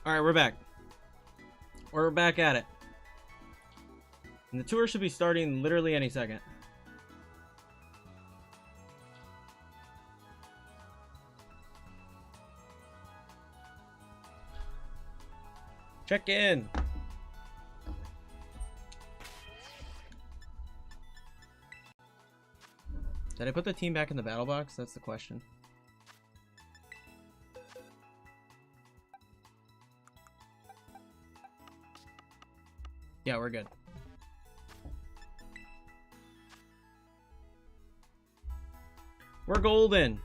All right, we're back. We're back at it. And the tour should be starting literally any second. Check in. Did I put the team back in the battle box? That's the question. Yeah, we're good. We're golden.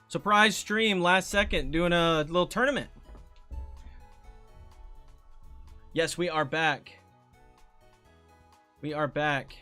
Surprise stream last second doing a little tournament. Yes, we are back. We are back.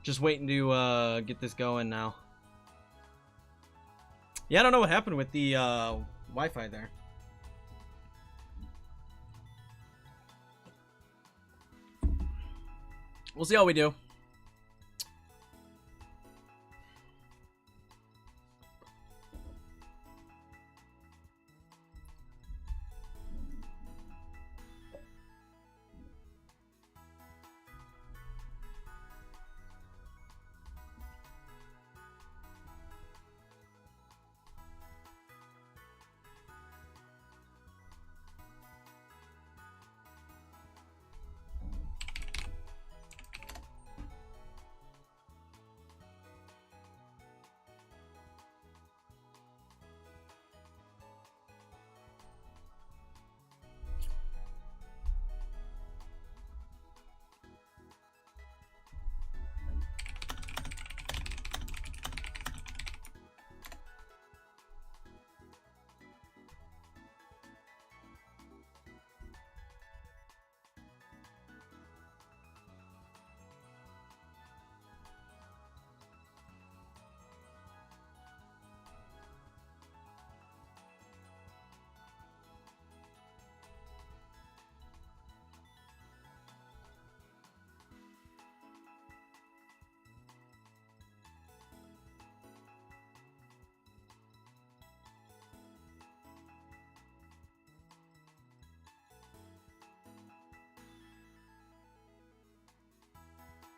Just waiting to get this going now. Yeah, I don't know what happened with the Wi-Fi there. We'll see how we do.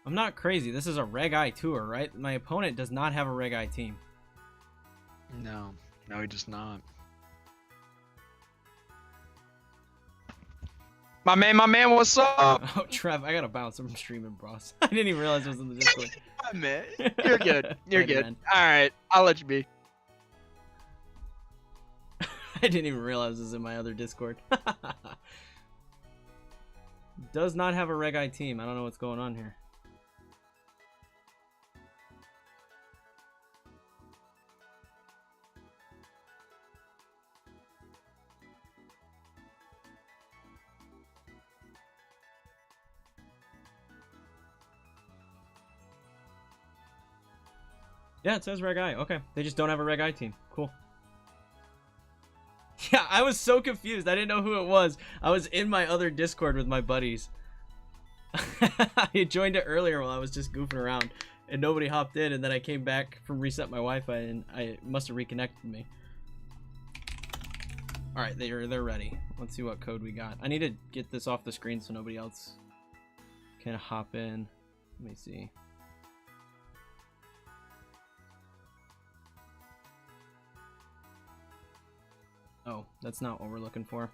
I'm not crazy. This is a Reg I tour, right? My opponent does not have a Reg I team. No, he does not. My man, what's up? Oh, Trev, I gotta bounce. I'm streaming, bros. I didn't even realize it was in the Discord. Man, you're good. You're Later, good. man. All right, I'll let you be. I didn't even realize it was in my other Discord. Does not have a Reg I team. I don't know what's going on here. Yeah, it says Reg I. Okay. They just don't have a Reg I team. Cool. Yeah, I was so confused. I didn't know who it was. I was in my other Discord with my buddies. I joined it earlier while I was just goofing around. And nobody hopped in. And then I came back from reset my Wi-Fi. And I must have reconnected me. Alright, they're ready. Let's see what code we got. I need to get this off the screen so nobody else can hop in. Let me see. Oh, that's not what we're looking for.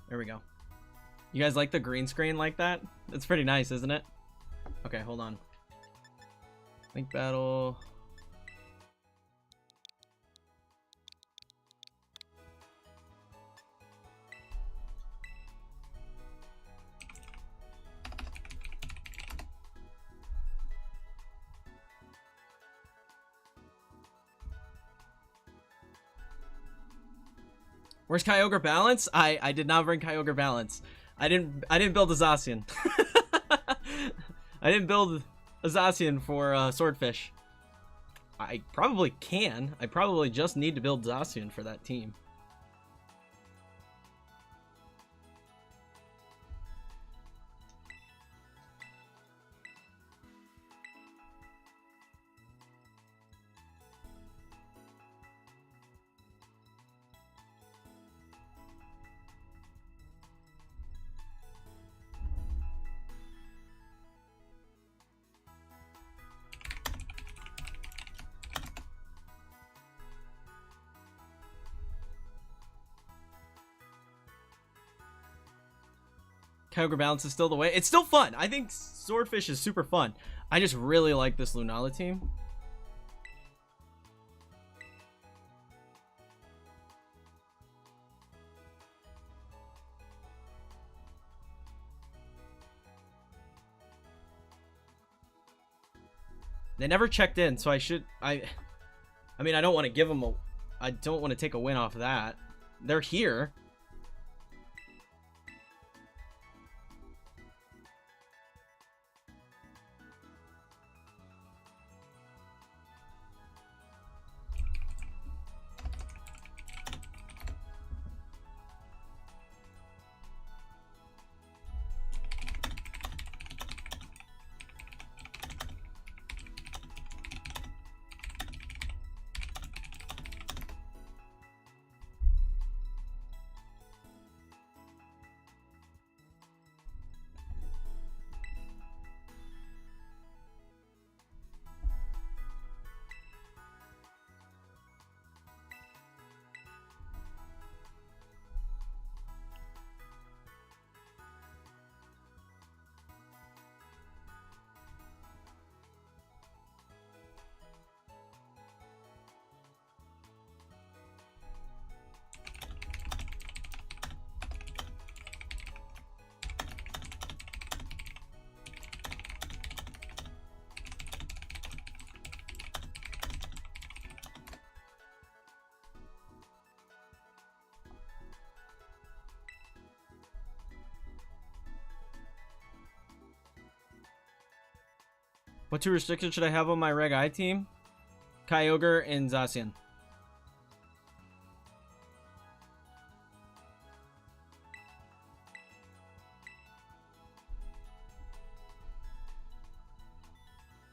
There we go. You guys like the green screen like that? That's pretty nice, isn't it? Okay, hold on. Link battle. Where's Kyogre Balance? I did not bring Kyogre Balance. I didn't build a Zacian. I didn't build a Zacian for Swordfish. I probably can. I probably just need to build Zacian for that team. Kyogre Balance is still the way. It's still fun. I think Swordfish is super fun. I just really like this Lunala team. They never checked in, so I mean, I don't want to give them I don't want to take a win off of that. They're here. What two restrictions should I have on my Reg I team? Kyogre and Zacian.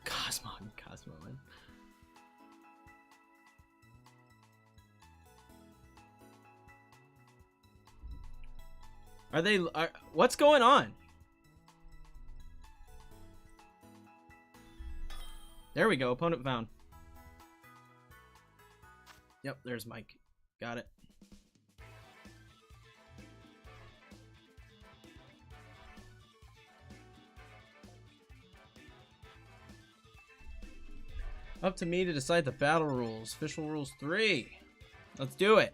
Cosmo, man. What's going on? There we go. Opponent found. Yep, there's Mike. Got it. Up to me to decide the battle rules. Official rules 3. Let's do it.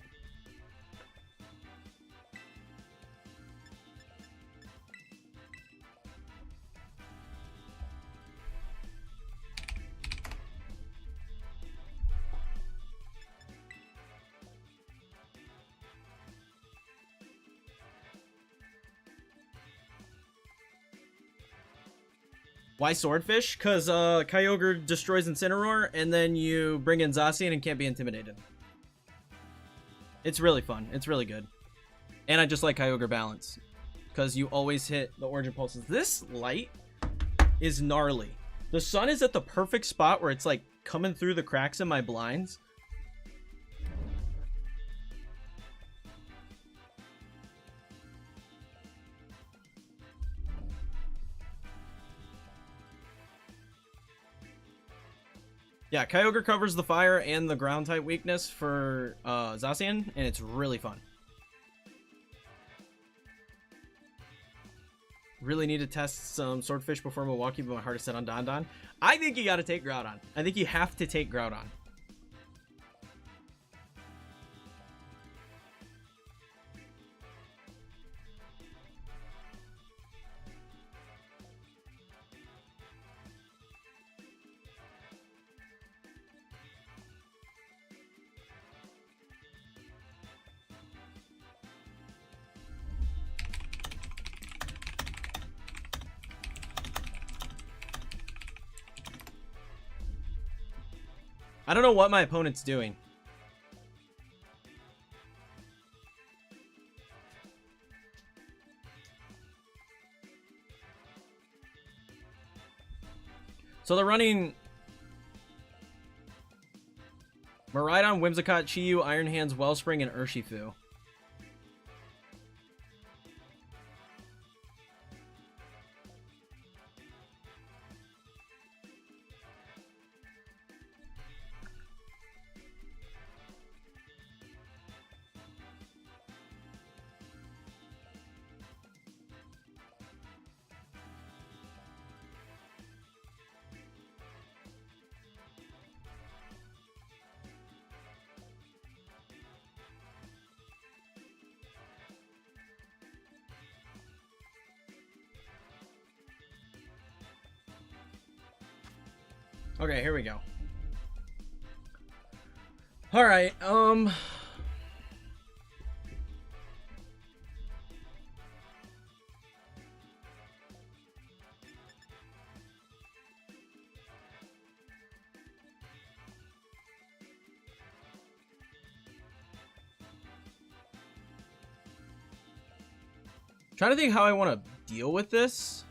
Why Swordfish? Because Kyogre destroys Incineroar, and then you bring in Zacian and can't be intimidated. It's really fun. It's really good. And I just like Kyogre Balance. Because you always hit the Origin Pulses. This light is gnarly. The sun is at the perfect spot where it's like coming through the cracks in my blinds. Yeah, Kyogre covers the fire and the ground type weakness for Zacian, and it's really fun. Really need to test some Swordfish before Milwaukee, but my heart is set on Don Don. I think you got to take Groudon. I think you have to take Groudon. I don't know what my opponent's doing. So they're running Miraidon, Whimsicott, Chi-Yu, Iron Hands, Wellspring, and Urshifu. Okay, here we go. All right, trying to think how I want to deal with this.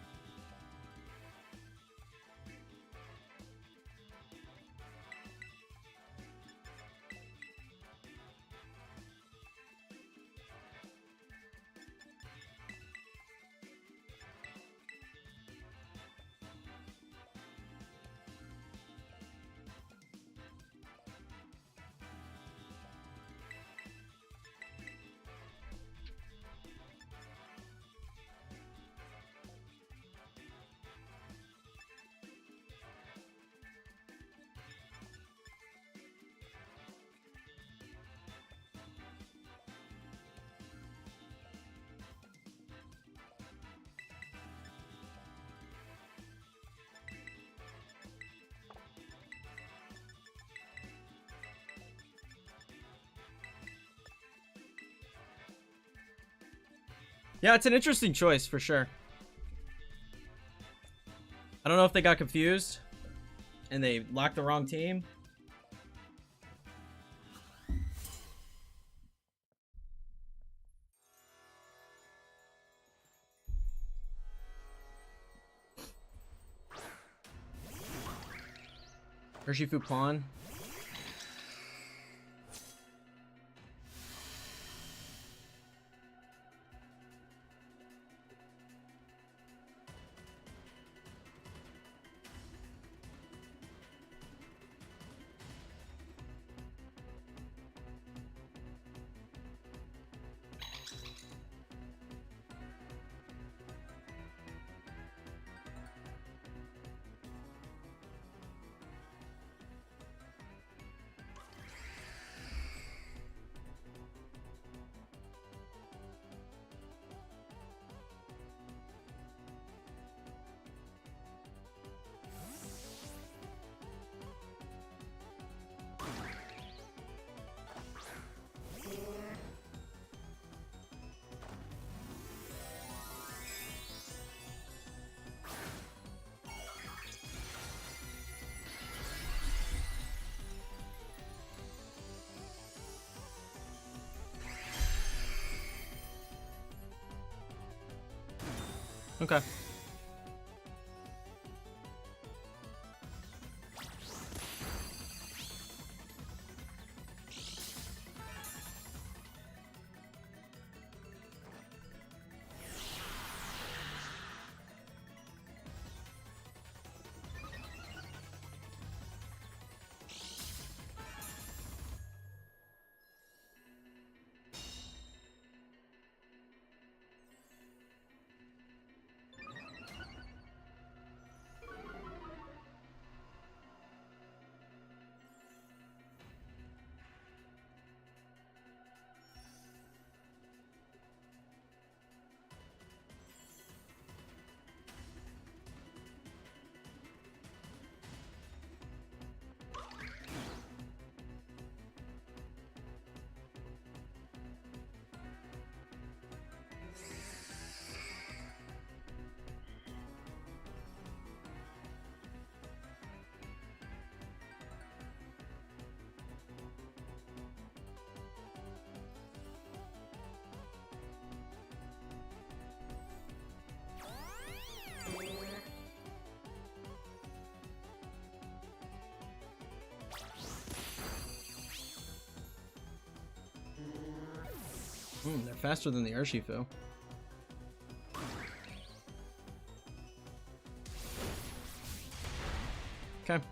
Yeah, it's an interesting choice for sure. I don't know if they got confused and they locked the wrong team. Urshifu pawn. Okay. They're faster than the Urshifu. Okay.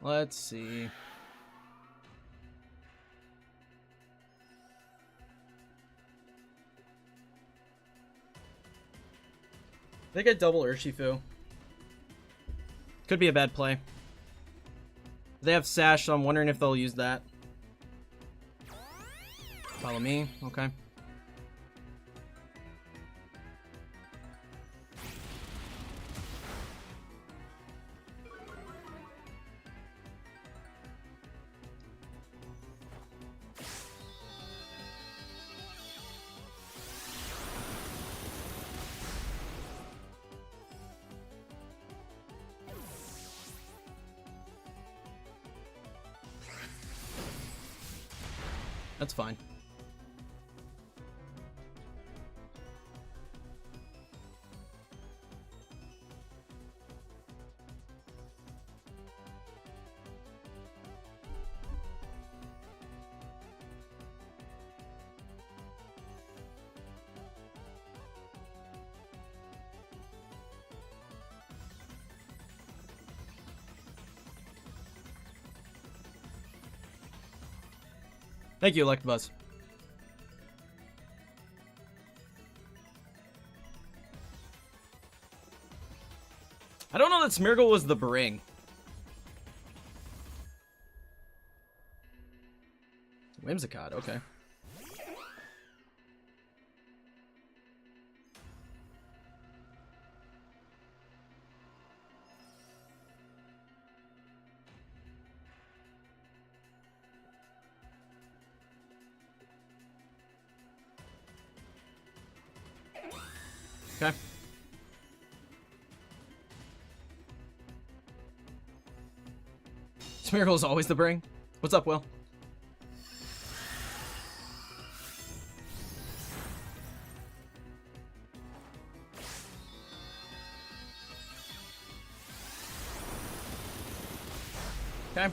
Let's see. I think I double Urshifu. Could be a bad play. They have Sash, so I'm wondering if they'll use that. Follow me. Okay. That's fine. Thank you, Electabuzz. I don't know that Smeargle was the Bring. Whimsicott, okay. Okay. Smeargle is always the Bring. What's up, Will? Okay.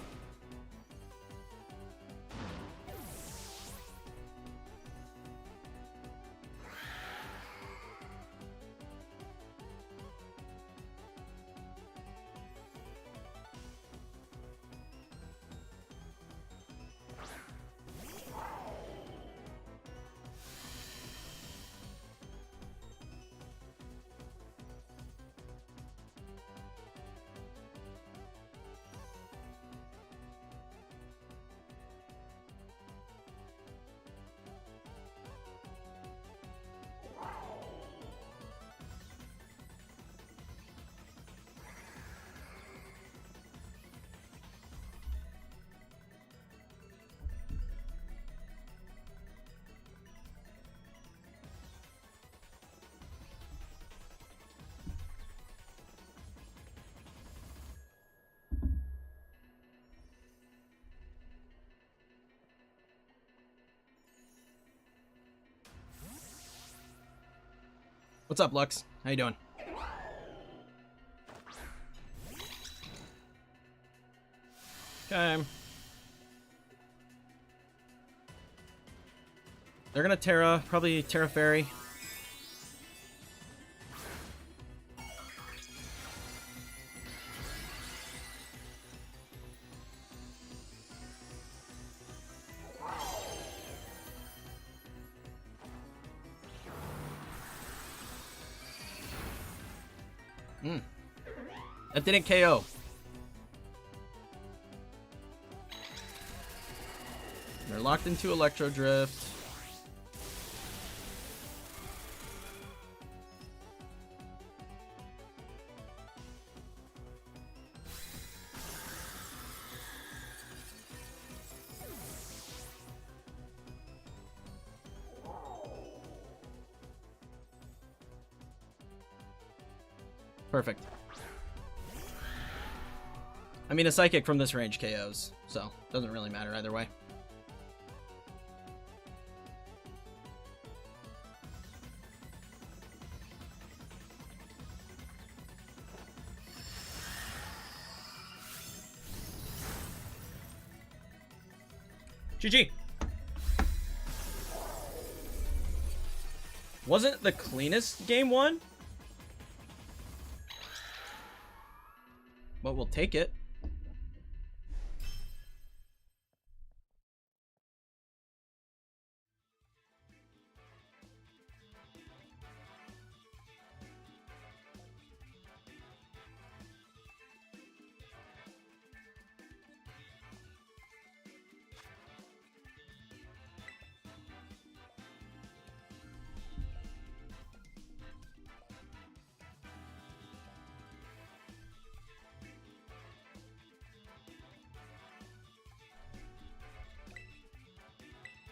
What's up, Lux? How you doing? Okay. They're gonna Terra, probably Terra Fairy. That didn't KO. They're locked into Electro Drift. Perfect. I mean, a Psychic from this range KOs, so doesn't really matter either way. GG. Wasn't the cleanest game one, but we'll take it.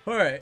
All right.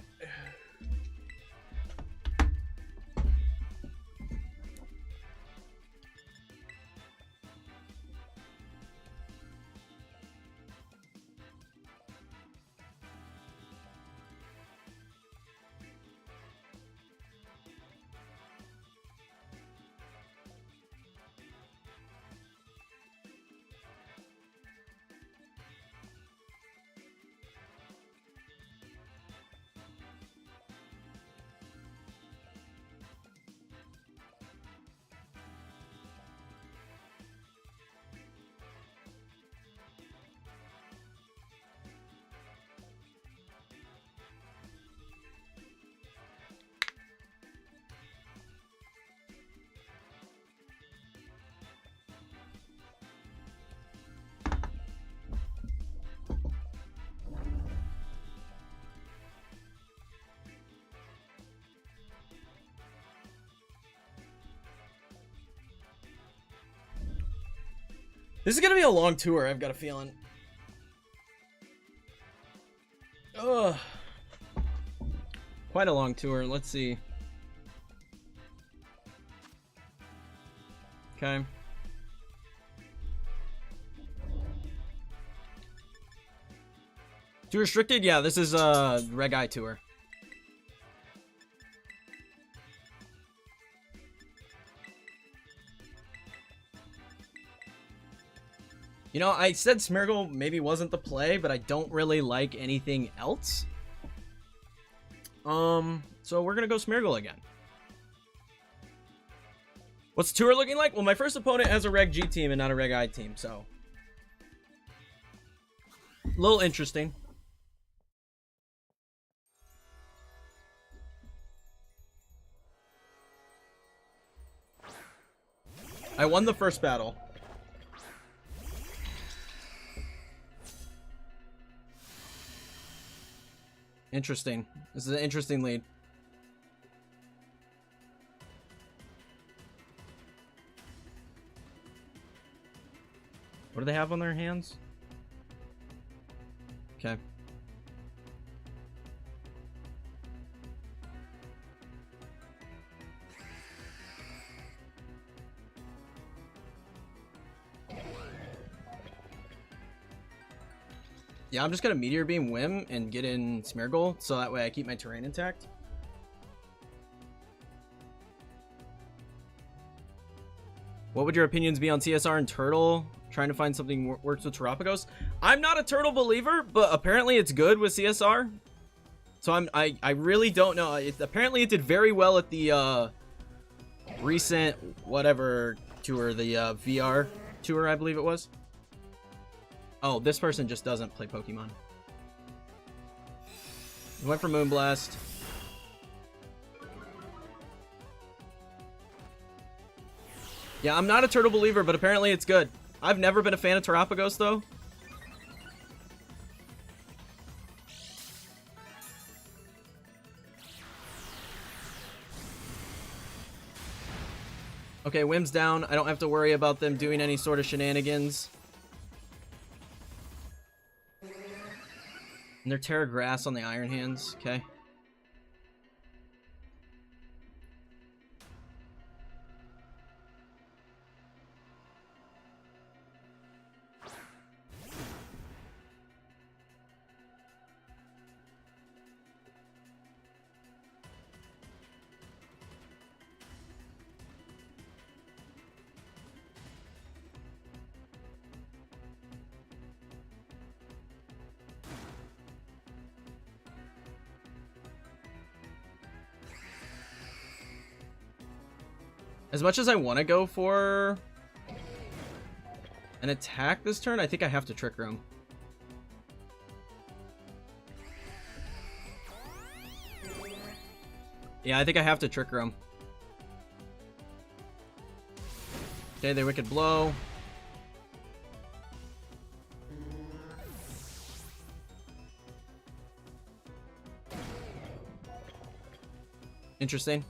This is gonna be a long tour, I've got a feeling. Ugh. Quite a long tour. Let's see. Okay. Too restricted? Yeah, this is a Reg I tour. You know, I said Smeargle maybe wasn't the play, but I don't really like anything else. So we're gonna go Smeargle again. What's the tour looking like? Well, my first opponent has a Reg G team and not a Reg I team, so a little interesting. I won the first battle. Interesting. This is an interesting lead. What do they have on their hands? Okay. Yeah, I'm just gonna Meteor Beam Whim and get in Smeargle, so that way I keep my terrain intact. What would your opinions be on CSR and Turtle? Trying to find something works with Terapagos. I'm not a Turtle believer, but apparently it's good with CSR. So I really don't know. Apparently it did very well at the recent whatever tour, the VR tour, I believe it was. Oh, this person just doesn't play Pokemon. He went for Moonblast. Yeah, I'm not a Turtle believer, but apparently it's good. I've never been a fan of Terapagos, though. Okay, Whim's down. I don't have to worry about them doing any sort of shenanigans. And they're Terra Grass on the Iron Hands. Okay. As much as I want to go for an attack this turn, I think I have to Trick Room. Yeah, I think I have to Trick Room. Okay, they Wicked Blow. Interesting.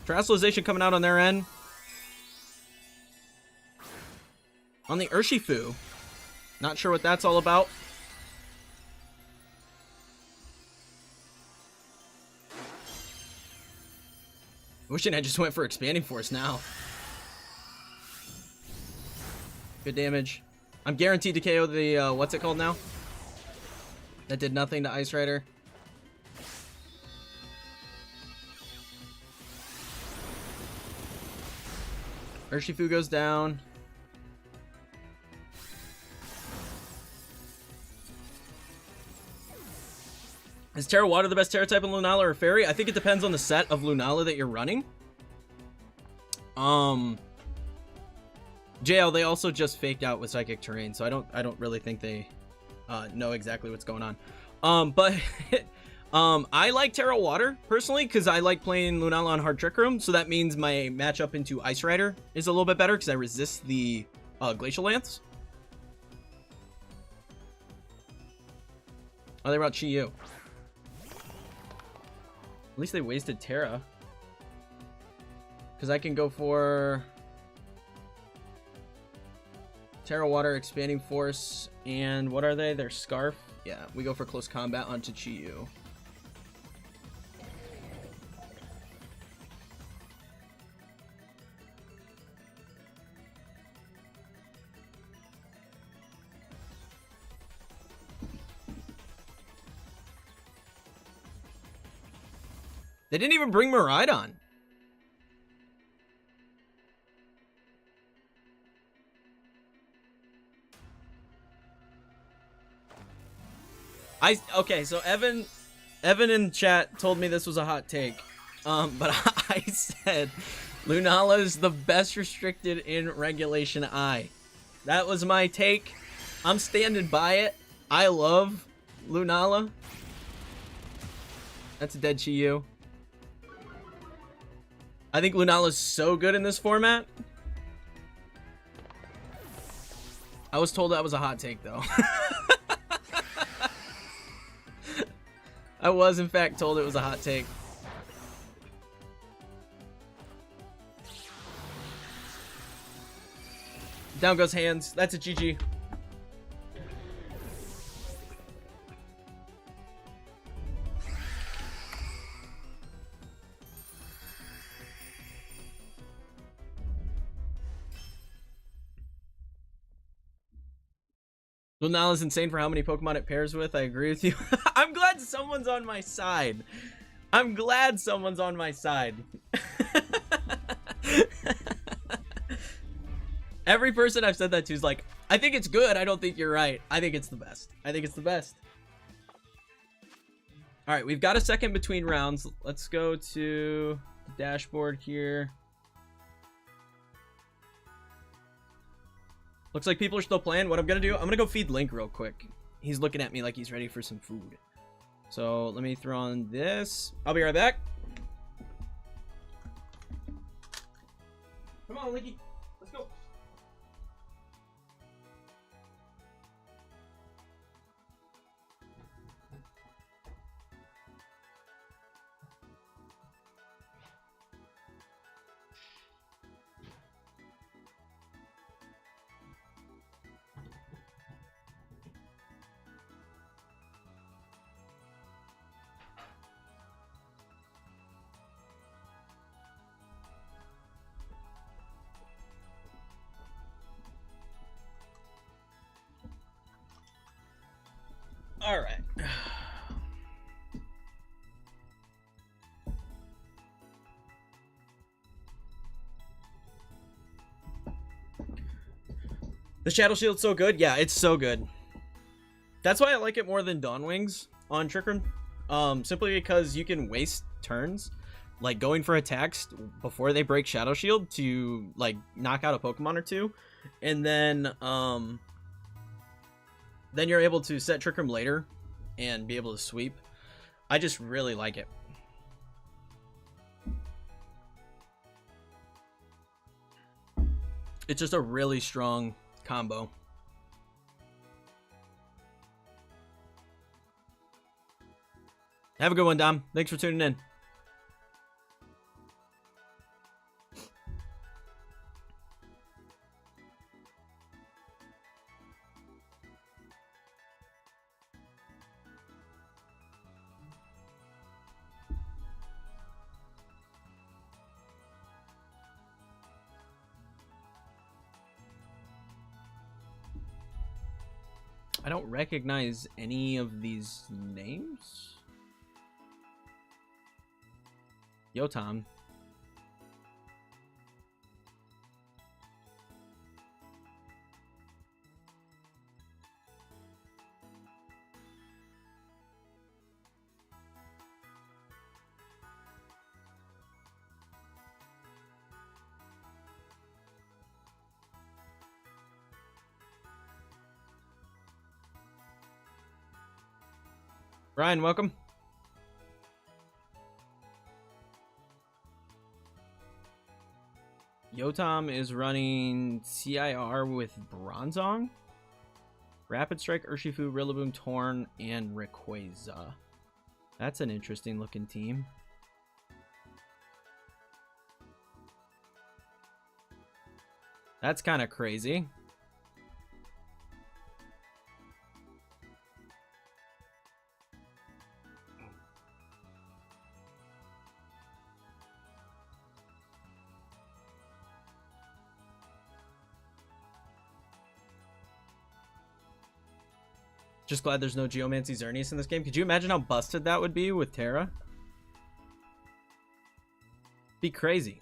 Terrestrialization coming out on their end. On the Urshifu. Not sure what that's all about. Wishing I just went for Expanding Force now. Good damage. I'm guaranteed to KO the, what's it called now? That did nothing to Ice Rider. Urshifu goes down. Is Terra Water the best Terra type in Lunala or Fairy? I think it depends on the set of Lunala that you're running. JL, they also just faked out with Psychic Terrain, so I don't really think they know exactly what's going on. But I like Terra Water personally because I like playing Lunala on Hard Trick Room, so that means my matchup into Ice Rider is a little bit better because I resist the Glacial Lance. Oh, they brought Chi-Yu. At least they wasted Terra. Because I can go for Terra Water, Expanding Force, and what are they? They're Scarf. Yeah, we go for Close Combat onto Chi-Yu. They didn't even bring Miraidon. Okay, so Evan in chat told me this was a hot take. But I said Lunala is the best restricted in Regulation I. That was my take. I'm standing by it. I love Lunala. That's a dead Chi-Yu. I think Lunala is so good in this format. I was told that was a hot take, though. I was, in fact, told it was a hot take. Down goes Hands. That's a GG. Lunala is insane for how many Pokemon it pairs with. I agree with you. I'm glad someone's on my side. I'm glad someone's on my side. Every person I've said that to is like, I think it's good. I don't think you're right. I think it's the best. I think it's the best. All right, we've got a second between rounds. Let's go to the dashboard here. Looks like people are still playing. What I'm gonna do, I'm gonna go feed Link real quick. He's looking at me like he's ready for some food. So let me throw on this. I'll be right back. Come on, Linky. Let's go. All right. The Shadow Shield's so good. Yeah, it's so good. That's why I like it more than Dawn Wings on Trick Room. Simply because you can waste turns, like going for attacks before they break Shadow Shield to like knock out a Pokemon or two, and then you're able to set Trick Room later and be able to sweep. I just really like it. It's just a really strong combo. Have a good one, Dom. Thanks for tuning in. I don't recognize any of these names. Yo, Tom. Ryan, welcome. Yotam is running CIR with Bronzong, Rapid Strike, Urshifu, Rillaboom, Torn, and Rayquaza. That's an interesting looking team. That's kind of crazy. Just glad there's no Geomancy Xerneas in this game. Could you imagine how busted that would be with Terra? Be crazy.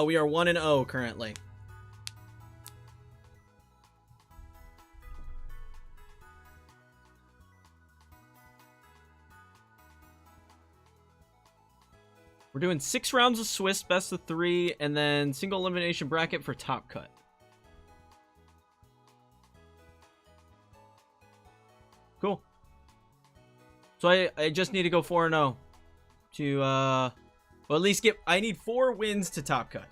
We are 1-0 currently. We're doing 6 rounds of Swiss, best of 3, and then single elimination bracket for top cut. Cool. So I just need to go 4-0 to, well, at least I need 4 wins to top cut.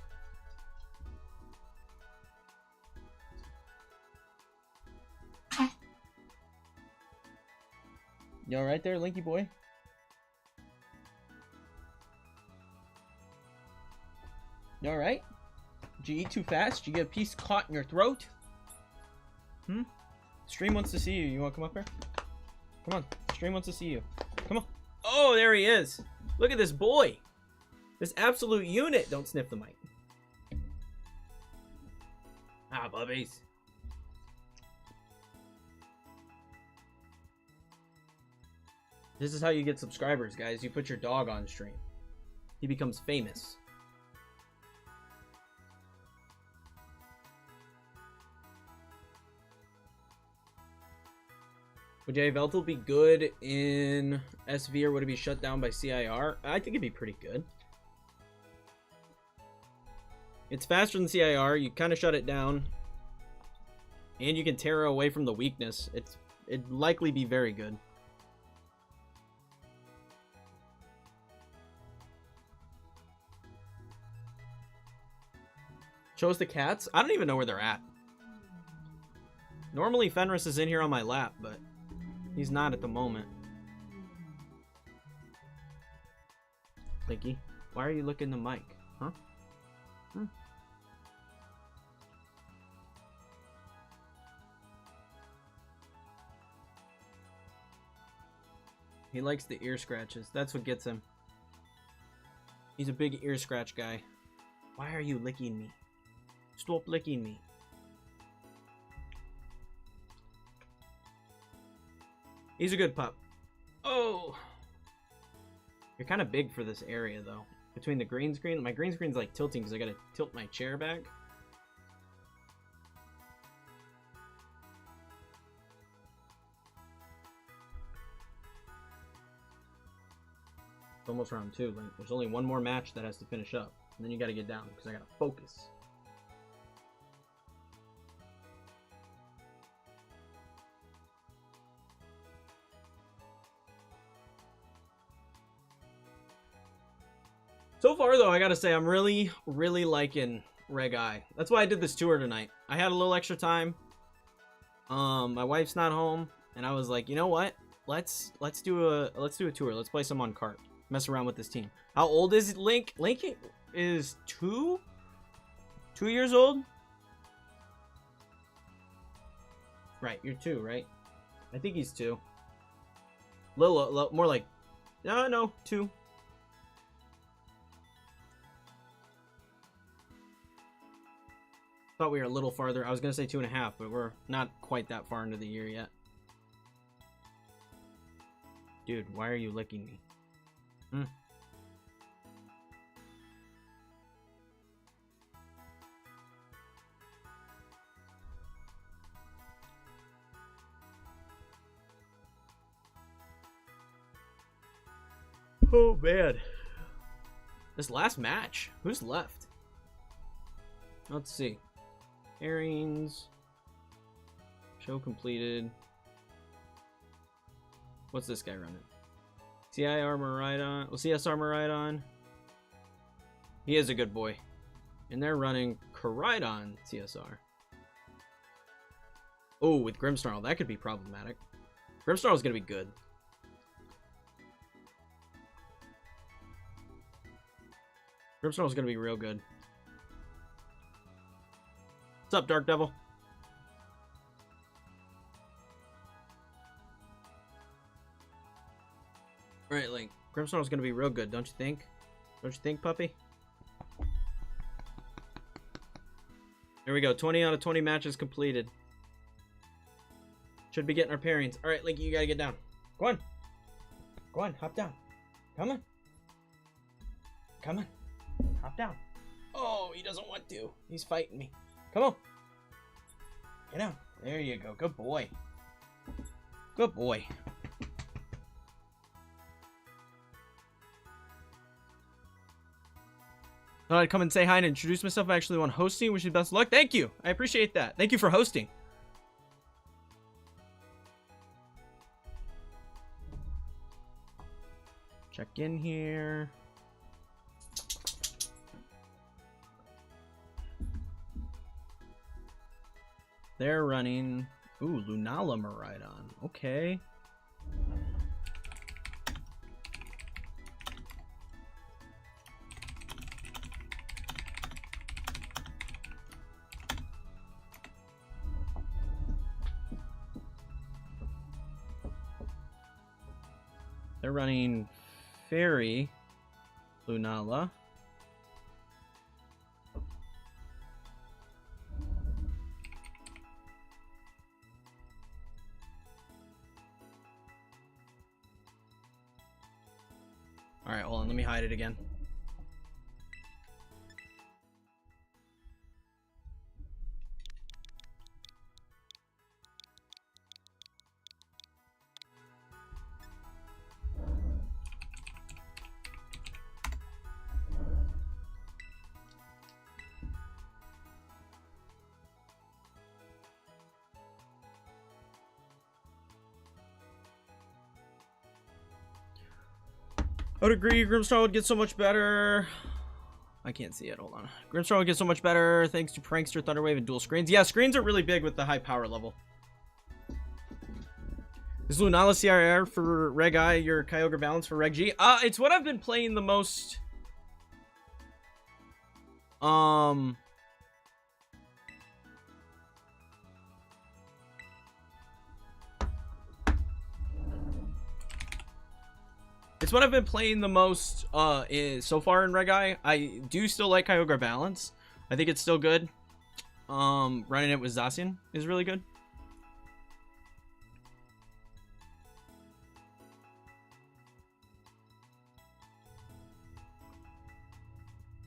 You alright there, Linky boy? You alright? Did you eat too fast? Did you get a piece caught in your throat? Stream wants to see you. You want to come up here? Come on. Stream wants to see you. Come on. Oh, there he is. Look at this boy. This absolute unit. Don't sniff the mic. Ah, bubbies. This is how you get subscribers, guys. You put your dog on stream. He becomes famous. Would Yveltal be good in SV, or would it be shut down by CIR? I think it'd be pretty good. It's faster than CIR. You kind of shut it down. And you can tear away from the weakness. It'd likely be very good. Chose the cats? I don't even know where they're at. Normally Fenris is in here on my lap, but he's not at the moment. Linky, why are you looking the mic? Huh? He likes the ear scratches. That's what gets him. He's a big ear scratch guy. Why are you licking me? Stop licking me. He's a good pup. Oh! You're kind of big for this area, though. Between the green screen, my green screen's like tilting because I gotta tilt my chair back. It's almost round 2. Like, there's only one more match that has to finish up. And then you gotta get down because I gotta focus. So far, though, I gotta say, I'm really, really liking Reg I. That's why I did this tour tonight. I had a little extra time. My wife's not home, and I was like, you know what? Let's do a tour. Let's play some on cart. Mess around with this team. How old is Link? Link is 2 years old. Right, you're 2, right? I think he's 2. Little more like, no, 2. Thought we were a little farther. I was gonna say 2.5, but we're not quite that far into the year yet. Dude, why are you licking me? Oh man. This last match. Who's left? Let's see. Airings. Show completed. What's this guy running? CI armor right on. Well, CS armor right on. He is a good boy. And they're running Koraidon CSR. Oh, with Grimmsnarl. That could be problematic. Grimmsnarl's gonna be good. Grimmsnarl's gonna be real good. What's up, Dark Devil? Alright, Link. Grimmsnarl's gonna be real good, don't you think? Don't you think, puppy? There we go. 20 out of 20 matches completed. Should be getting our pairings. Alright, Link, you gotta get down. Go on. Go on, hop down. Come on. Come on. Hop down. Oh, he doesn't want to. He's fighting me. Come on. Get down. There you go. Good boy. Good boy. Thought I'd come and say hi and introduce myself. I actually want hosting. Wish you best of luck. Thank you. I appreciate that. Thank you for hosting. Check in here. They're running... Ooh, Lunala and Ice Rider. Okay. They're running Fairy Lunala. Alright, hold on, let me hide it again. I would agree, Grimmsnarl would get so much better. I can't see it, hold on. Grimmsnarl would get so much better thanks to Prankster, Thunderwave, and dual screens. Yeah, screens are really big with the high power level. Is Lunala CRR for Reg I your Kyogre balance for Reg G? It's what I've been playing the most. It's what I've been playing the most so far in Reg I. I do still like Kyogre Balance. I think it's still good. Running it with Zacian is really good.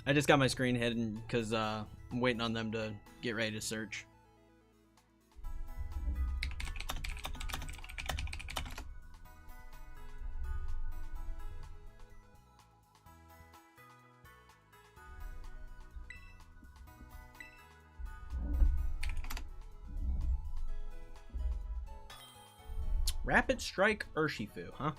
I just got my screen hidden because I'm waiting on them to get ready to search. Rapid Strike Urshifu, huh?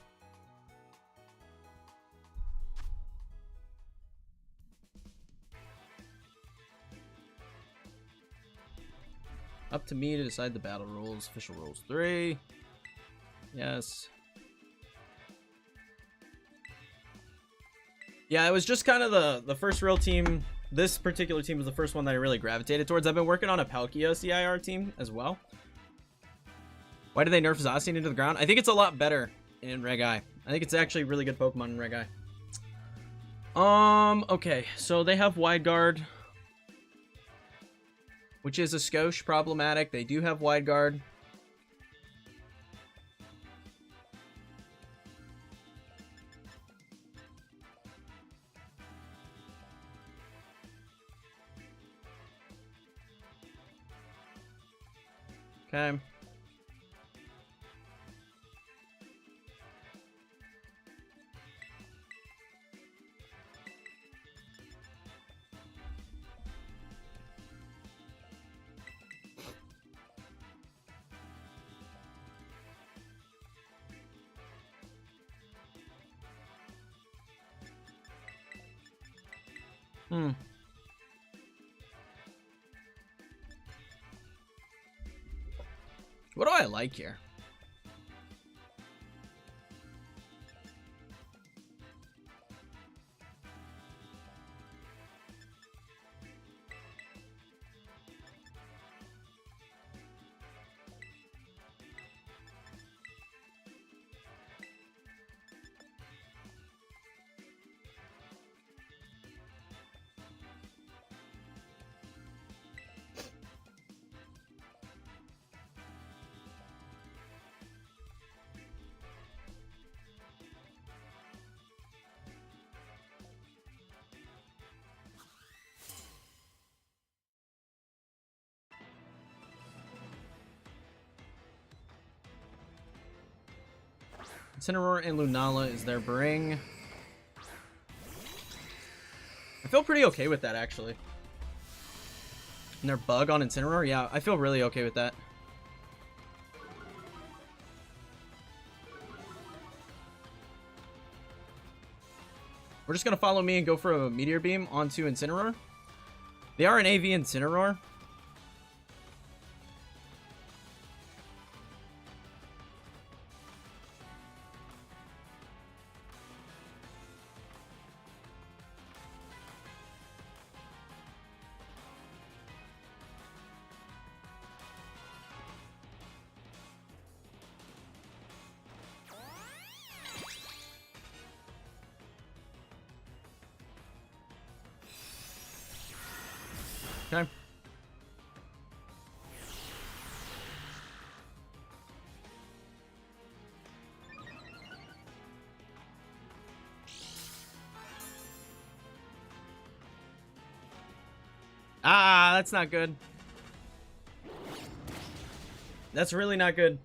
Up to me to decide the battle rules. Official rules 3. Yes. Yeah, it was just kind of the first real team. This particular team was the first one that I really gravitated towards. I've been working on a Palkia CIR team as well. Why did they nerf Zacian into the ground? I think it's a lot better in Reg I. I think it's actually a really good Pokemon in Reg I. Okay, so they have Wide Guard, which is a skosh problematic. They do have Wide Guard. Okay. What do I like here? Incineroar and Lunala is their bring. I feel pretty okay with that, actually. And their bug on Incineroar? Yeah, I feel really okay with that. We're just going to follow me and go for a Meteor Beam onto Incineroar. They are an AV Incineroar. Okay. Ah, that's not good. That's really not good.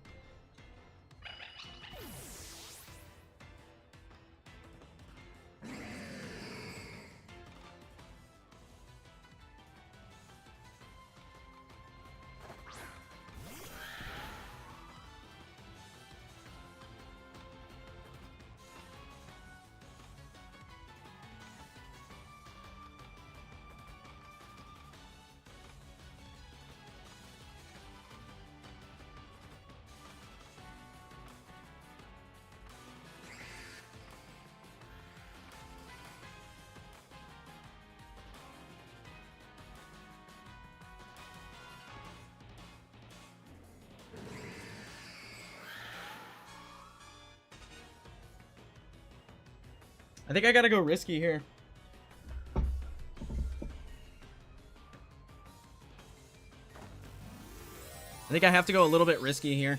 I think I gotta go risky here. I think I have to go a little bit risky here.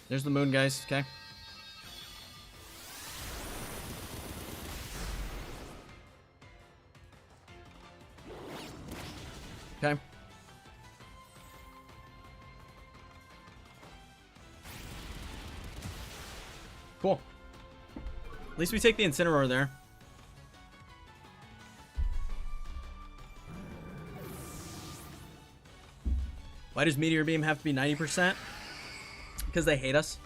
There's the moon, guys. Okay. Okay. Cool. At least we take the Incineroar there. Why does Meteor Beam have to be 90%? Because they hate us.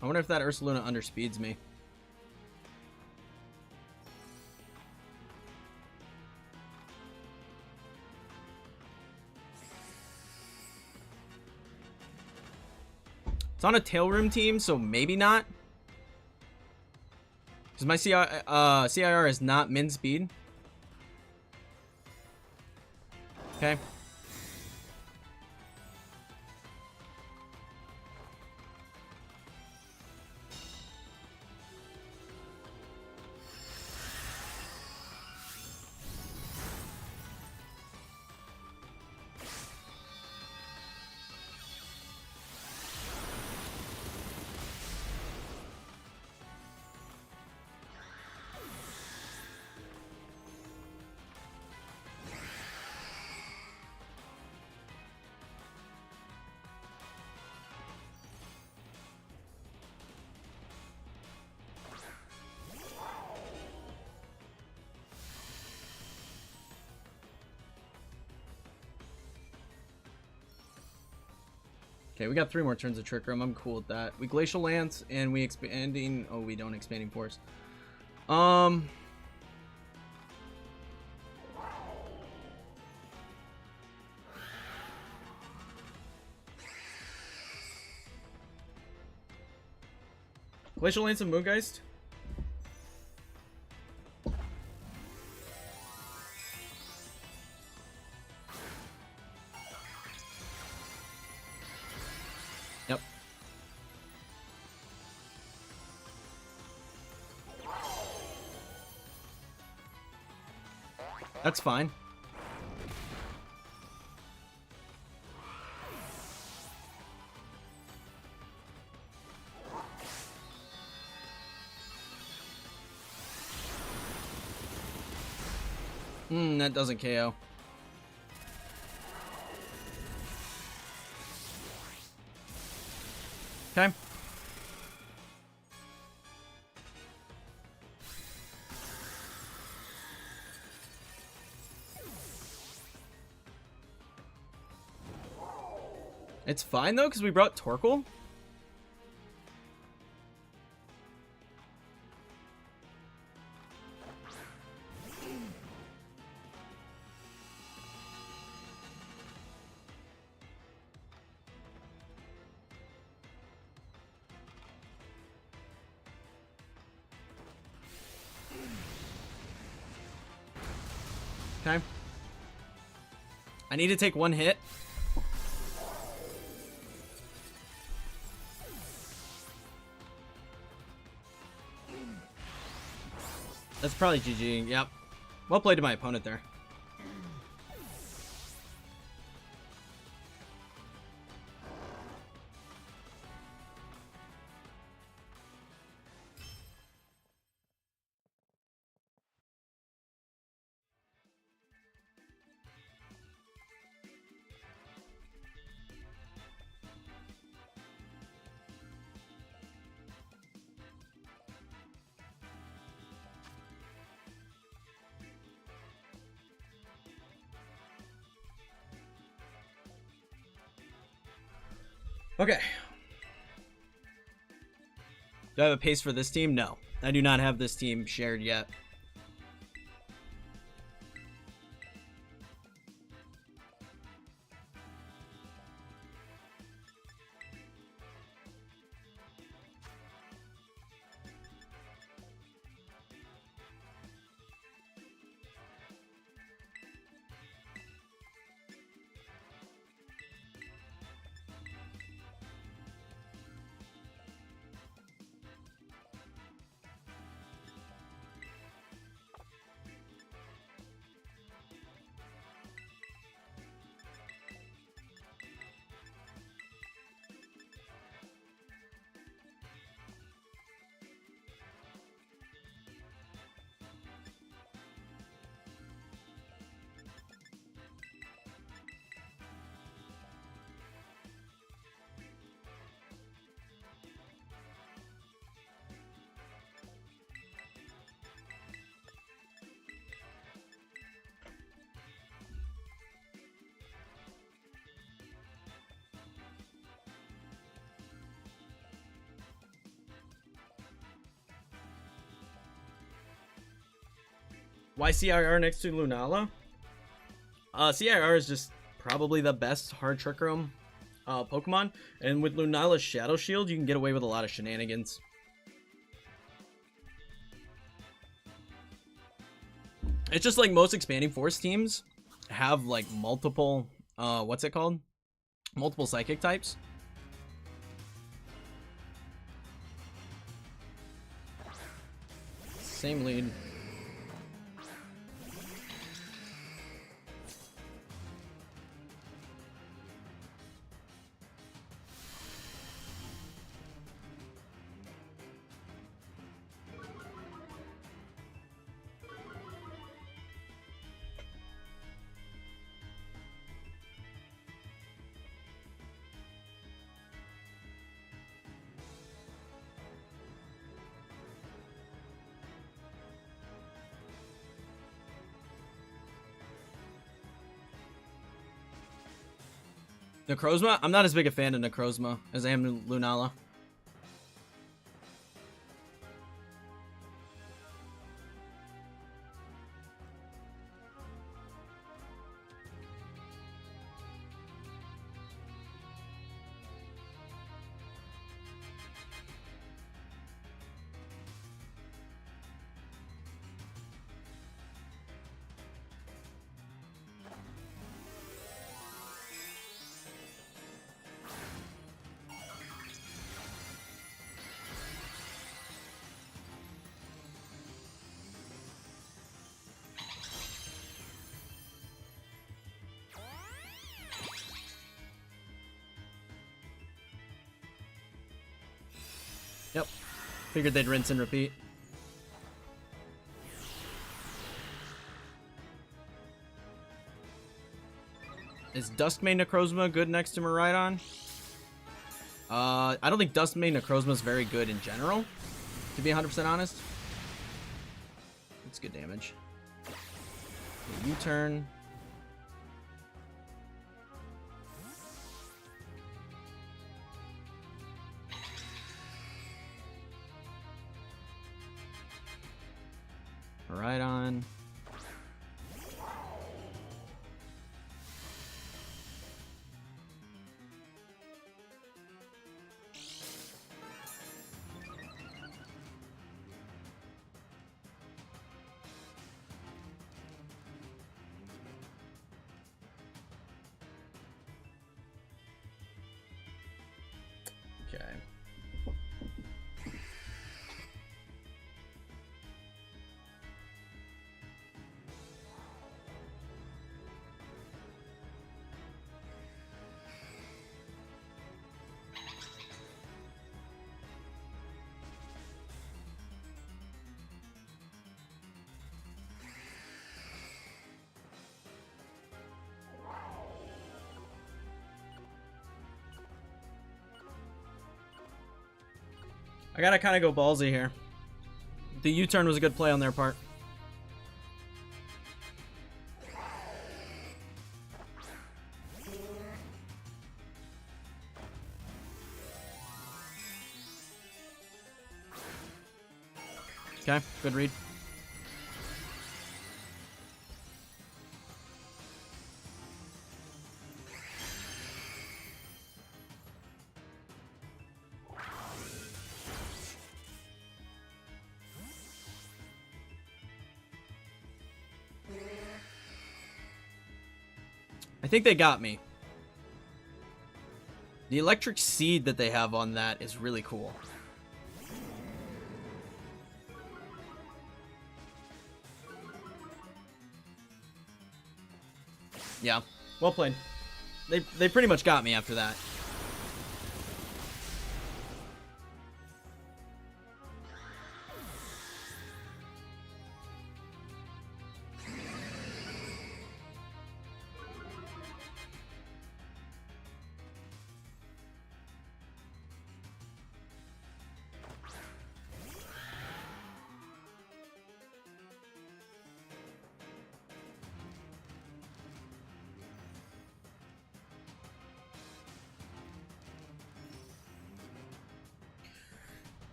I wonder if that Ursaluna underspeeds me. It's on a Tail Room team, so maybe not. Because my CIR is not min speed. Okay. Okay, we got 3 more turns of Trick Room. I'm cool with that. We Glacial Lance and we expanding. Oh, we don't expanding Force. Glacial Lance and Moongeist. Yep. That's fine. That doesn't KO. Okay. It's fine though, because we brought Torkoal. Okay. I need to take 1 hit. That's probably GG. Yep. Well played to my opponent there. Okay. Do I have a pace for this team? No. I do not have this team shared yet. Why CIR next to Lunala? CIR is just probably the best hard Trick Room Pokemon, and with Lunala's Shadow Shield, you can get away with a lot of shenanigans. It's just like most Expanding Force teams have like multiple, what's it called? Multiple Psychic types. Same lead. Necrozma? I'm not as big a fan of Necrozma as I am Lunala. Yep. Figured they'd rinse and repeat. Is Duskmane Necrozma good next to Miraidon? I don't think Duskmane Necrozma is very good in general, to be 100% honest. It's good damage. Okay, U-turn. Miraidon. Okay. I gotta kind of go ballsy here. The U-turn was a good play on their part. Okay, good read. I think they got me. The electric seed that they have on that is really cool. Yeah, well played. They pretty much got me after that.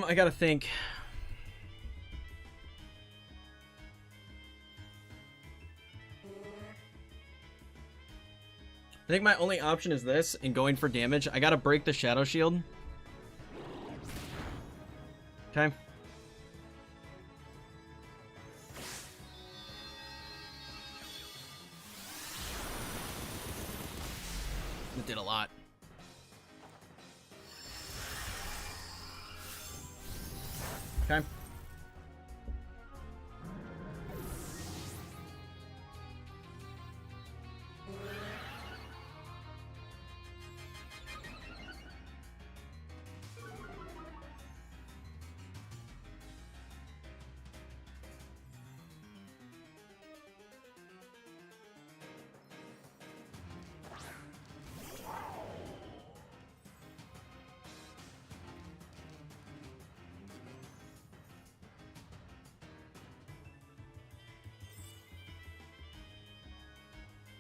I gotta think. I think my only option is this, and going for damage. I gotta break the Shadow Shield. Okay. It did a lot. Okay.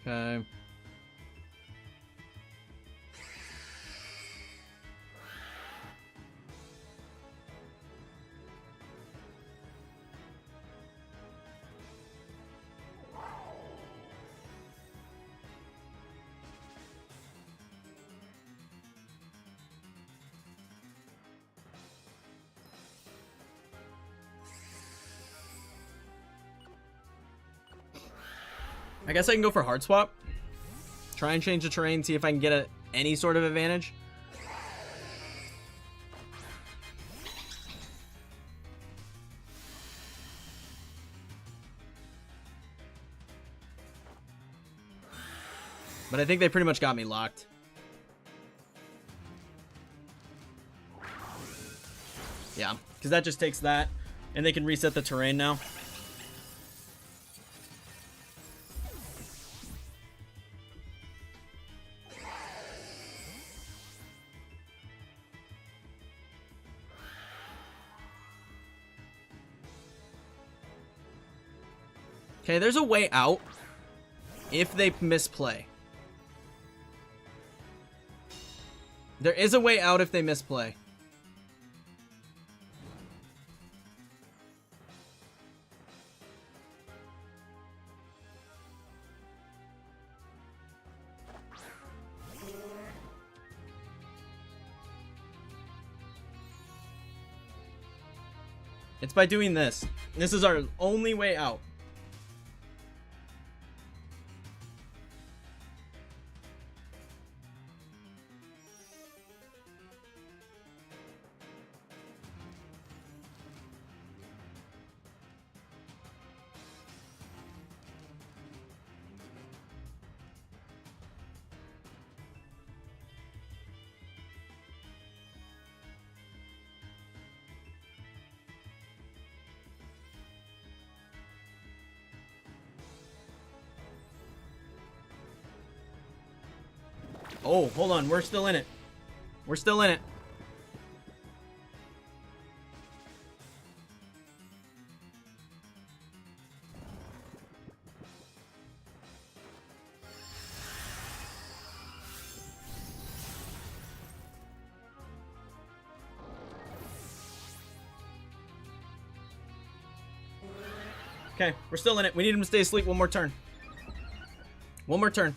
Okay. I guess I can go for hard swap. Try and change the terrain, see if I can get any sort of advantage. But I think they pretty much got me locked. Yeah, because that just takes that, and they can reset the terrain now. Okay, there's a way out if they misplay. There is a way out if they misplay. It's by doing this. This is our only way out. Oh, hold on. We're still in it. We're still in it. Okay, we're still in it. We need him to stay asleep one more turn. One more turn.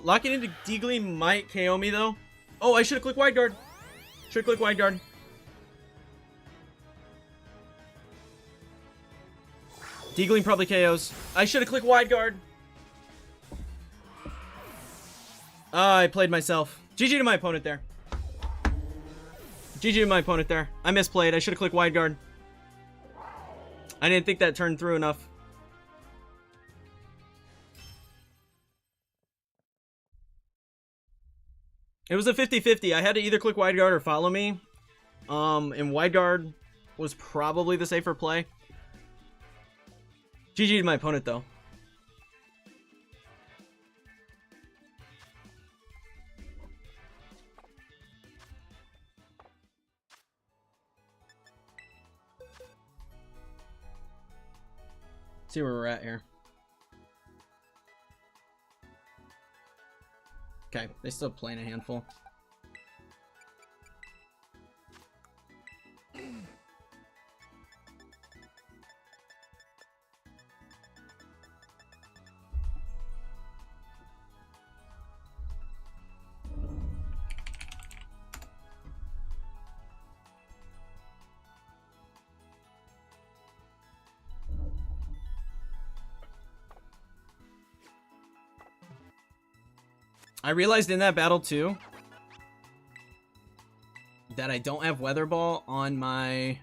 Locking into D-Gleam might KO me though. Oh, I should have clicked wide guard. Should have clicked wide guard. D-Gleam probably KOs. I should have clicked wide guard. I played myself. GG to my opponent there. GG to my opponent there. I misplayed. I should have clicked wide guard. I didn't think that turned through enough. It was a 50-50. I had to either click wide guard or follow me. And wide guard was probably the safer play. GG to my opponent, though. See where we're at here. Okay, they still playing a handful. I realized in that battle too that I don't have Weather Ball on my...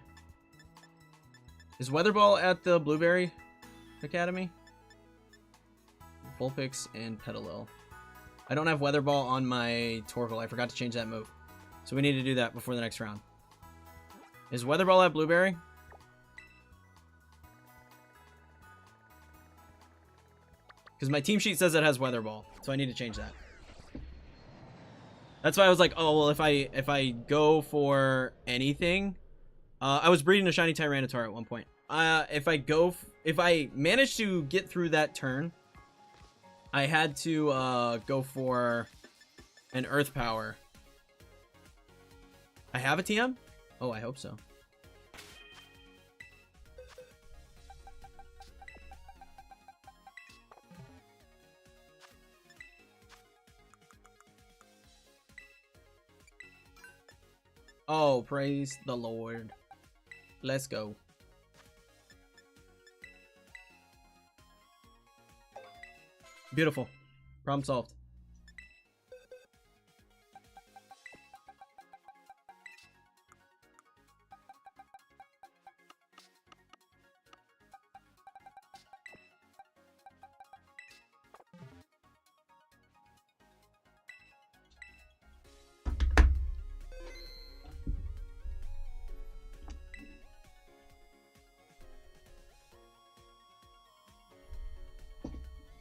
Is Weather Ball at the Blueberry Academy? Vulpix and Petalil. I don't have Weather Ball on my Torkoal. I forgot to change that move. So we need to do that before the next round. Is Weather Ball at Blueberry? Because my team sheet says it has Weather Ball. So I need to change that. That's why I was like, oh, well, if I go for anything, I was breeding a shiny Tyranitar at one point. If I managed to get through that turn, I had to go for an Earth Power. I have a TM? Oh, I hope so. Oh, praise the Lord. Let's go. Beautiful. Problem solved.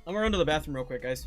I'm gonna run to the bathroom real quick, guys.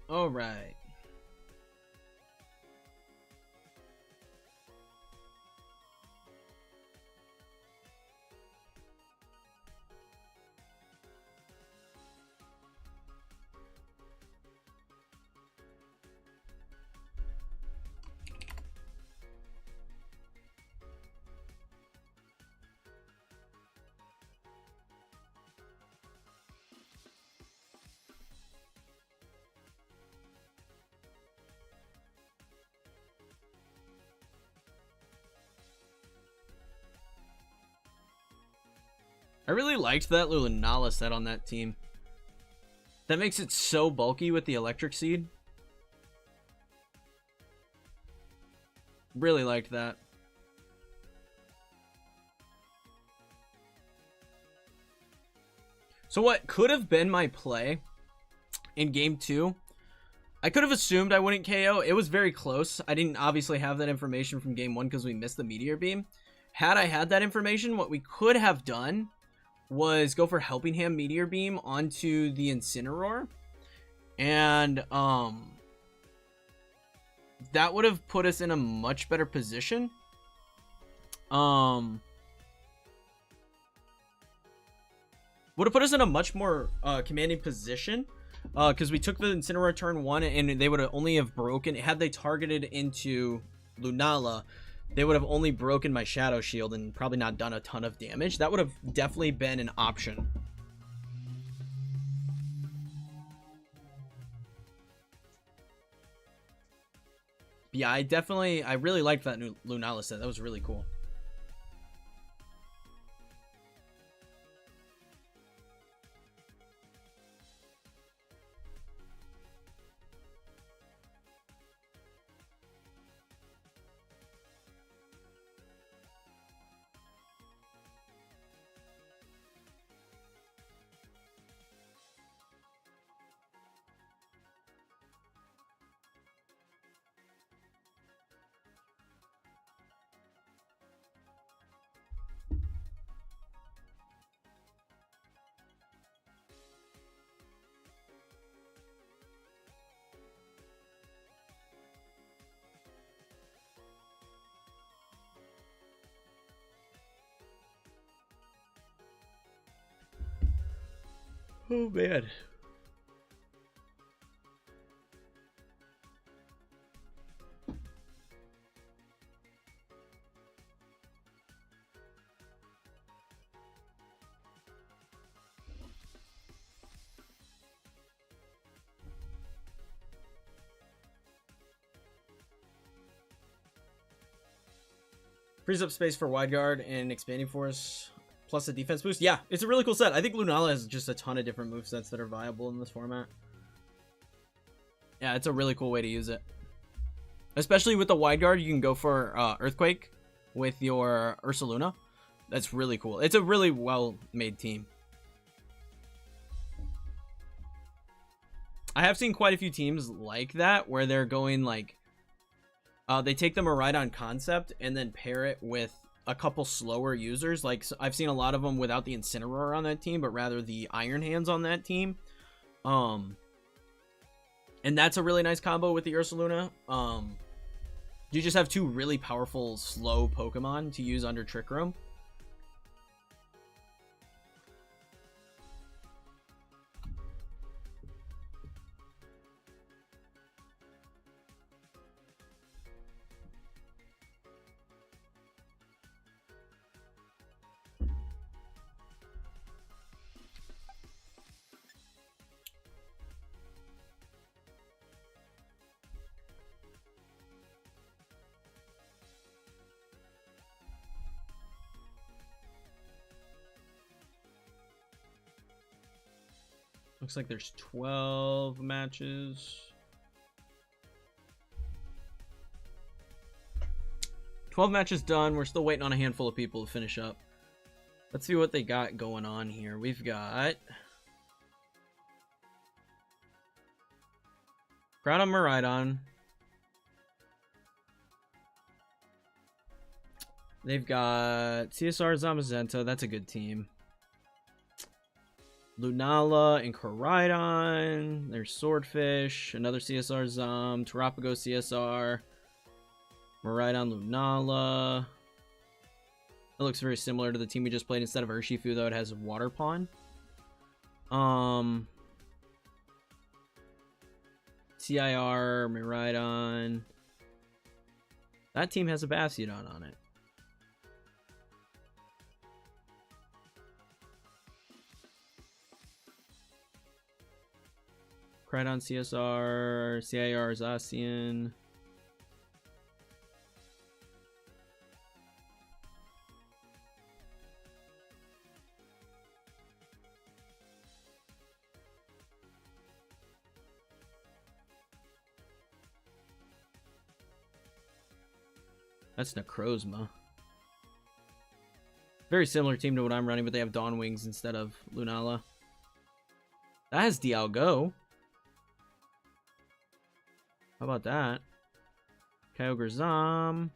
All right. I really liked that Lunala set on that team. That makes it so bulky with the electric seed. Really liked that. So what could have been my play in game 2, I could have assumed I wouldn't KO. It was very close. I didn't obviously have that information from game 1 because we missed the Meteor Beam. Had I had that information, what we could have done was go for Helping Hand Meteor Beam onto the Incineroar. And that would have put us in a much better position. Would have put us in a much more commanding position. Because we took the Incineroar turn 1 and they would have only have broken, had they targeted into Lunala, they would have only broken my Shadow Shield and probably not done a ton of damage. That would have definitely been an option. Yeah, I really liked that new Lunala set. That was really cool. Oh man. Frees up space for wide guard and expanding force, plus a defense boost. Yeah, it's a really cool set. I think Lunala has just a ton of different movesets that are viable in this format. Yeah, it's a really cool way to use it. Especially with the wide guard, you can go for Earthquake with your Ursaluna. That's really cool. It's a really well-made team. I have seen quite a few teams like that, where they're going like... they take the Miraidon concept and then pair it with a couple slower users. Like, so I've seen a lot of them without the Incineroar on that team, but rather the Iron Hands on that team. And that's a really nice combo with the Ursaluna. You just have two really powerful slow Pokemon to use under Trick Room. Looks like there's 12 matches. 12 matches done. We're still waiting on a handful of people to finish up. Let's see what they got going on here. We've got Groudon Miraidon. They've got CSR Zamazenta. That's a good team. Lunala and Koraidon. There's Swordfish. Another CSR Zom. Tarapago CSR. Miraidon Lunala. It looks very similar to the team we just played. Instead of Urshifu, though, it has Water Pawn. CIR, Miraidon. That team has a Bastiodon on it. Koraidon CSR, CIR Zacian. That's Necrozma. Very similar team to what I'm running, but they have Dawn Wings instead of Lunala. That has Dialgo. How about that? Kyogre Zom.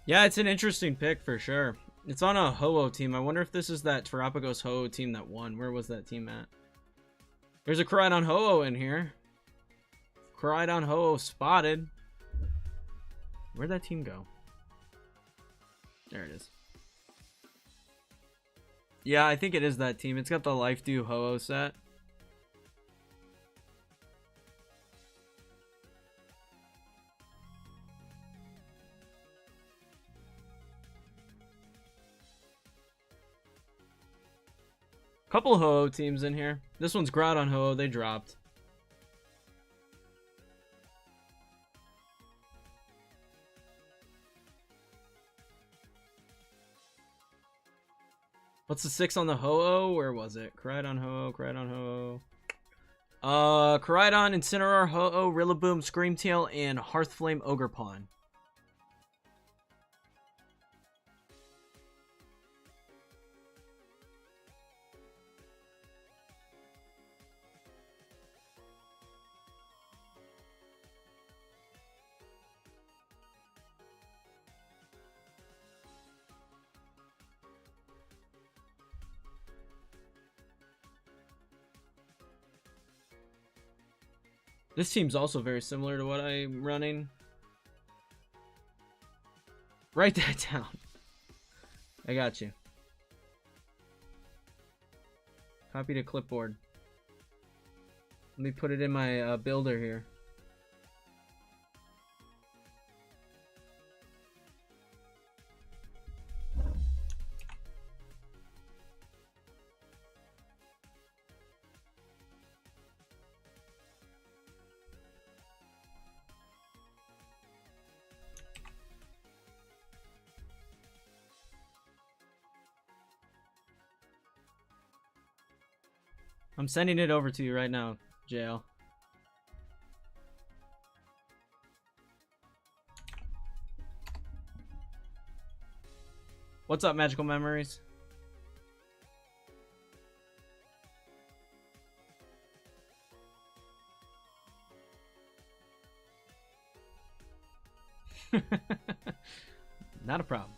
Yeah, it's an interesting pick for sure. It's on a Ho-Oh team. I wonder if this is that Terrapagos Ho-Oh team that won. Where was that team at? There's a Koraidon Ho-Oh in here. Koraidon Ho-Oh spotted. Where'd that team go? There it is. Yeah, I think it is that team. It's got the Life Dew Ho-Oh set. Couple Ho-Oh teams in here. This one's Groudon Ho-Oh. They dropped. What's the 6 on the Ho-Oh? Where was it? Koraidon Ho-Oh, Koraidon Ho-Oh. Koraidon, Incineroar, Ho-Oh, Rillaboom, Screamtail, and Hearthflame Ogerpon. This team's also very similar to what I'm running. Write that down. I got you. Copy to clipboard. Let me put it in my builder here. I'm sending it over to you right now, JL. What's up, Magical Memories? Not a problem.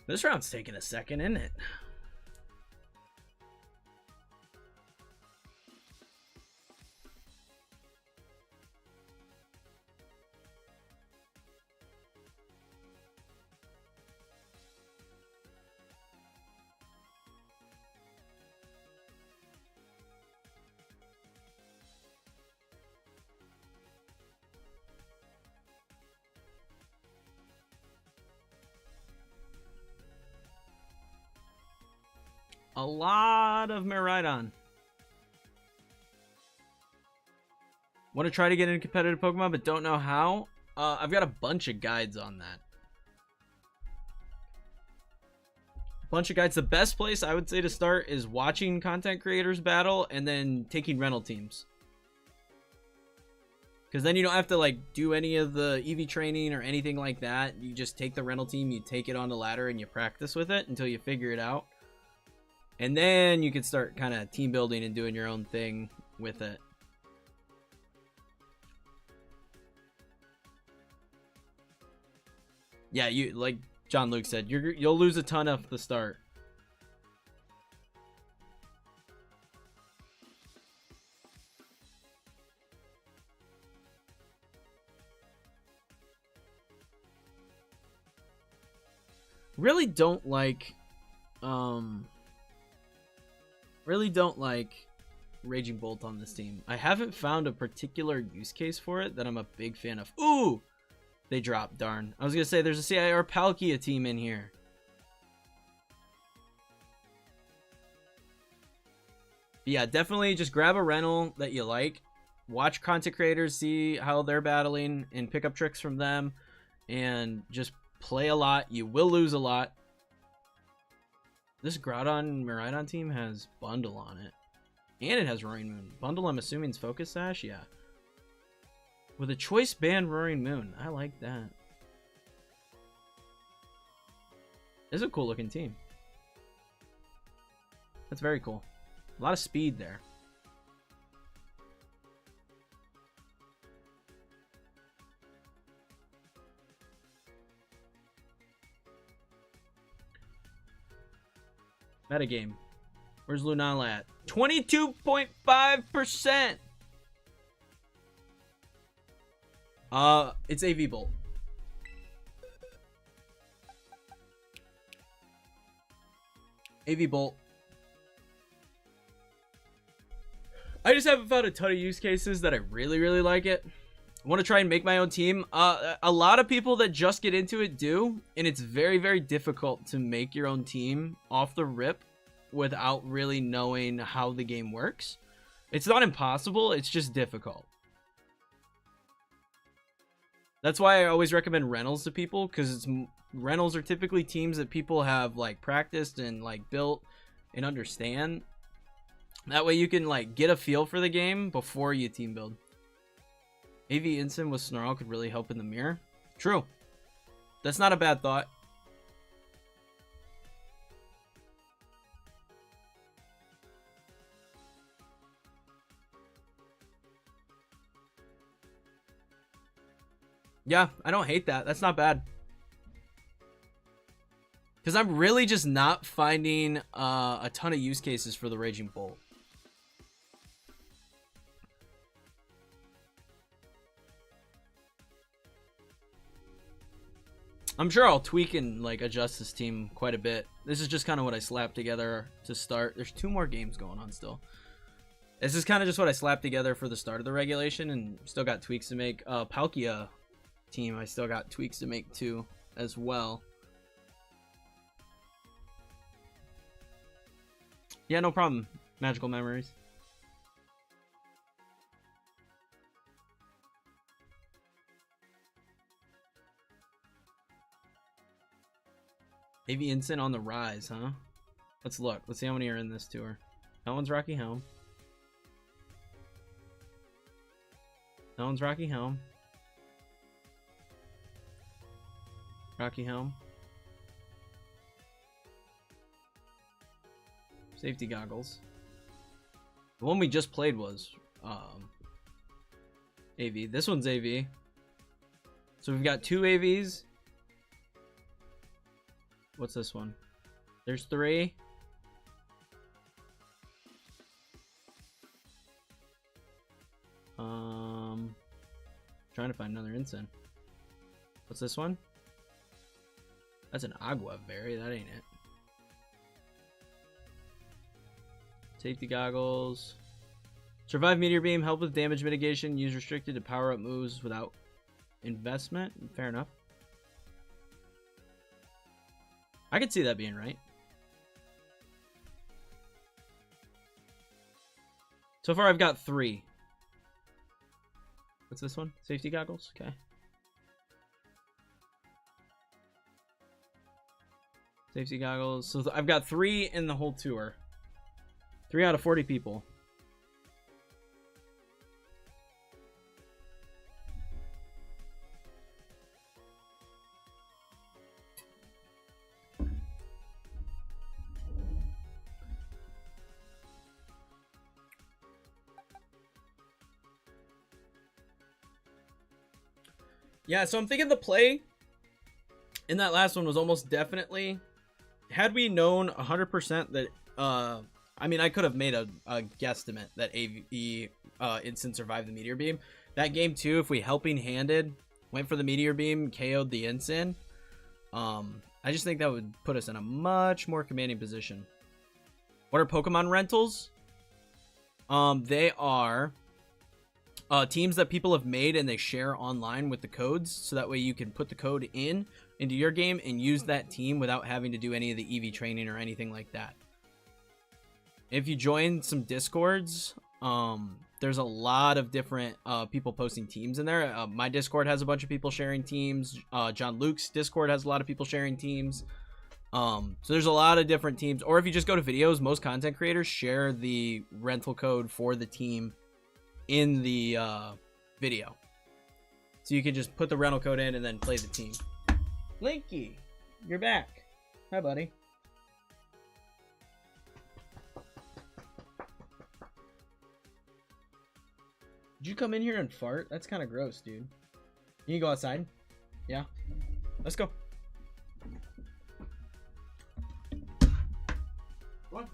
This round's taking a second, isn't it? A lot of Miraidon. Want to try to get into competitive Pokemon, but don't know how? I've got a bunch of guides on that. Bunch of guides. The best place I would say to start is watching content creators battle and then taking rental teams. Because then you don't have to like do any of the EV training or anything like that. You just take the rental team, you take it on the ladder, and you practice with it until you figure it out. And then you can start kind of team building and doing your own thing with it. Yeah, you like jon-luke said, you'll lose a ton off the start. Really don't like Raging Bolt on this team. I haven't found a particular use case for it that I'm a big fan of. Ooh! They dropped, darn. I was gonna say there's a CIR Palkia team in here. But yeah, definitely just grab a rental that you like. Watch content creators, see how they're battling, and pick up tricks from them. And just play a lot. You will lose a lot. This Groudon Miraidon team has Bundle on it. And it has Roaring Moon. Bundle, I'm assuming, is Focus Sash? Yeah. With a Choice Band Roaring Moon. I like that. This is a cool looking team. That's very cool. A lot of speed there. Metagame. Where's Lunala at? 22.5%! It's AV Bolt. AV Bolt. I just haven't found a ton of use cases that I really like it. I want to try and make my own team. A lot of people that just get into it do, and it's very difficult to make your own team off the rip without really knowing how the game works. It's not impossible, it's just difficult. That's why I always recommend rentals to people, because rentals are typically teams that people have like practiced and like built and understand. That way you can like get a feel for the game before you team build. AV Instant with Snarl could really help in the mirror. True. That's not a bad thought. Yeah, I don't hate that. That's not bad. Because I'm really just not finding a ton of use cases for the Raging Bolt. I'm sure I'll tweak and like adjust this team quite a bit. This is just kind of what I slapped together to start. There's 2 more games going on still. This is kind of just what I slapped together for the start of the regulation, and still got tweaks to make. Palkia team, I still got tweaks to make too as well. Yeah, no problem. Magical memories. AV Instant on the rise, huh? Let's look. Let's see how many are in this tour. That one's Rocky Helm. That one's Rocky Helm. Rocky Helm. Safety goggles. The one we just played was AV. This one's AV. So we've got 2 AVs. What's this one? There's 3. Trying to find another ensign. What's this one? That's an Agua Berry. That ain't it. Safety goggles. Survive Meteor Beam. Help with damage mitigation. Use restricted to power up moves without investment. Fair enough. I could see that being right. So far I've got 3. What's this one? Safety goggles? Okay. Safety goggles. So I've got 3 in the whole tour. 3 out of 40 people. Yeah, so I'm thinking the play in that last one was almost definitely, had we known 100% that, I mean, I could have made a guesstimate that AV Instant survived the Meteor Beam. That game too, if we helping handed, went for the Meteor Beam, KO'd the Instant, I just think that would put us in a much more commanding position. What are Pokemon rentals? They are teams that people have made and they share online with the codes, so that way you can put the code into your game and use that team without having to do any of the EV training or anything like that. if you join some Discords, there's a lot of different people posting teams in there. My Discord has a bunch of people sharing teams. jon-luke's Discord has a lot of people sharing teams. So there's a lot of different teams. Or if you just go to videos, most content creators share the rental code for the team in the video. So you can just put the rental code in and then play the team. Linky, you're back. Hi, buddy. Did you come in here and fart? That's kind of gross, dude. You can go outside? Yeah? Let's go. Come on.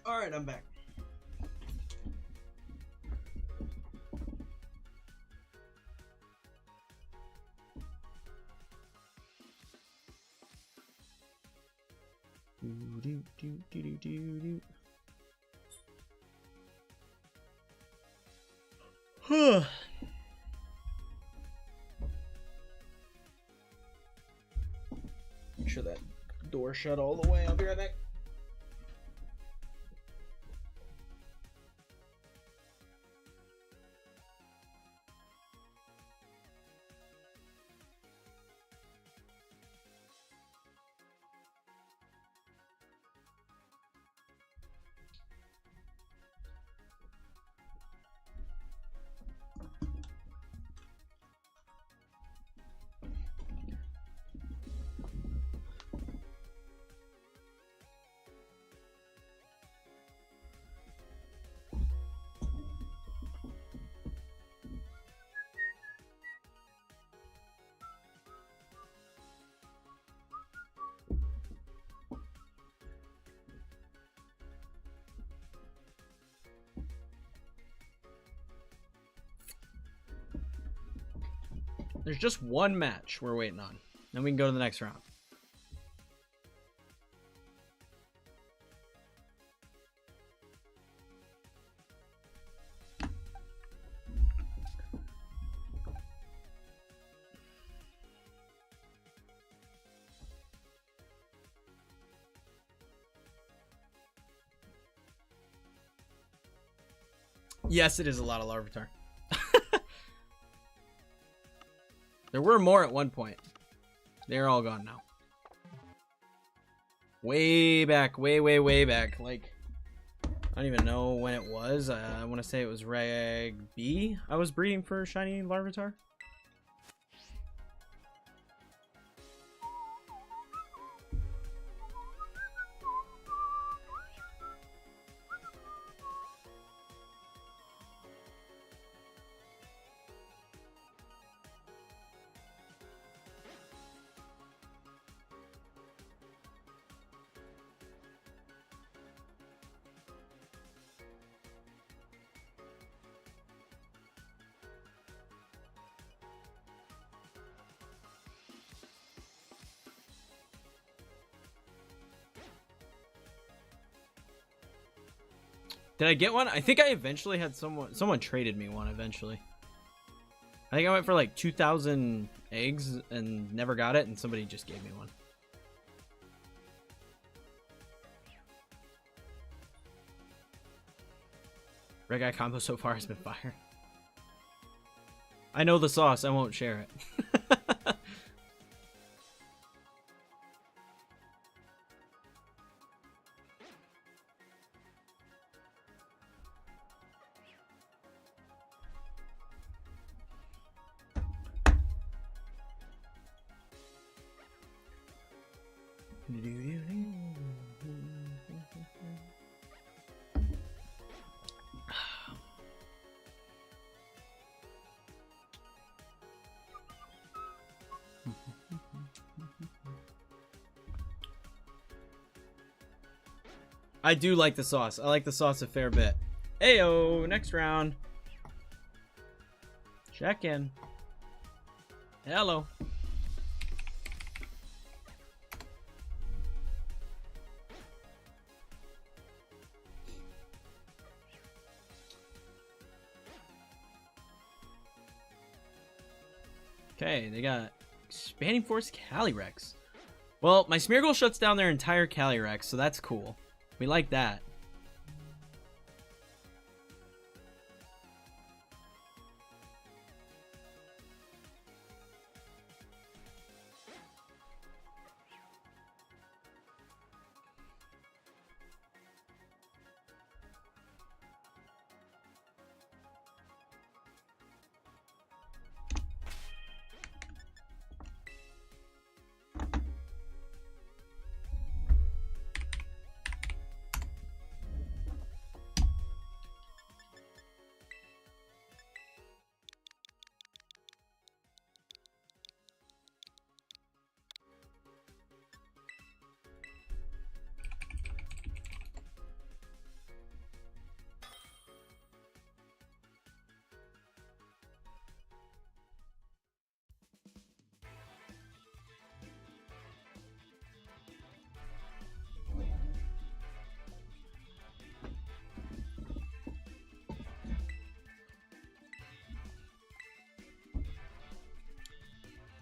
All right, I'm back. Make sure that door shut all the way. I'll be right back. There's just one match we're waiting on. Then we can go to the next round. Yes, it is a lot of Larvitar. There were more at one point. They're all gone now. way back, way back. Like, I don't even know when it was. I want to say it was Reg B. I was breeding for shiny Larvitar. Did I get one? I think I eventually had someone traded me one eventually. I think I went for like 2,000 eggs and never got it, and somebody just gave me one. Reg I combo so far has been fire. I know the sauce, I won't share it. I do like the sauce. I like the sauce a fair bit. Ayo, next round. Check in. Hello. Okay, they got Expanding Force Calyrex. Well, my Smeargle shuts down their entire Calyrex, so that's cool. We like that.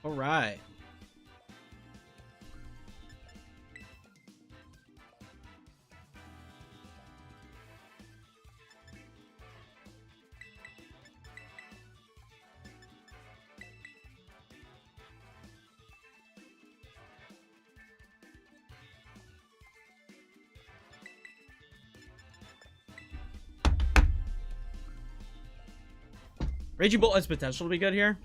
All right. Raging Bolt has potential to be good here.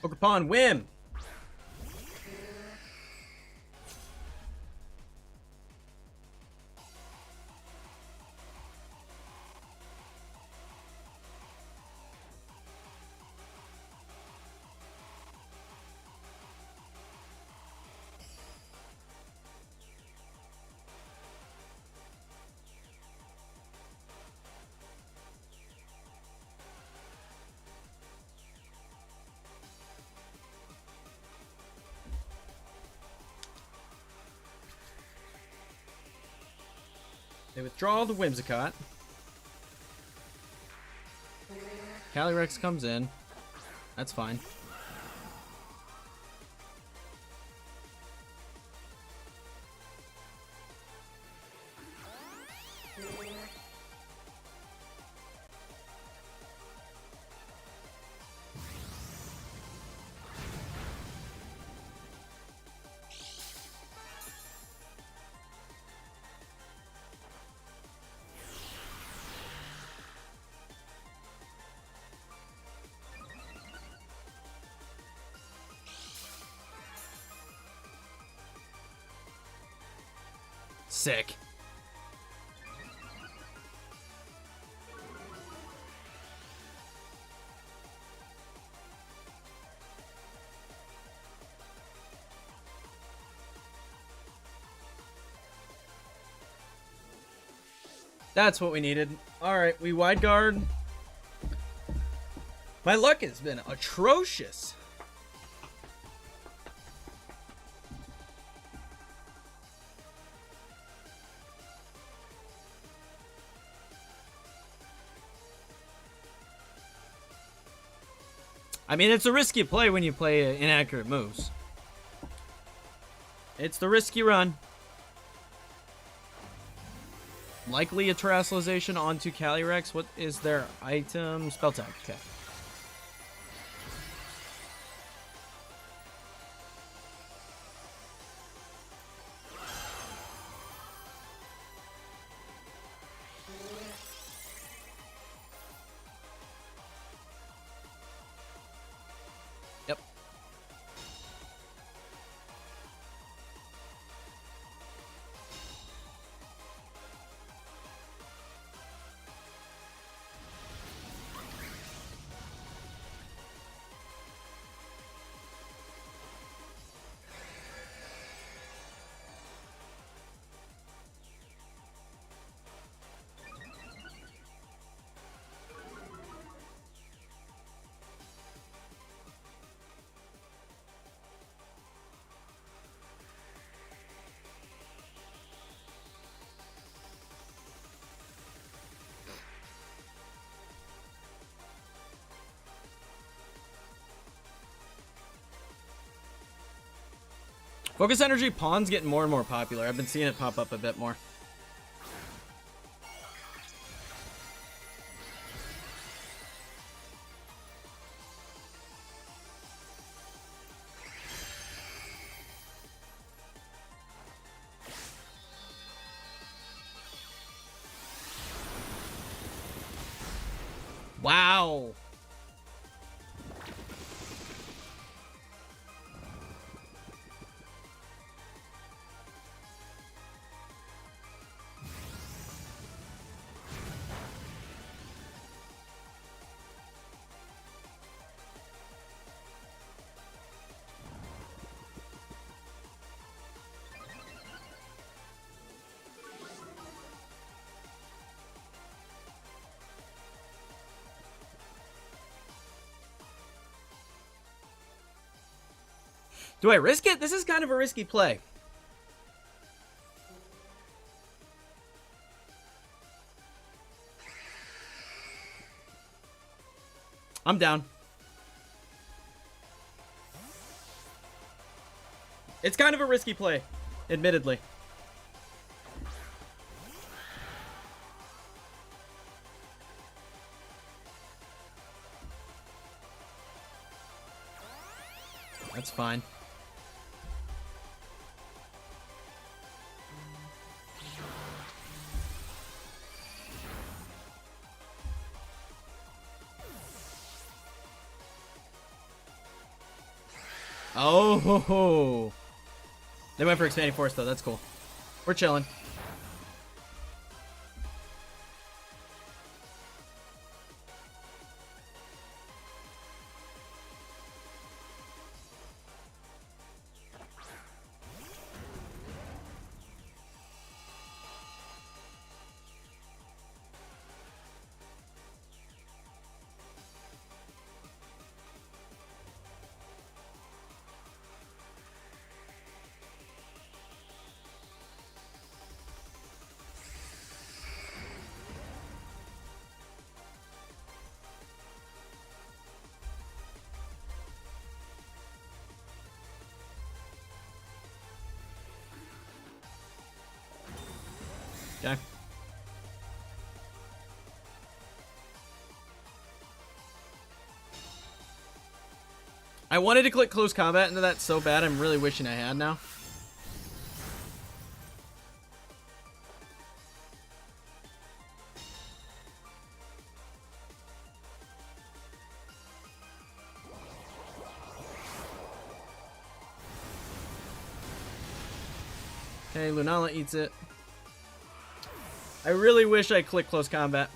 Pokemon win. They withdraw the Whimsicott. Calyrex comes in. That's fine. Sick. That's what we needed. Alright, we wide guard. My luck has been atrocious. I mean, it's a risky play when you play inaccurate moves. It's the risky run. Likely a Terrestrialization onto Calyrex. What is their item? Spell tag. Okay. Yep. Focus Energy Pawn's getting more and more popular. I've been seeing it pop up a bit more. Wow. Do I risk it? This is kind of a risky play. I'm down. It's kind of a risky play, admittedly. That's fine. Oh, ho, ho. They went for Expanding Force, though. That's cool. We're chilling. Okay. I wanted to click close combat into that so bad. I'm really wishing I had now. Okay, Lunala eats it. I really wish I clicked close combat.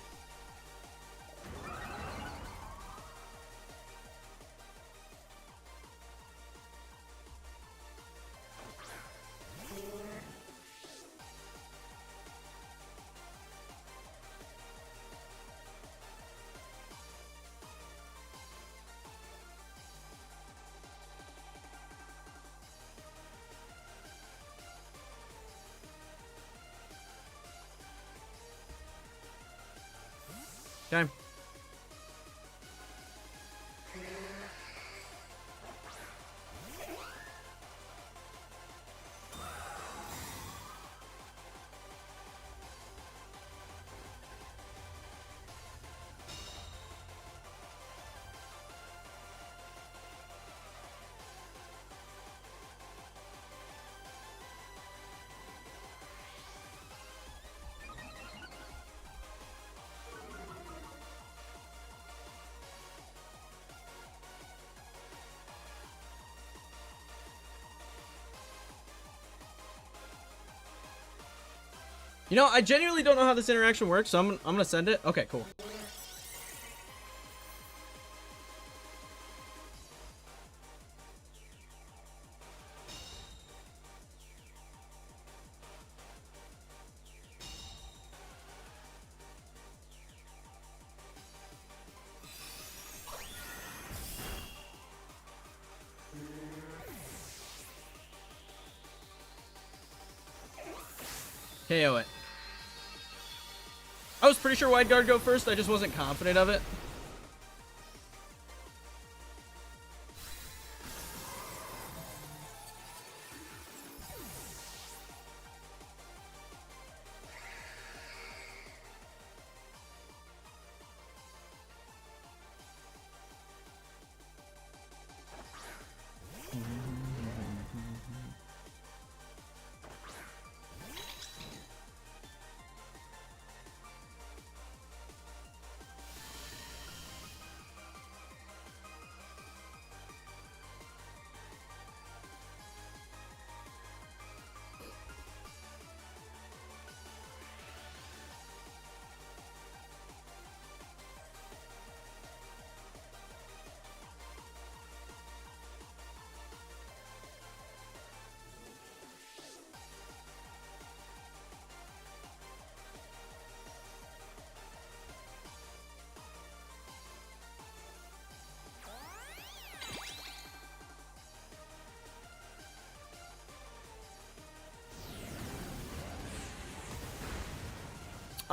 Okay. You know, I genuinely don't know how this interaction works, so I'm gonna send it. Okay, cool. KO it. I was pretty sure wide guard go first, I just wasn't confident of it.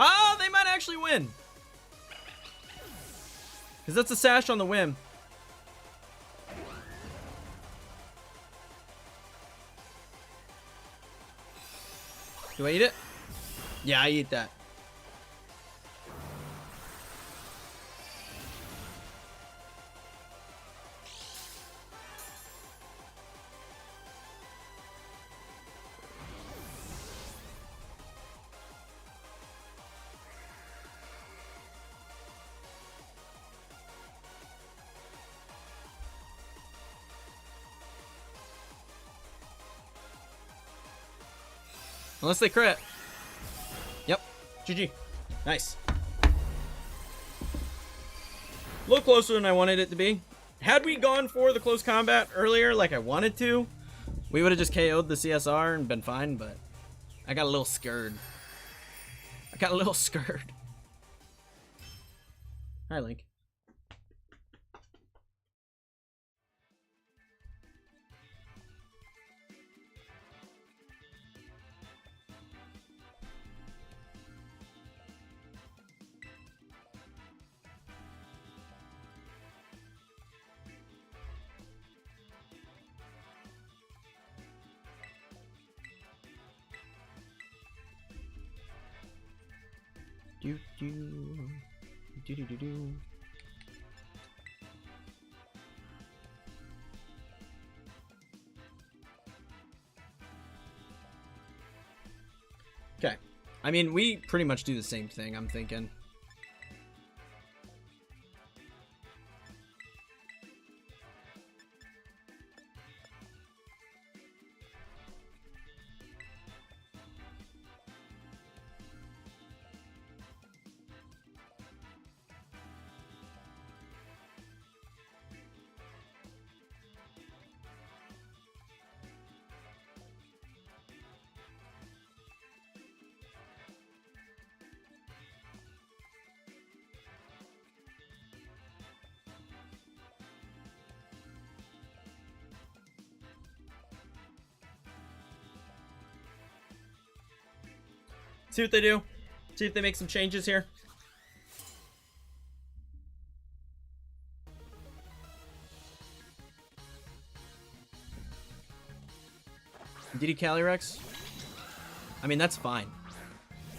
Oh, they might actually win. Because that's a sash on the whim. Do I eat it? Yeah, I eat that. Unless they crit. Yep. GG. Nice. A little closer than I wanted it to be. Had we gone for the close combat earlier like I wanted to, we would have just KO'd the CSR and been fine, but I got a little scared. Hi, Link. Do do do do do do. Okay. I mean, we pretty much do the same thing, I'm thinking. See what they do. See if they make some changes here. Did he Calyrex? I mean, that's fine.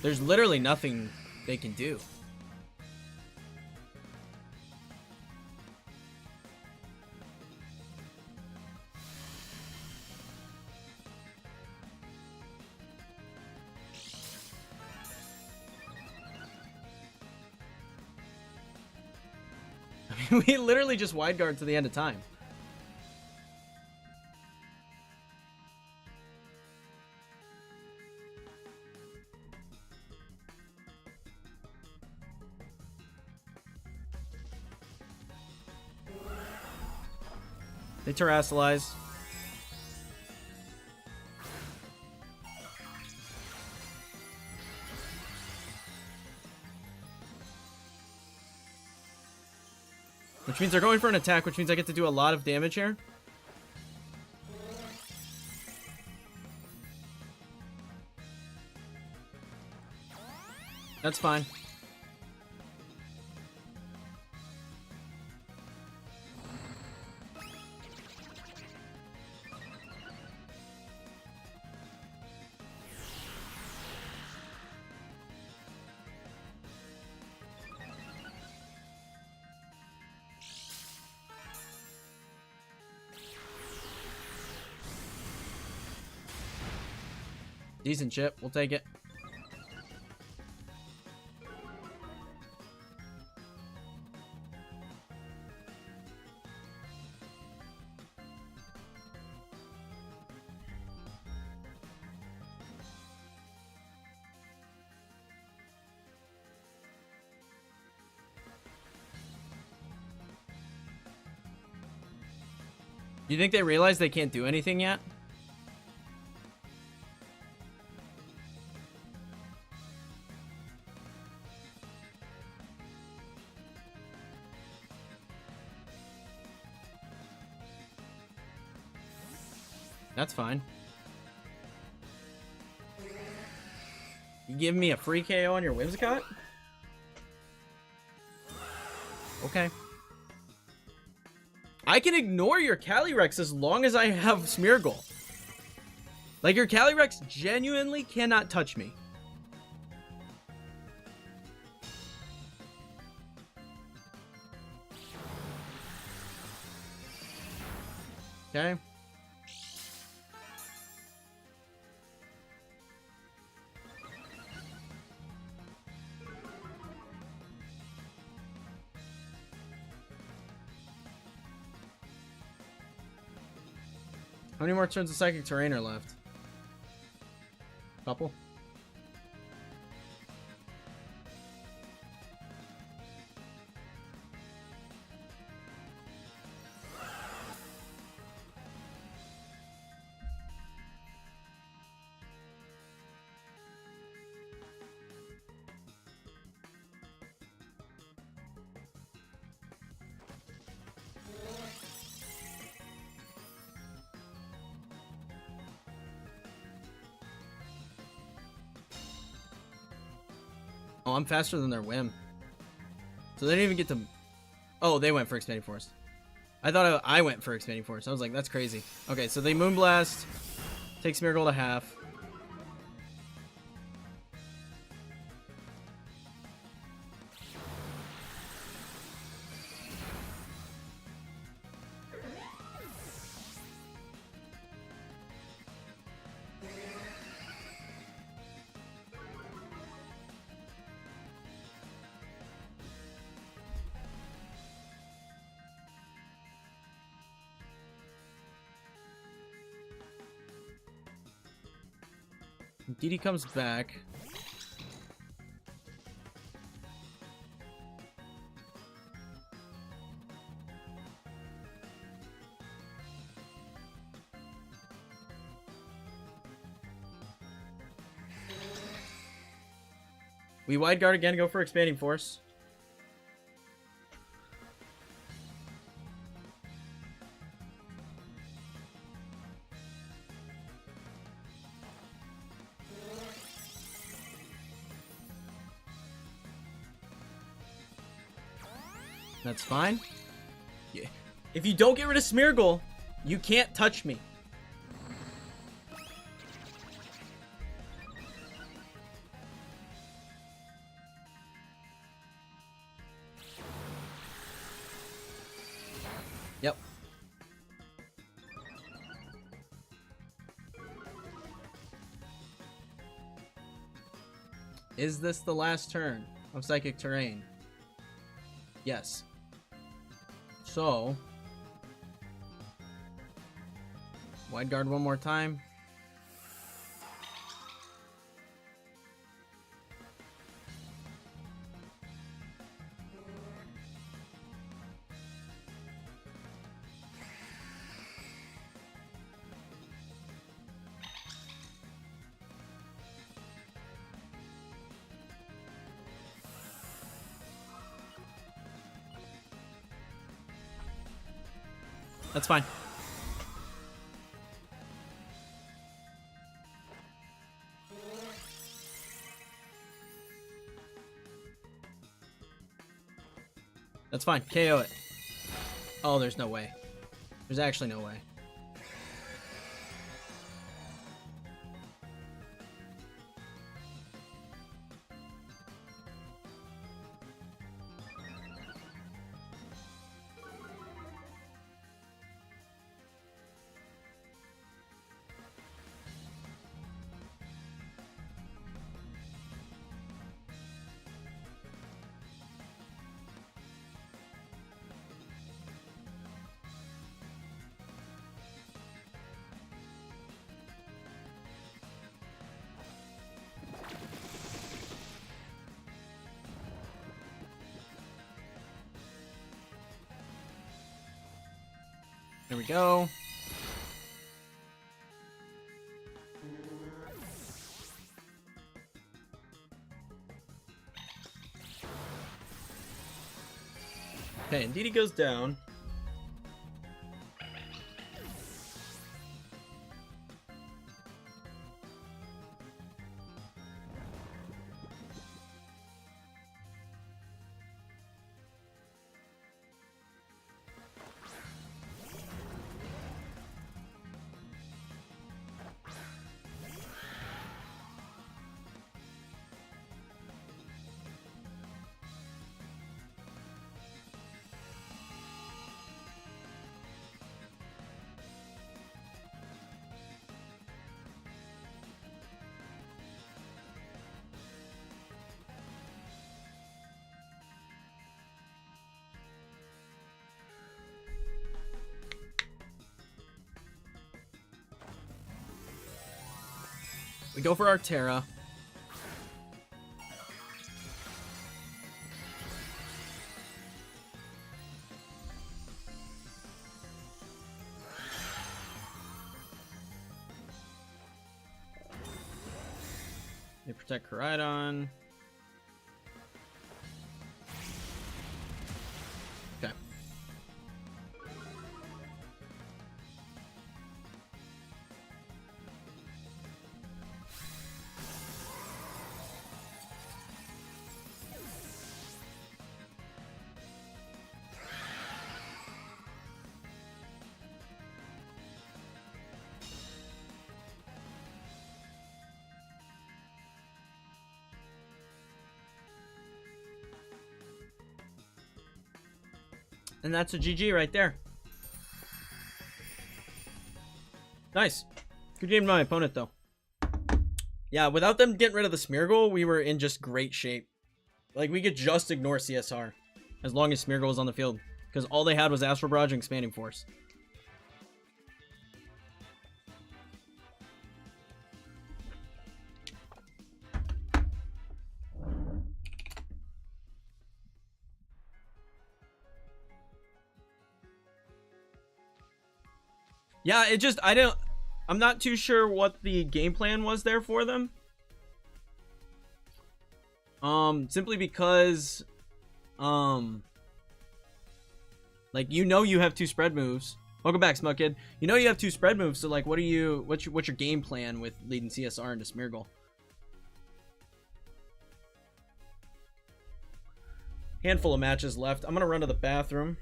There's literally nothing they can do. We literally just wide guard to the end of time. They terrasilize. Which means they're going for an attack, which means I get to do a lot of damage here. That's fine. Decent chip. We'll take it. Do you think they realize they can't do anything yet? That's fine. You give me a free KO on your Whimsicott? Okay. I can ignore your Calyrex as long as I have Smeargle. Like, your Calyrex genuinely cannot touch me. Okay. How many more turns of Psychic Terrain are left? Couple? Oh, I'm faster than their whim. So they didn't even get to... Oh, they went for Expanding Force. I thought I went for Expanding Force. I was like, that's crazy. Okay, so they Moonblast. Takes Smeargle to half. Didi comes back. We wide guard again, go for expanding force. That's fine. Yeah. If you don't get rid of Smeargle, you can't touch me. Yep. Is this the last turn of Psychic Terrain? Yes. So, wide guard one more time. That's fine. That's fine. KO it. Oh, there's no way. There's actually no way. There we go. Okay, and Didi goes down. We go for our Terra. They protect Koraidon. Okay. And that's a GG right there. Nice. Good game to my opponent, though. Yeah, without them getting rid of the Smeargle, we were in just great shape. Like, we could just ignore CSR as long as Smeargle was on the field. Because all they had was Astral Barrage and Expanding Force. Yeah, it just I'm not too sure what the game plan was there for them. Simply because like, you know, you have 2 spread moves. Welcome back, Smug Kid. You know you have 2 spread moves, so like, what's your game plan with leading CSR into Smeargle? Handful of matches left. I'm gonna run to the bathroom.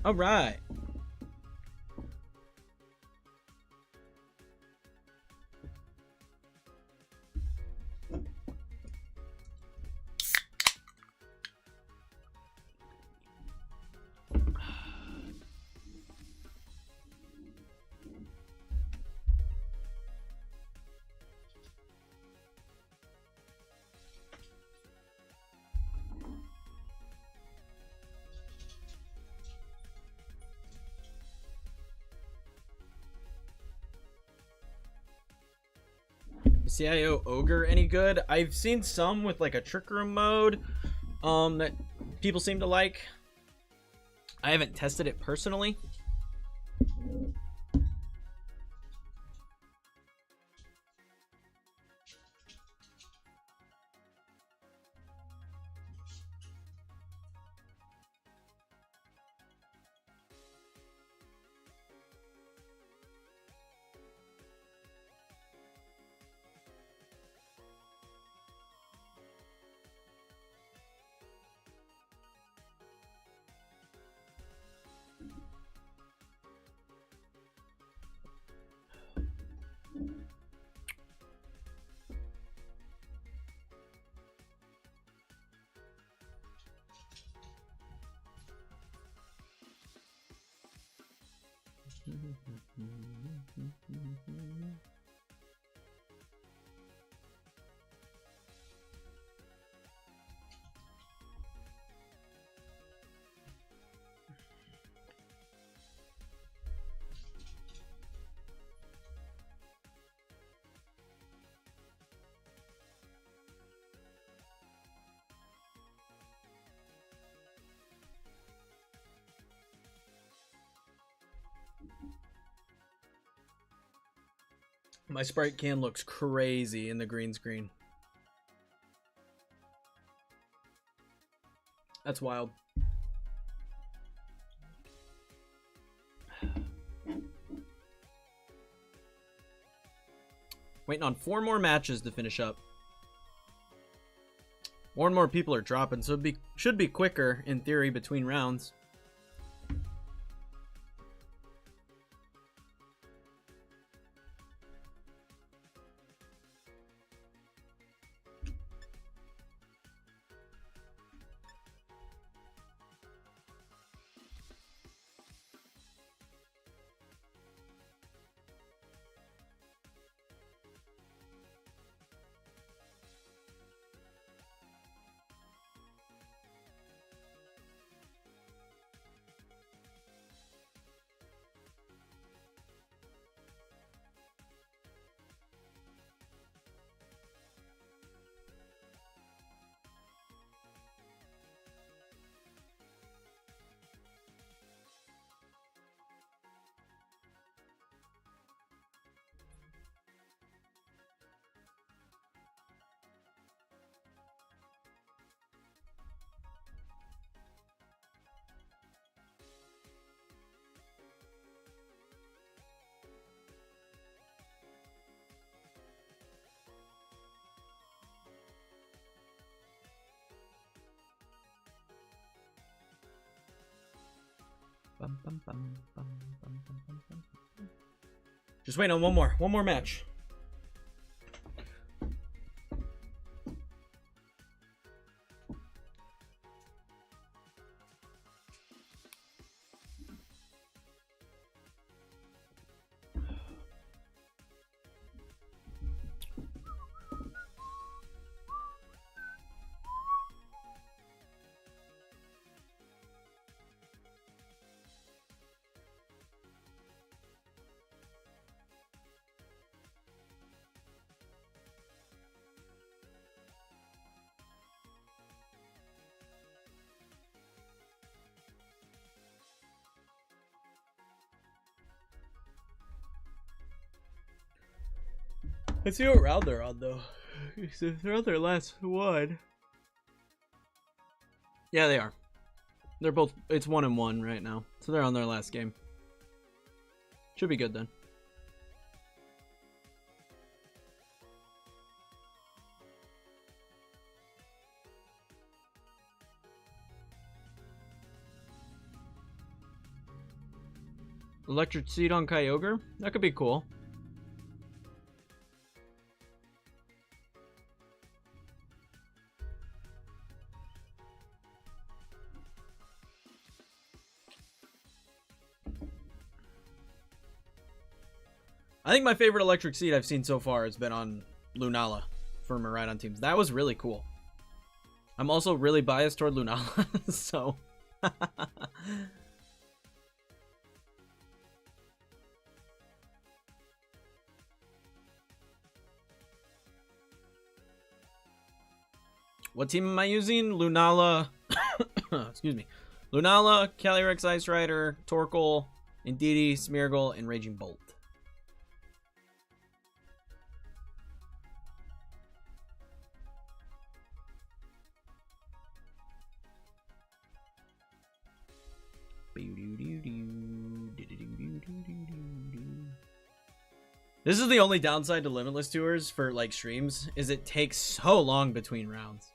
All right. CIO Ogre any good? I've seen some with like a Trick Room mode that people seem to like. I haven't tested it personally. My Sprite can looks crazy in the green screen. That's wild. Waiting on 4 more matches to finish up. More and more people are dropping, so it should be quicker in theory between rounds. Just wait on one more match. Let's see what round they're on, though. They're on their last one. Yeah, they are. They're both. It's 1-1 right now, so they're on their last game. Should be good then. Electric Seed on Kyogre? That could be cool. I think my favorite Electric Seed I've seen so far has been on Lunala for Miraidon teams. That was really cool. I'm also really biased toward Lunala, so... What team am I using? Lunala... Excuse me. Lunala, Calyrex Ice Rider, Torkoal, Indeedee, Smeargle, and Raging Bolt. This is the only downside to Limitless Tours for like streams, is it takes so long between rounds.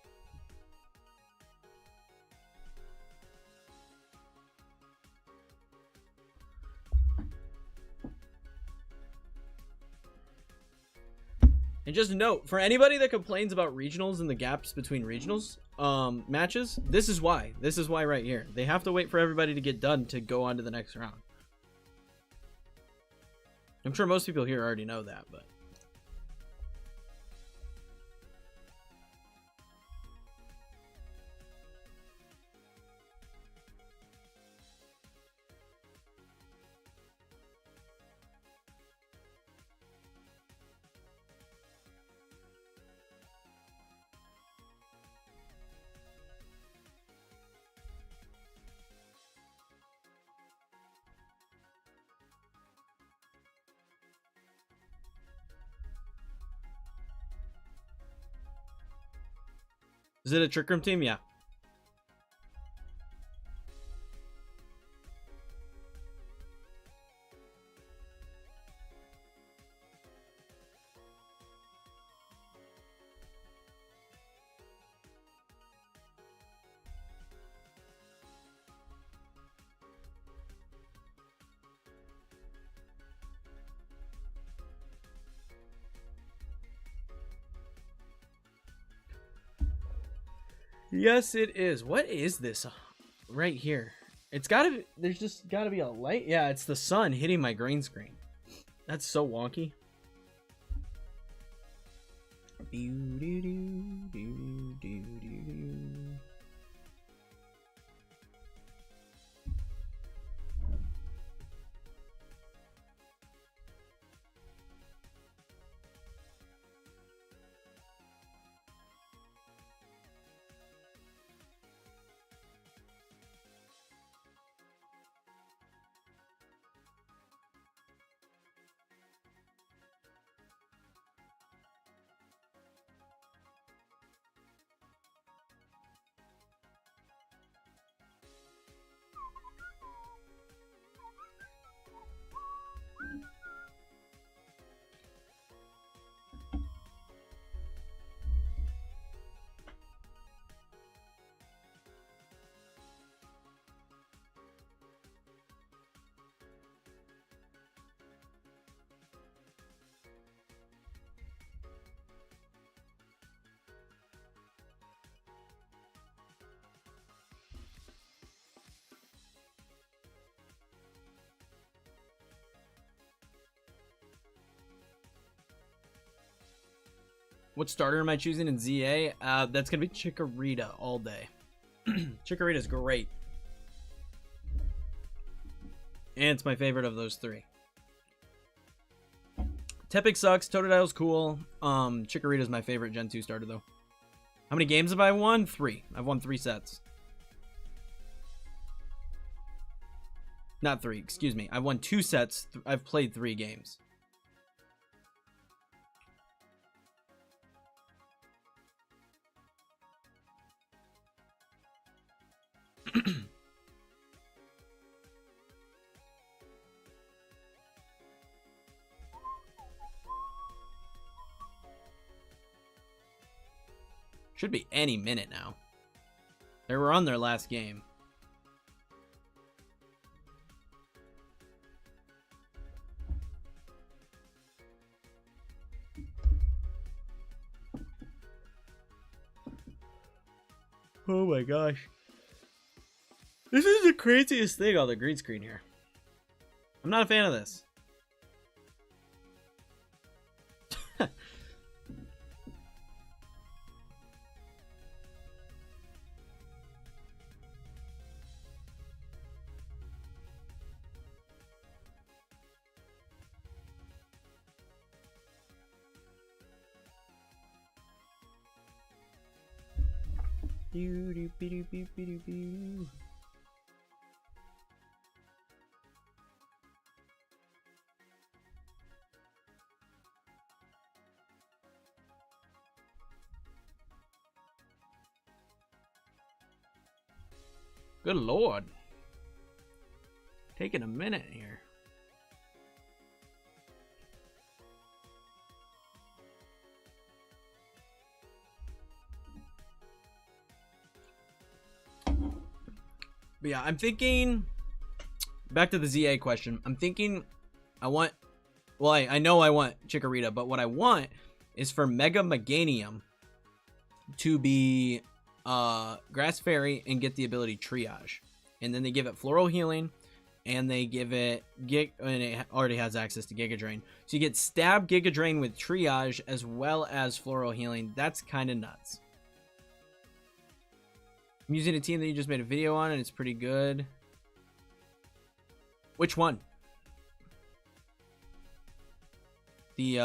And just a note, for anybody that complains about regionals and the gaps between regionals matches, this is why. This is why right here. They have to wait for everybody to get done to go on to the next round. I'm sure most people here already know that, but... Is it a Trick Room team? Yeah. Yes, it is. What is this right here? It's gotta be, there's just gotta be a light. Yeah, it's the sun hitting my green screen. That's so wonky. What starter am I choosing in ZA? That's gonna be Chikorita all day. Chikorita's great. And it's my favorite of those three. Tepig sucks. Totodile's cool. Chikorita's my favorite Gen 2 starter, though. How many games have I won? 3. I've won 3 sets. Not 3, excuse me. I've won 2 sets. I've played 3 games. Should be any minute now. They were on their last game. Oh my gosh. This is the craziest thing on the green screen here. I'm not a fan of this. Good lord. Taking a minute here. But yeah, I'm thinking, back to the ZA question, I'm thinking I want, well, I know I want Chikorita, but what I want is for Mega Meganium to be Grass Fairy and get the ability Triage. And then they give it Floral Healing, and they give it, and it already has access to Giga Drain. So you get Stab, Giga Drain with Triage as well as Floral Healing. That's kind of nuts. I'm using a team that you just made a video on, and it's pretty good. Which one? The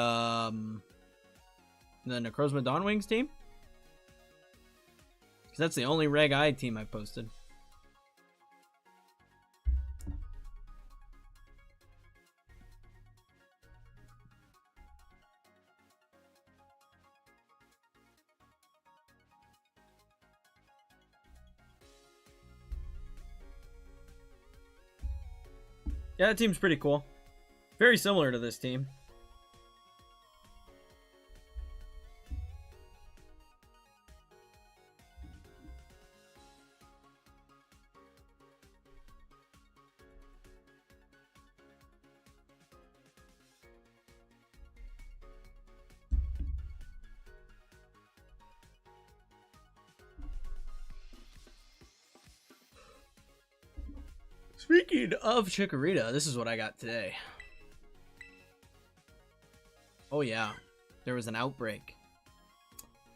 Necrozma Dawnwings team? Because that's the only Reg I team I've posted. Yeah, that team's pretty cool. Very similar to this team. Speaking of Chikorita, this is what I got today. Oh yeah, there was an outbreak.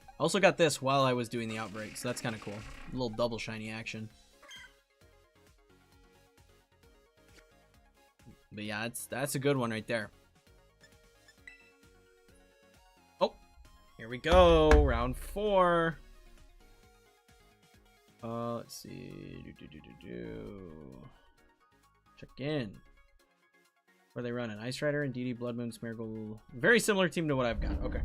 I also got this while I was doing the outbreak, so that's kind of cool. A little double shiny action. But yeah, that's a good one right there. Oh, here we go, round 4. Let's see. Check in. Where are they running? Ice Rider and DD, Blood Moon, Smeargle. Very similar team to what I've got. Okay.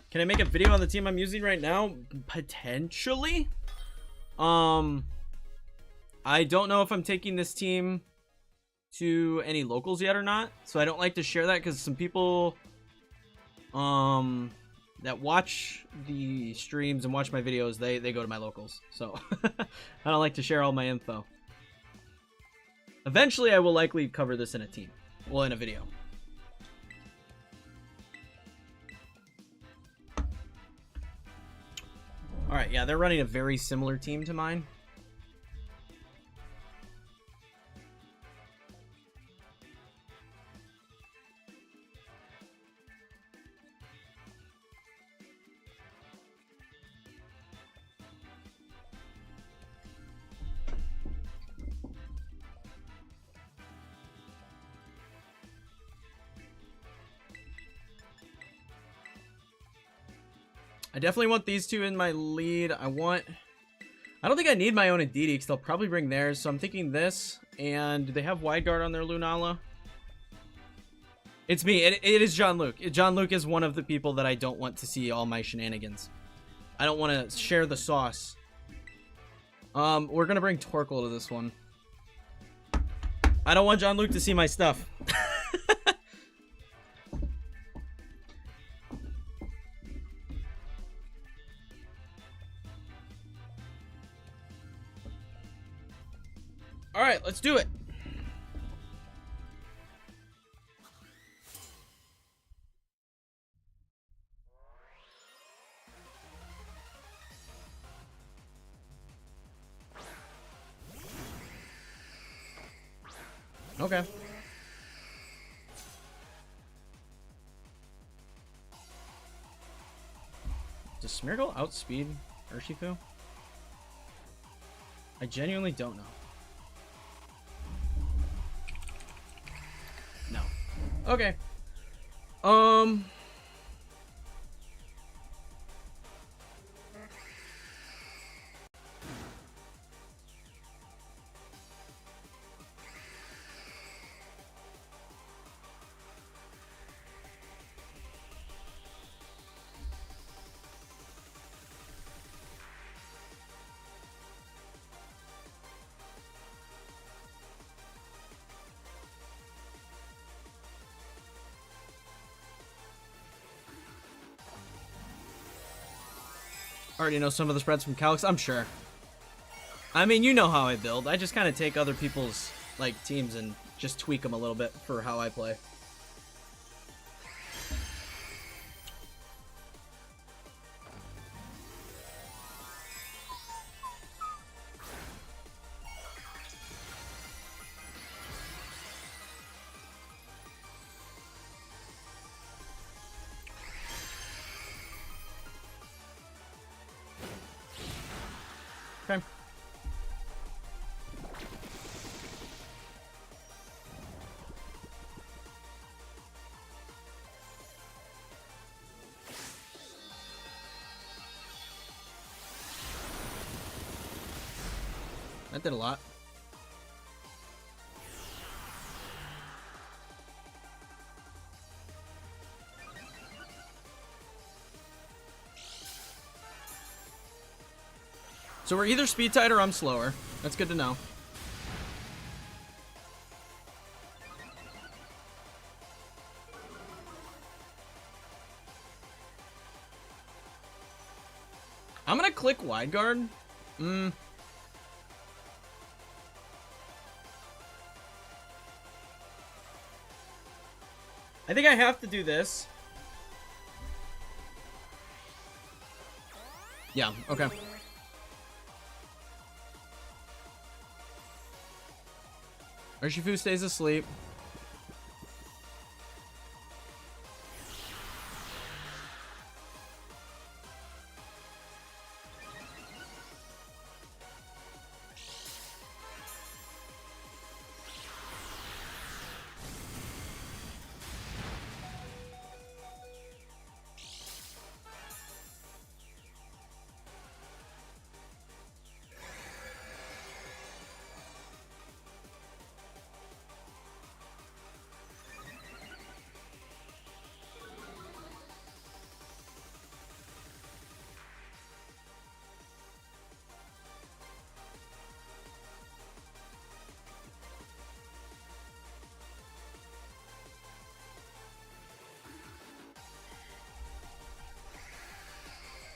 Can I make a video on the team I'm using right now? Potentially. I don't know if I'm taking this team to any locals yet or not, so I don't like to share that because some people that watch the streams and watch my videos, they go to my locals, so I don't like to share all my info. Eventually I will likely cover this in a team, well, in a video. Alright, yeah, they're running a very similar team to mine. I definitely want these two in my lead. I don't think I need my own Aditi because they'll probably bring theirs. So I'm thinking this. And do they have wide guard on their Lunala? It's me. It is jon-luke. Jon-luke is one of the people that I don't want to see all my shenanigans. I don't want to share the sauce. We're going to bring Torkoal to this one. I don't want jon-luke to see my stuff. All right, let's do it. Okay. Does Smeargle outspeed Urshifu? I genuinely don't know. No. Okay. Already know some of the spreads from Calix, I'm sure. I mean, you know how I build. I just kind of take other people's, like, teams and just tweak them a little bit for how I play. Okay. That did a lot. So we're either speed tied or I'm slower. That's good to know. I'm gonna click wide guard. I think I have to do this. Yeah, okay. Urshifu stays asleep.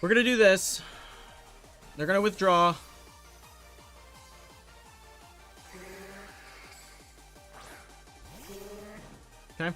We're gonna do this. They're gonna withdraw. Okay.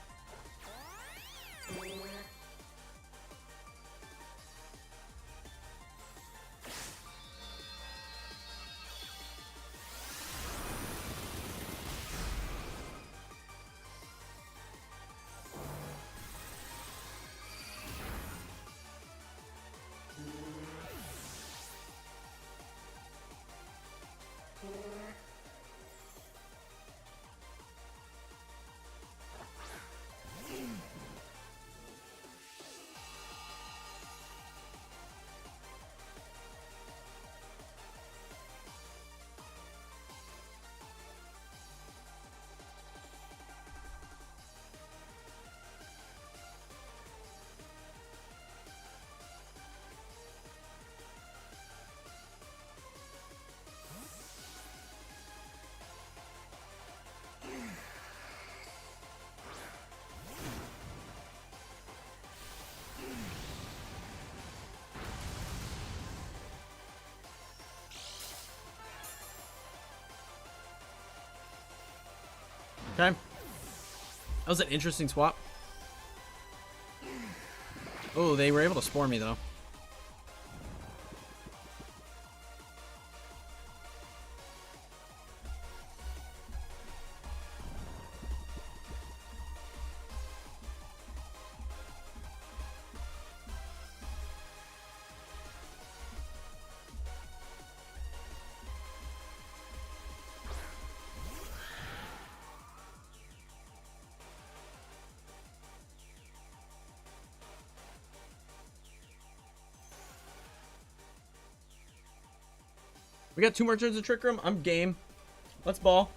Okay. That was an interesting swap. Oh, they were able to spore me, though. We got 2 more turns of Trick Room. I'm game. Let's ball.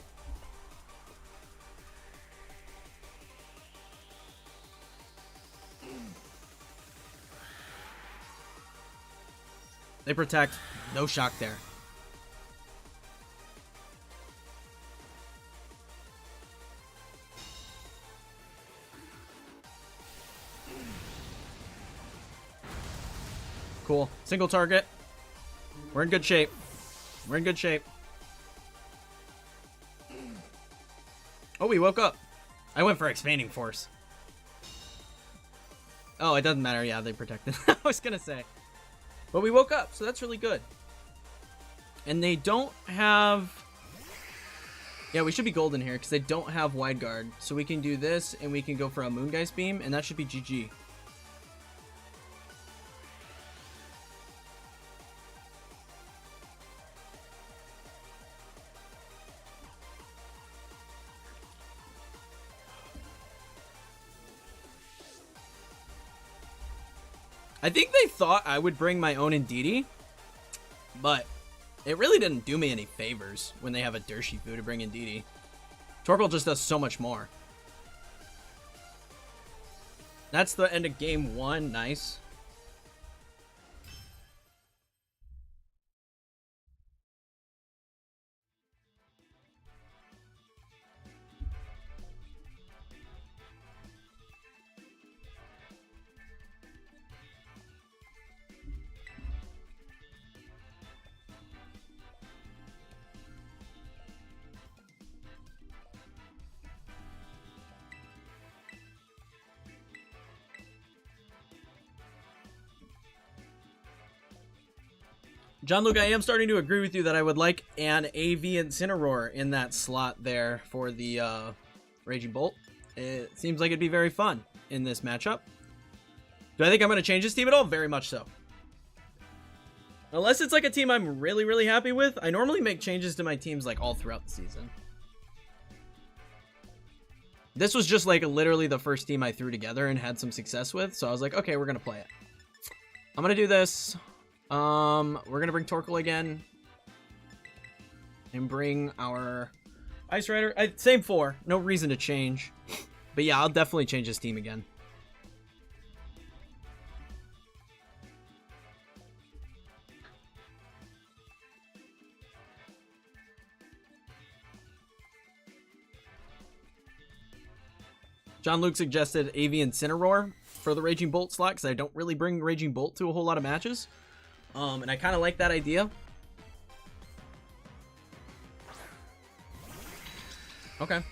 They protect. No shock there. Cool. Single target. We're in good shape. We're in good shape. Oh, we woke up. I went for Expanding Force. Oh, it doesn't matter. Yeah, they protected. I was going to say. But we woke up, so that's really good. And they don't have... Yeah, we should be golden here, because they don't have Wide Guard. So we can do this, and we can go for a Moongeist Beam, and that should be GG. I think they thought I would bring my own Indeedee, but it really didn't do me any favors when they have a Urshifu to bring Indeedee. Torkoal just does so much more. That's the end of game 1. Nice. Jon-Luke, I am starting to agree with you that I would like an AV Incineroar in that slot there for the Raging Bolt. It seems like it'd be very fun in this matchup. Do I think I'm going to change this team at all? Very much so. Unless it's like a team I'm really, really happy with. I normally make changes to my teams like all throughout the season. This was just like literally the first team I threw together and had some success with. So I was like, okay, we're going to play it. I'm going to do this. We're gonna bring Torkoal again and bring our Ice Rider. Same 4, no reason to change, but yeah, I'll definitely change this team again. Jon-Luke suggested AV Incineroar for the Raging Bolt slot because I don't really bring Raging Bolt to a whole lot of matches. And I kind of like that idea. Okay.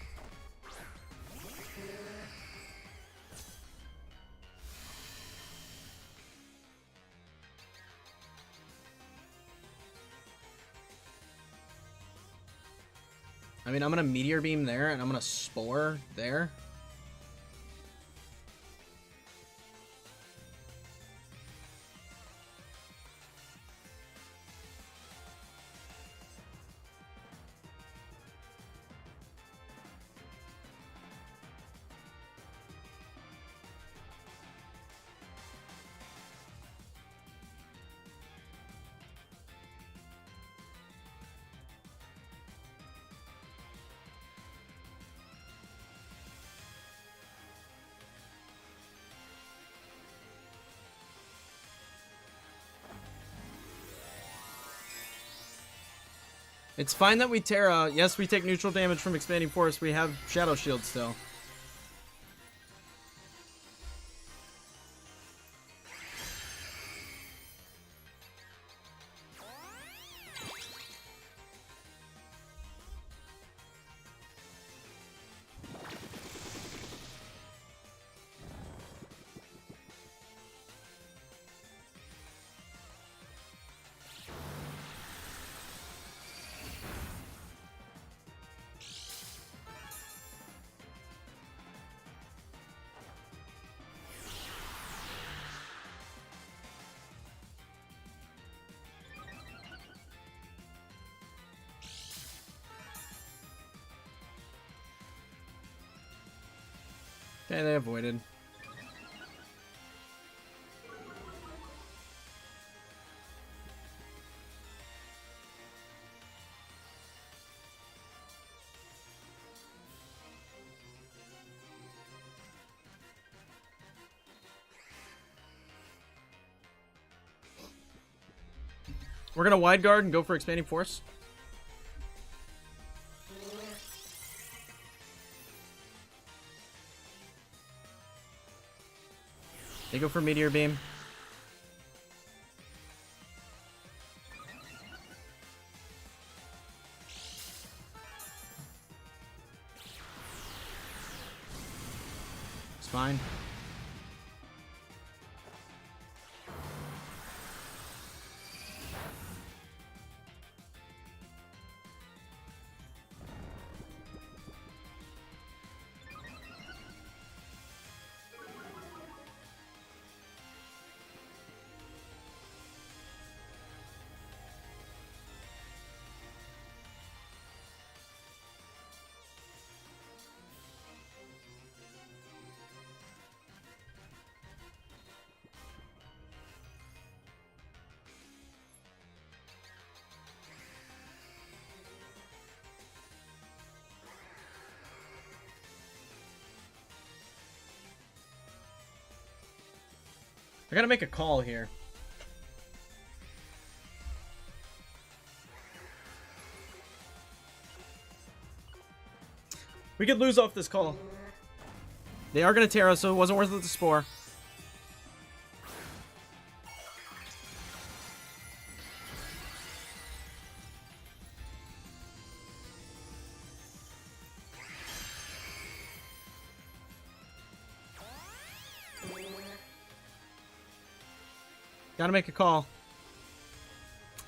I mean, I'm gonna Meteor Beam there, and I'm gonna Spore there. It's fine that we Terra. Yes, we take neutral damage from Expanding Force. We have Shadow Shield still. Okay, they avoided. We're gonna wide guard and go for Expanding Force. They go for Meteor Beam. It's fine. I gotta make a call here. We could lose off this call. They are gonna Terra, so it wasn't worth it to Spore. Gotta make a call.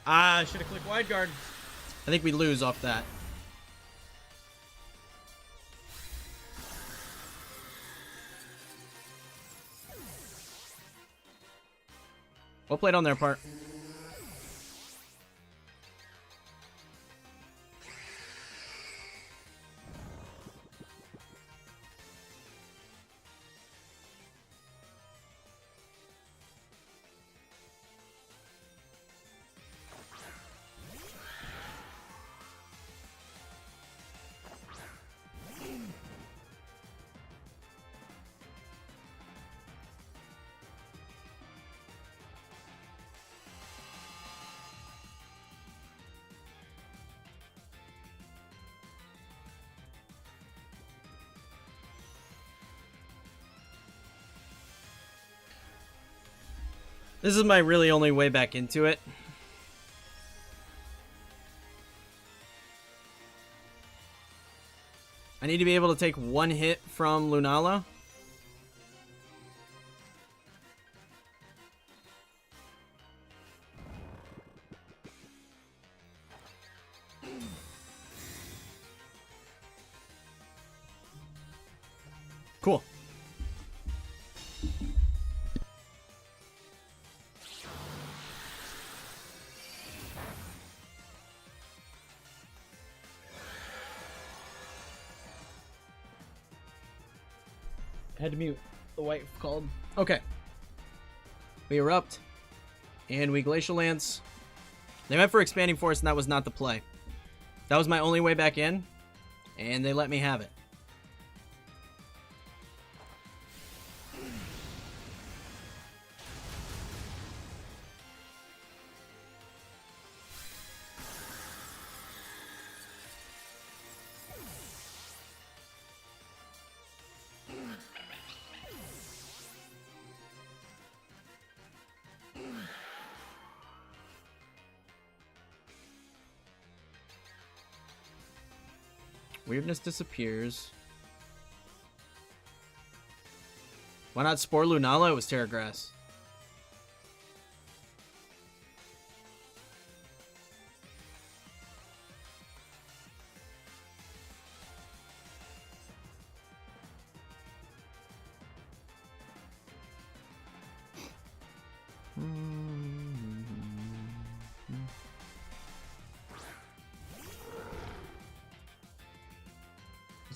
Ah, I should have clicked wide guard. I think we lose off that. Well played on their part. This is my really only way back into it. I need to be able to take one hit from Lunala. Cool. Had to mute. The wife called. Okay. We erupt. And we Glacial Lance. They went for Expanding Force, and that was not the play. That was my only way back in. And they let me have it. Weirdness disappears. Why not Spore Lunala? It was Terra Grass.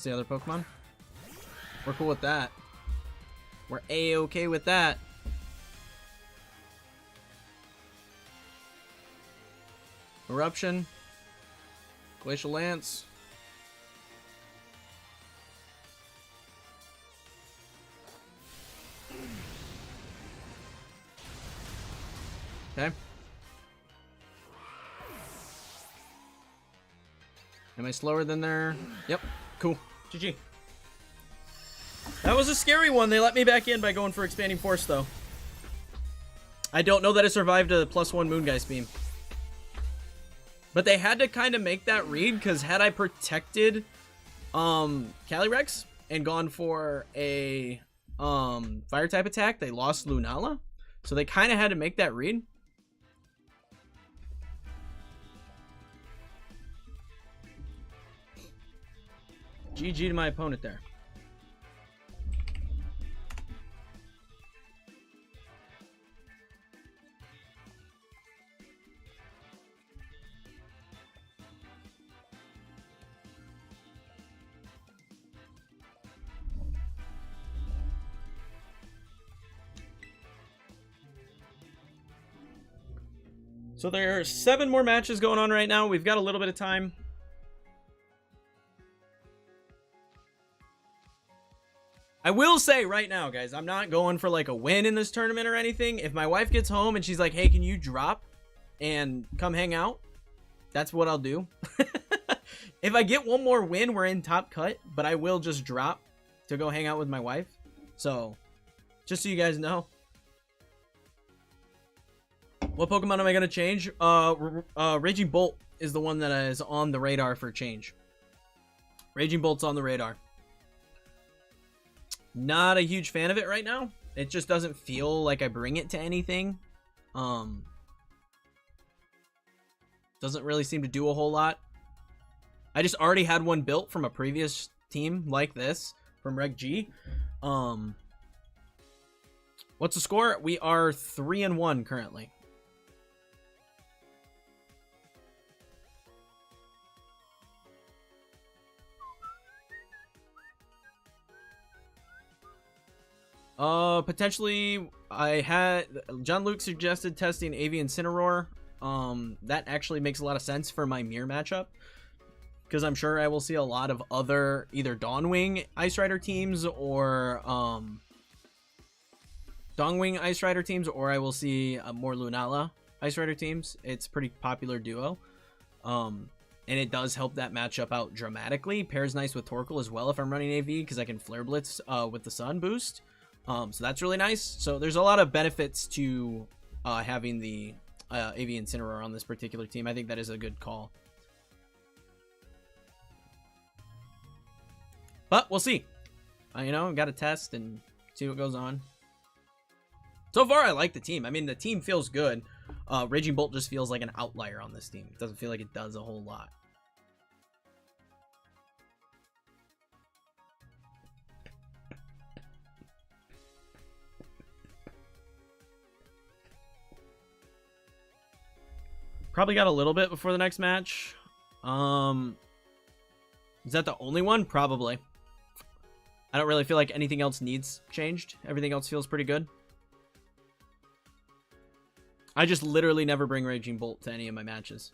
The other Pokemon. We're cool with that. We're A-okay with that. Eruption. Glacial Lance. Okay. Am I slower than there? Yep. Cool. GG. That was a scary one. They let me back in by going for Expanding Force, though. I don't know that it survived a +1 Moongeist Beam. But they had to kind of make that read, because had I protected Calyrex and gone for a Fire-type attack, they lost Lunala. So they kind of had to make that read. GG to my opponent there. So there are 7 more matches going on right now. We've got a little bit of time. I will say right now, guys, I'm not going for like a win in this tournament or anything. If my wife gets home and she's like, hey, can you drop and come hang out? That's what I'll do. If I get one more win, we're in top cut, but I will just drop to go hang out with my wife. So, just so you guys know. What Pokemon am I going to change? Raging Bolt is the one that is on the radar for change. Raging Bolt's on the radar. Not a huge fan of it right now. It just doesn't feel like I bring it to anything. Doesn't really seem to do a whole lot. I just already had one built from a previous team like this from Reg G. What's the score? We are 3-1 currently. Potentially, I had jon-luke suggested testing Avian Incineroar. That actually makes a lot of sense for my mirror matchup, because I'm sure I will see a lot of other either Dawnwing Ice Rider teams or Dongwing Ice Rider teams, or I will see more Lunala Ice Rider teams. It's a pretty popular duo, and it does help that matchup out dramatically. Pairs nice with Torkoal as well if I'm running AV, because I can Flare Blitz with the Sun boost. So that's really nice. So there's a lot of benefits to having the AV Incineroar on this particular team. I think that is a good call. But we'll see. You know, got to test and see what goes on. So far, I like the team. I mean, the team feels good. Raging Bolt just feels like an outlier on this team. It doesn't feel like it does a whole lot. Probably got a little bit before the next match. Is that the only one? Probably. I don't really feel like anything else needs changed. Everything else feels pretty good. I just literally never bring Raging Bolt to any of my matches.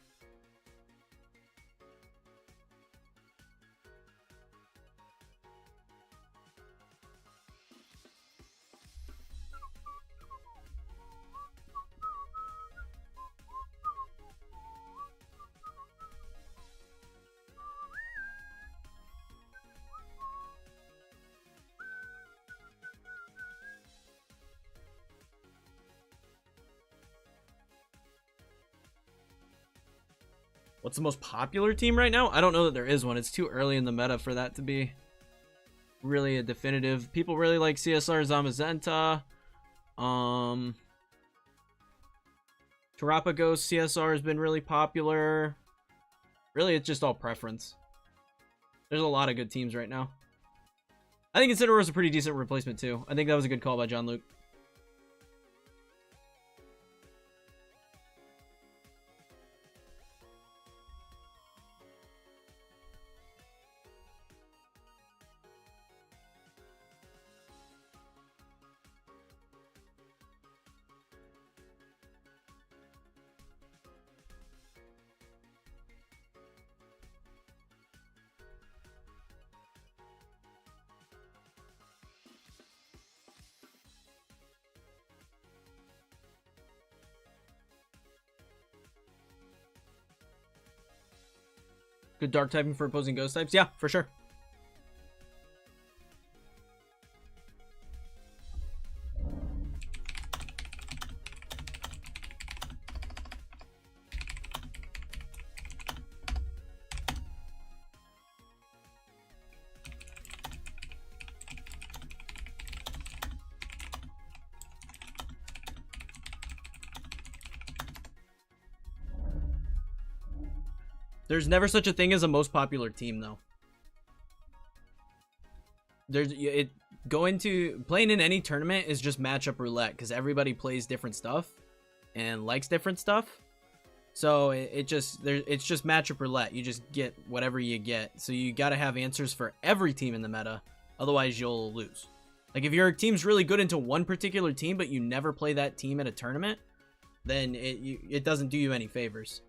What's the most popular team right now? I don't know that there is one. It's too early in the meta for that to be really a definitive. People really like CSR Zamazenta. Terapagos CSR has been really popular. Really, it's just all preference. There's a lot of good teams right now. I think Incineroar is a pretty decent replacement too. I think that was a good call by jon-luke. Good dark typing for opposing ghost types? Yeah, for sure. There's never such a thing as a most popular team, though. Playing in any tournament is just matchup roulette because everybody plays different stuff and likes different stuff. So it's just matchup roulette. You just get whatever you get. So you got to have answers for every team in the meta, otherwise you'll lose. Like if your team's really good into one particular team, but you never play that team at a tournament, then it doesn't do you any favors.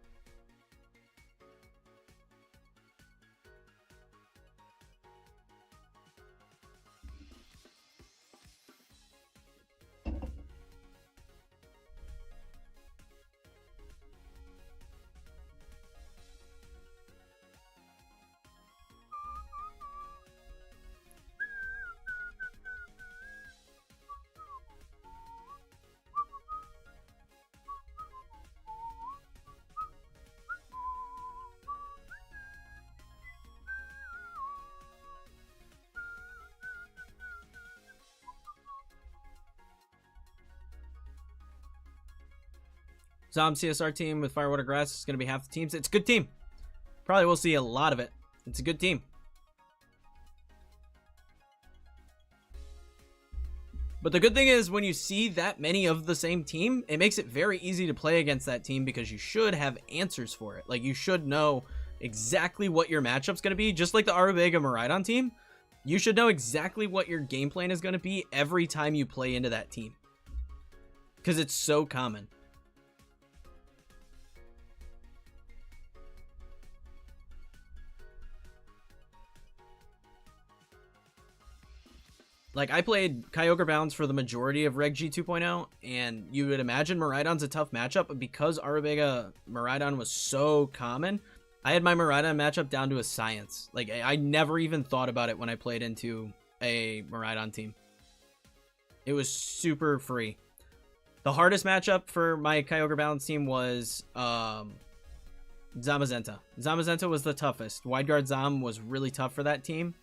Zom CSR team with Firewater Grass is going to be half the teams. It's a good team. Probably will see a lot of it. It's a good team. But the good thing is when you see that many of the same team, it makes it very easy to play against that team because you should have answers for it. Like you should know exactly what your matchup's going to be. Just like the Arabega Miraidon team, you should know exactly what your game plan is going to be every time you play into that team. Because it's so common. Like, I played Kyogre Bounds for the majority of Reg G 2.0, and you would imagine Miraidon's a tough matchup, but because Arabega Miraidon was so common, I had my Miraidon matchup down to a science. Like, I never even thought about it when I played into a Miraidon team. It was super free. The hardest matchup for my Kyogre balance team was Zamazenta. Zamazenta was the toughest. Wide Guard Zam was really tough for that team.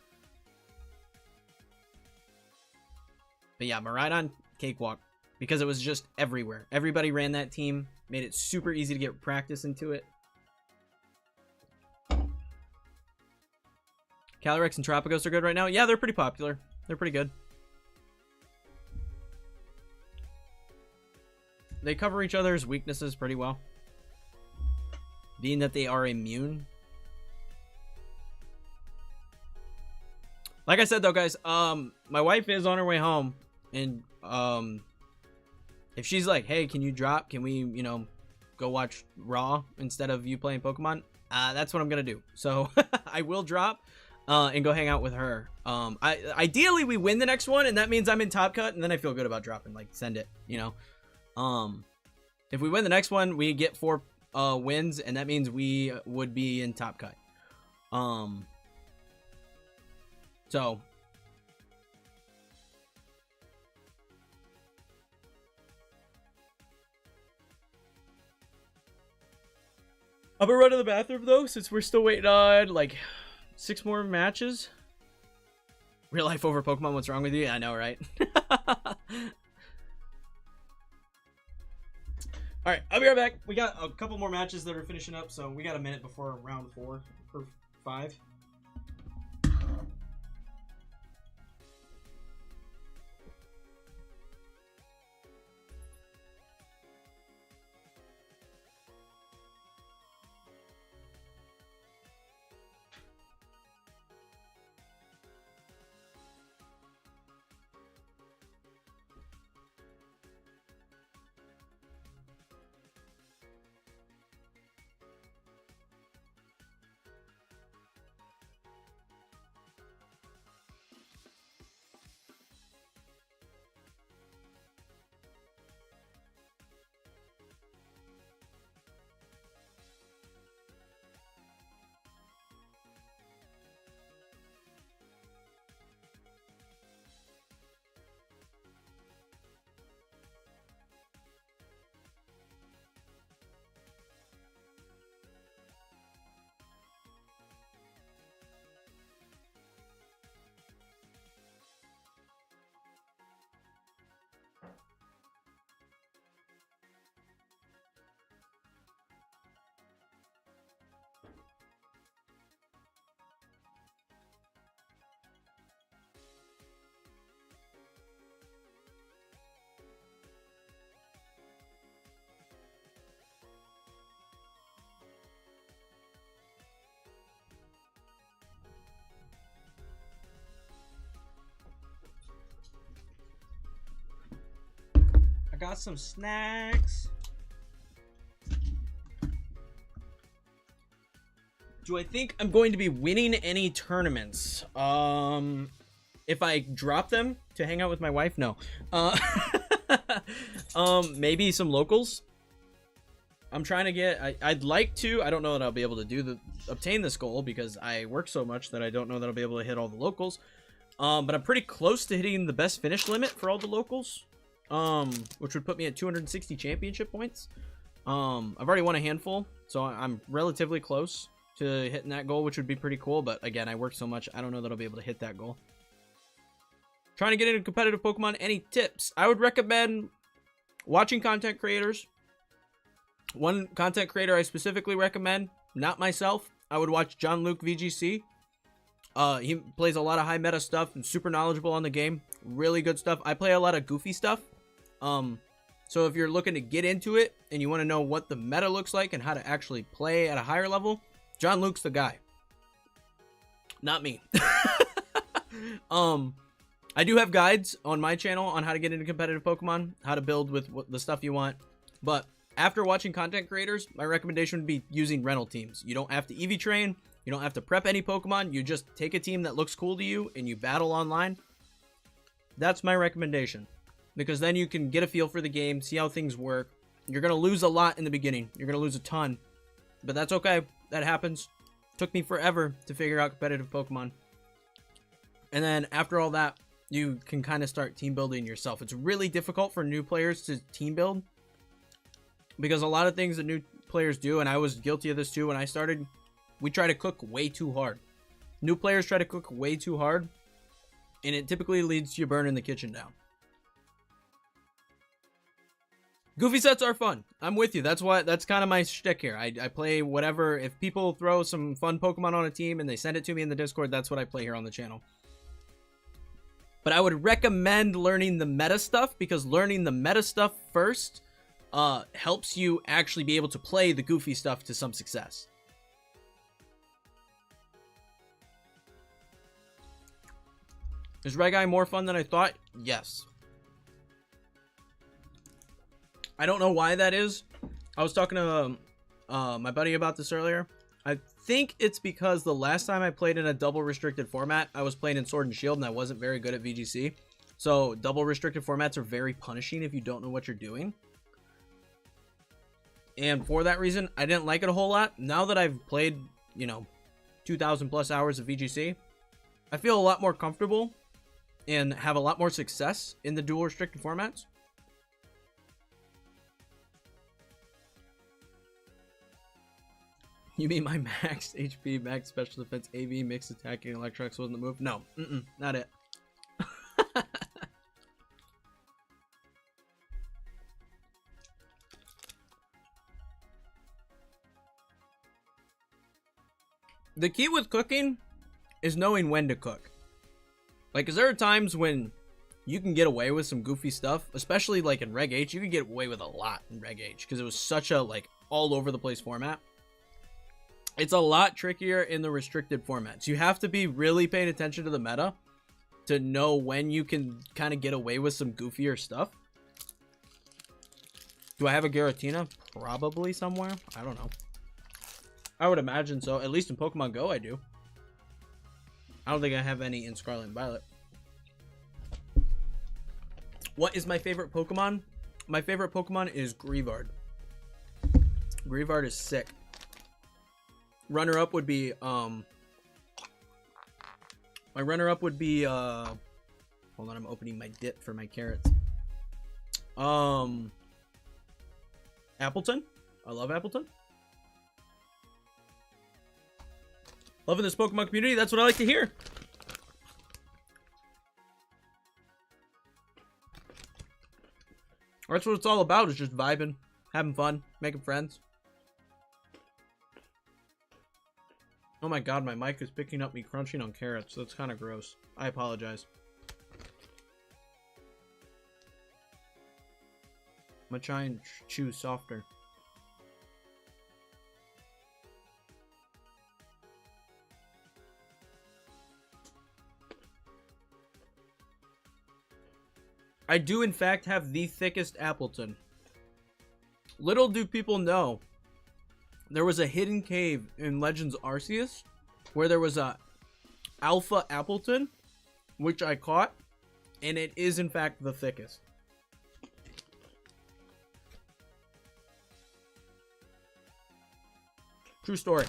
But yeah, Miraidon, cakewalk. Because it was just everywhere. Everybody ran that team. Made it super easy to get practice into it. Calyrex and Tropicos are good right now. Yeah, they're pretty popular. They're pretty good. They cover each other's weaknesses pretty well. Being that they are immune. Like I said though, guys, my wife is on her way home. And if she's like, hey, can you drop? Can we, you know, go watch Raw instead of you playing Pokemon? That's what I'm going to do. So I will drop and go hang out with her. Ideally, we win the next one, and that means I'm in Top Cut, and then I feel good about dropping. Like, send it, you know. If we win the next one, we get 4 wins, and that means we would be in Top Cut. So... I'll be running to the bathroom though, since we're still waiting on like 6 more matches. Real life over Pokemon, what's wrong with you? I know, right? Alright, I'll be right back. We got a couple more matches that are finishing up, so we got a minute before round 4 or 5. I got some snacks. Do I think I'm going to be winning any tournaments? If I drop them to hang out with my wife, no. Maybe some locals. I'm trying to get. I'd like to. I don't know that I'll be able to obtain this goal because I work so much that I don't know that I'll be able to hit all the locals. But I'm pretty close to hitting the best finish limit for all the locals. Which would put me at 260 championship points. I've already won a handful, so I'm relatively close to hitting that goal, which would be pretty cool. But again, I work so much, I don't know that I'll be able to hit that goal. Trying to get into competitive Pokemon, any tips? I would recommend watching content creators. One content creator I specifically recommend, not myself, I would watch jon-luke VGC. He plays a lot of high meta stuff and super knowledgeable on the game. Really good stuff. I play a lot of goofy stuff. So if you're looking to get into it and you want to know what the meta looks like and how to actually play at a higher level, jon-luke's the guy. Not me. I do have guides on my channel on how to get into competitive Pokemon, how to build with the stuff you want. But after watching content creators, my recommendation would be using rental teams. You don't have to EV train. You don't have to prep any Pokemon. You just take a team that looks cool to you and you battle online. That's my recommendation. Because then you can get a feel for the game, see how things work. You're going to lose a lot in the beginning. You're going to lose a ton. But that's okay. That happens. Took me forever to figure out competitive Pokemon. And then after all that, you can kind of start team building yourself. It's really difficult for new players to team build because a lot of things that new players do, and I was guilty of this too when I started, we try to cook way too hard. New players try to cook way too hard, and it typically leads to you burning the kitchen down. Goofy sets are fun. I'm with you. That's kind of my shtick here. I play whatever. If people throw some fun Pokemon on a team and they send it to me in the Discord, that's what I play here on the channel. But I would recommend learning the meta stuff, because learning the meta stuff first helps you actually be able to play the goofy stuff to some success. Is Reg I more fun than I thought? Yes. I don't know why that is. I was talking to my buddy about this earlier. I think it's because the last time I played in a double restricted format, I was playing in Sword and Shield and I wasn't very good at VGC. So double restricted formats are very punishing if you don't know what you're doing. And for that reason, I didn't like it a whole lot. Now that I've played, 2,000 plus hours of VGC, I feel a lot more comfortable and have a lot more success in the dual restricted formats. You mean my max HP, max special defense, AV, mixed attacking, electronics wasn't the move? No, not it. The key with cooking is knowing when to cook. Like, 'cause there are times when you can get away with some goofy stuff, especially like in Reg H. You can get away with a lot in Reg H because it was such a all over the place format. It's a lot trickier in the restricted formats. You have to be really paying attention to the meta to know when you can kind of get away with some goofier stuff. Do I have a Giratina? Probably somewhere. I don't know. I would imagine so. At least in Pokemon Go, I do. I don't think I have any in Scarlet and Violet. What is my favorite Pokemon? My favorite Pokemon is Greavard. Greavard is sick. Runner-up would be, my runner-up would be, hold on, I'm opening my dip for my carrots. Appleton. I love Appleton. Loving this Pokemon community. That's what I like to hear. That's what it's all about, is just vibing, having fun, making friends. Oh my god, my mic is picking up me crunching on carrots. That's kind of gross. I apologize. I'm gonna try and chew softer. I do in fact have the thickest Appleton. Little do people know, there was a hidden cave in Legends Arceus where there was a Alpha Appleton, which I caught, and it is in fact the thickest. True story.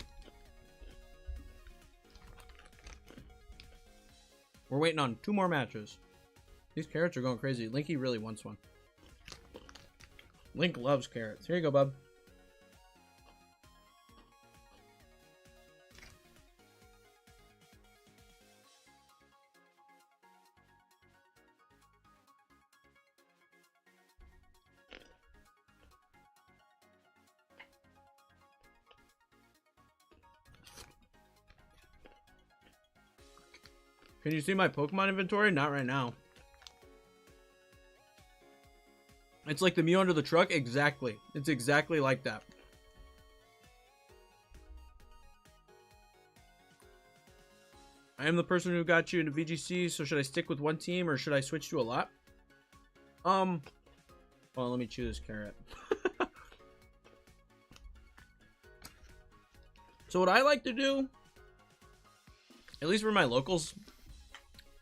We're waiting on 2 more matches. These carrots are going crazy. Linky really wants one. Link loves carrots. Here you go, bub. Can you see my Pokemon inventory? Not right now. It's like the Mew under the truck? Exactly. It's exactly like that. I am the person who got you into VGC, so should I stick with one team or should I switch to a lot? Well, let me chew this carrot. So what I like to do, at least for my locals,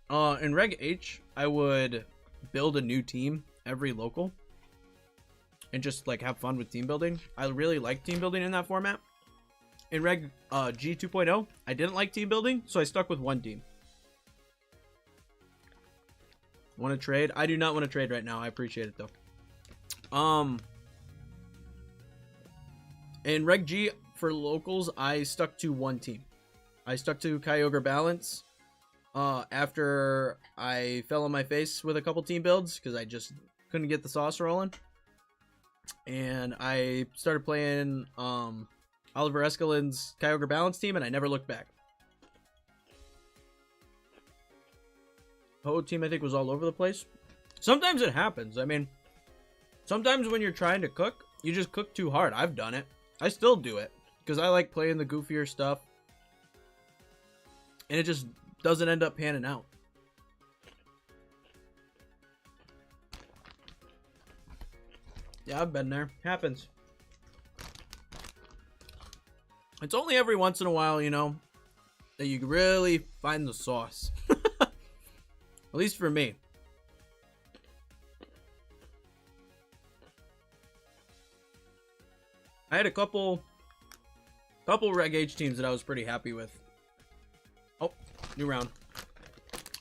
in Reg H, I would build a new team every local and just like have fun with team building. I really like team building in that format. In Reg G 2.0, I didn't like team building, so I stuck with one team. Want to trade? I do not want to trade right now. I appreciate it though. In Reg G for locals, I stuck to one team. I stuck to Kyogre Balance. After I fell on my face with a couple team builds because I just couldn't get the sauce rolling, and I started playing Oliver Escalin's Kyogre Balance team, and I never looked back. Ho team, I think, was all over the place. Sometimes it happens. I mean, sometimes when you're trying to cook, you just cook too hard. I've done it. I still do it because I like playing the goofier stuff, and it just doesn't end up panning out. Yeah, I've been there. Happens. It's only every once in a while, you know, that you really find the sauce. At least for me. I had a couple Reg H teams that I was pretty happy with. Oh, new round.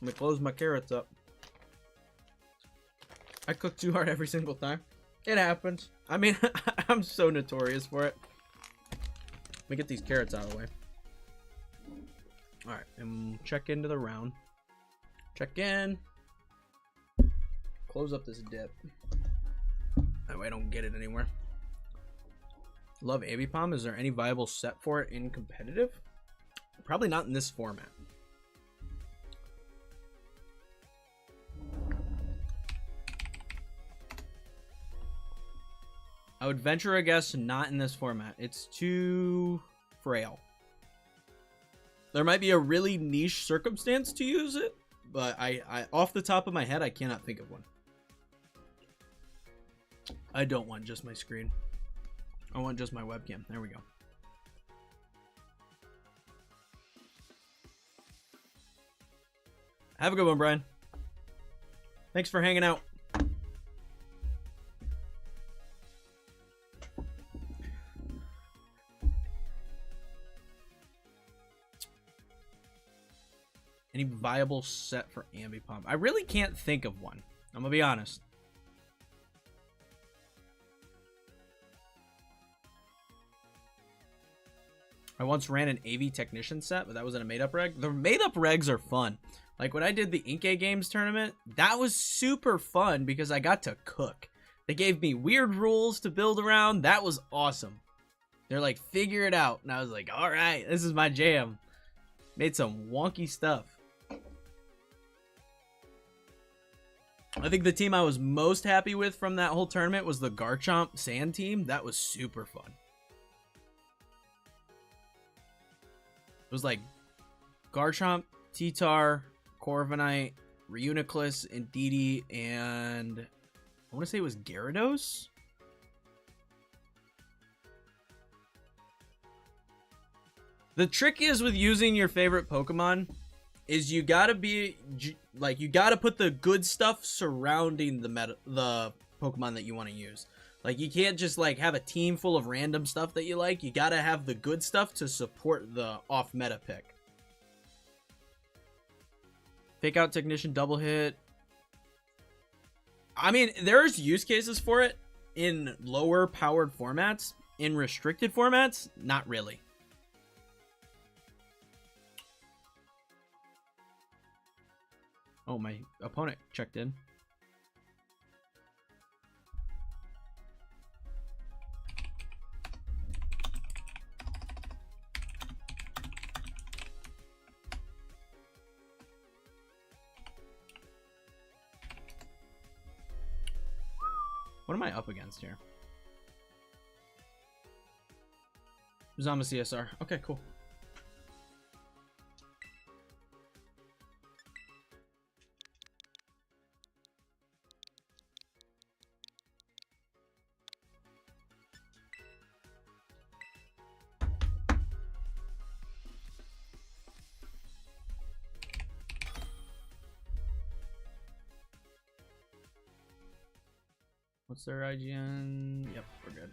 Let me close my carrots up. I cook too hard every single time. It happens. I mean, I'm so notorious for it. Let me get these carrots out of the way. Alright, and check into the round. Check in. Close up this dip. That way I don't get it anywhere. Love Ambipom. Is there any viable set for it in competitive? Probably not in this format. I would venture a guess not in this format. It's too frail. There might be a really niche circumstance to use it, but I off the top of my head, I cannot think of one. I don't want just my screen. I want just my webcam. There we go. Have a good one, Brian. Thanks for hanging out. Any viable set for Ambipom? I really can't think of one. I'm gonna be honest. I once ran an AV Technician set, but that wasn't a made-up reg. The made-up regs are fun. Like when I did the Kneeckoh Games tournament, that was super fun because I got to cook. They gave me weird rules to build around. That was awesome. They're like, figure it out. And I was like, all right, this is my jam. Made some wonky stuff. I think the team I was most happy with from that whole tournament was the Garchomp Sand team. That was super fun. It was like Garchomp, T-Tar, Corviknight, Reuniclus, Indeedee, and I want to say it was Gyarados? The trick is with using your favorite Pokemon is you gotta be like, you gotta put the good stuff surrounding the Pokemon that you want to use. Like you can't just like have a team full of random stuff that you like. You gotta have the good stuff to support the off meta pick. Fake out Technician double hit. I mean, there's use cases for it in lower powered formats. In restricted formats, not really. Oh, my opponent checked in. What am I up against here? Zama CSR. Okay, cool. What's their IGN? Yep, we're good.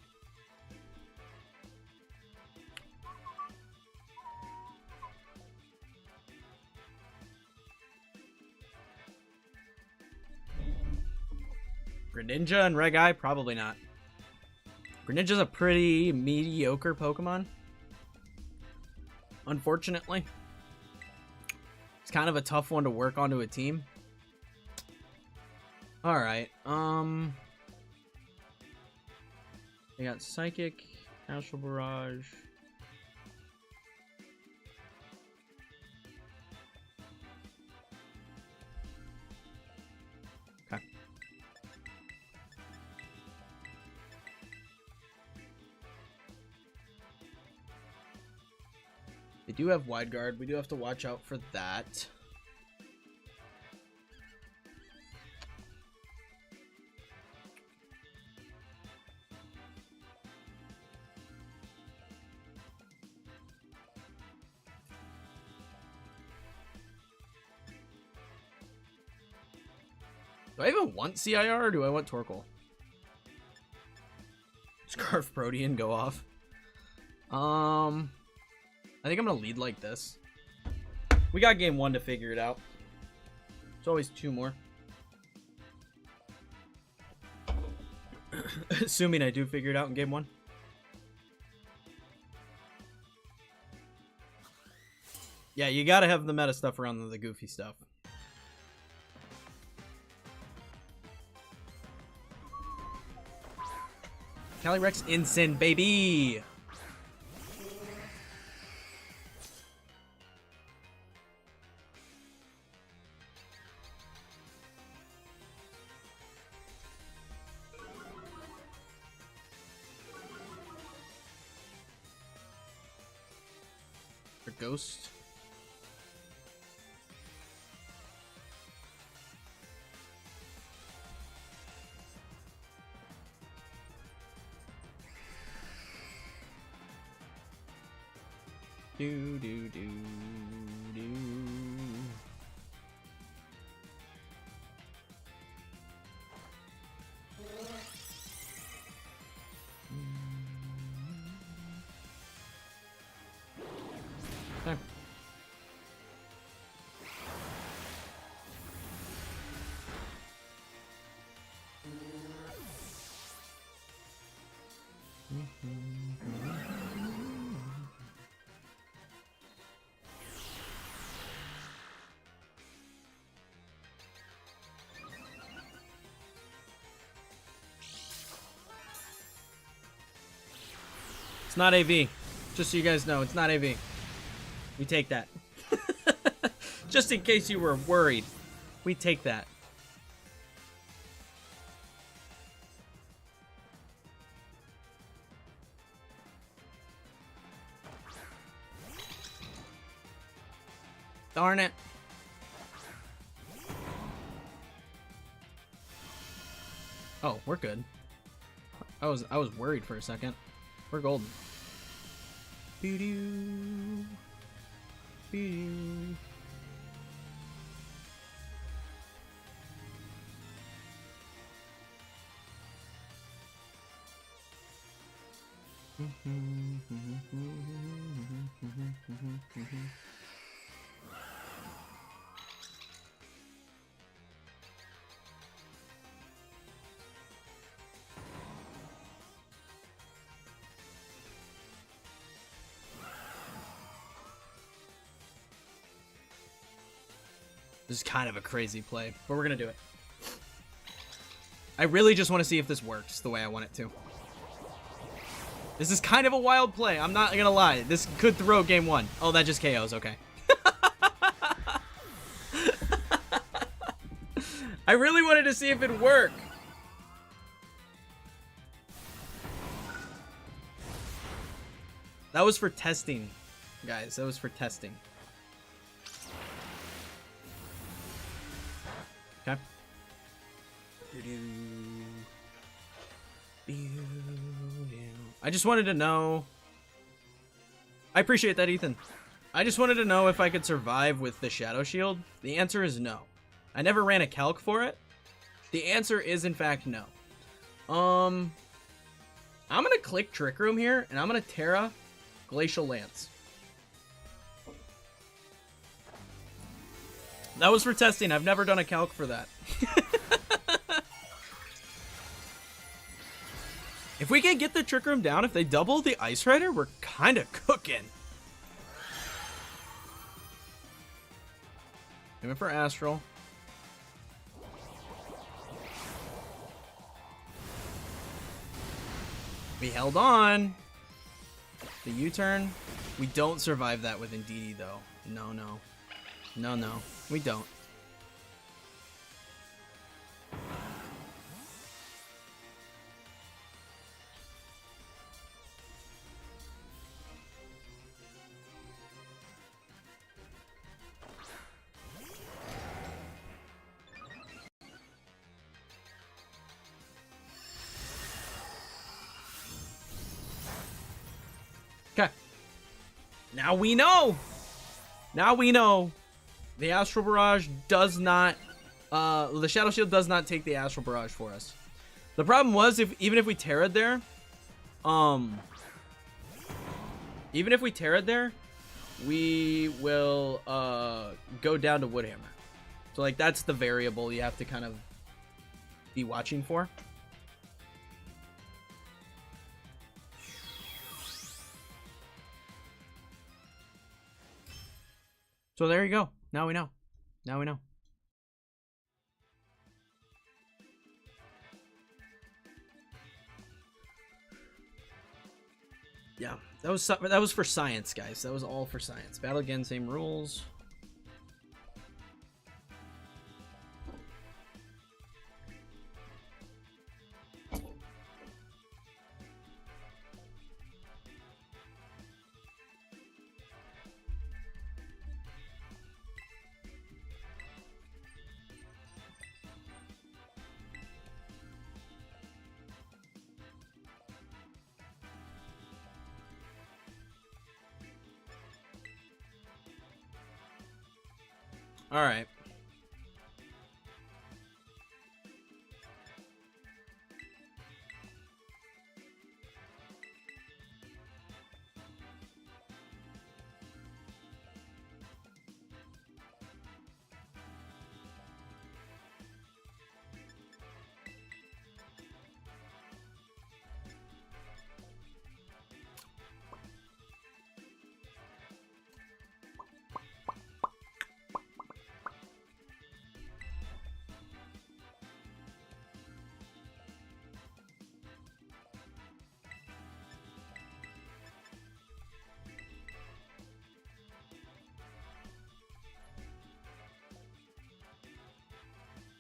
Greninja and Reg I? Probably not. Greninja's a pretty mediocre Pokemon. Unfortunately. It's kind of a tough one to work onto a team. Alright, I got Psychic, Astral Barrage. Okay. They do have Wide Guard. We do have to watch out for that. Do I even want CIR or do I want Torkoal? Scarf Protean go off. I think I'm gonna lead like this. We got game 1 to figure it out. It's always 2 more. Assuming I do figure it out in game 1. Yeah, you gotta have the meta stuff around the goofy stuff. Calyrex Incin, baby! For Ghost. Do do do do. Okay. It's not AV. Just so you guys know, it's not AV. We take that. Just in case you were worried. We take that. Darn it. Oh, we're good. I was worried for a second. We're golden. Boo-doo. Boo-doo. This is kind of a crazy play, but we're gonna do it. I really just want to see if this works the way I want it to. This is kind of a wild play, I'm not gonna lie. This could throw game 1. Oh, that just KOs, okay. I really wanted to see if it'd work. That was for testing, guys. That was for testing. Okay. I just wanted to know. I appreciate that, Ethan. I just wanted to know if I could survive with the Shadow Shield. The answer is no. I never ran a calc for it. The answer is, in fact, no. I'm gonna click Trick Room here, and I'm gonna Terra Glacial Lance. That was for testing. I've never done a calc for that. If we can get the Trick Room down, if they double the Ice Rider, we're kind of cooking. Aiming for Astral. We held on. The U-turn. We don't survive that with Indeedee, though. No, no. No, no. We don't. Okay. Now we know. Now we know. The Astral Barrage does not, the Shadow Shield does not take the Astral Barrage for us. The problem was, even if we Terra'd there, we will go down to Woodhammer. So like that's the variable you have to kind of be watching for. So there you go. Now we know. Now we know. Yeah, that was for science, guys. That was all for science. Battle again, same rules. All right.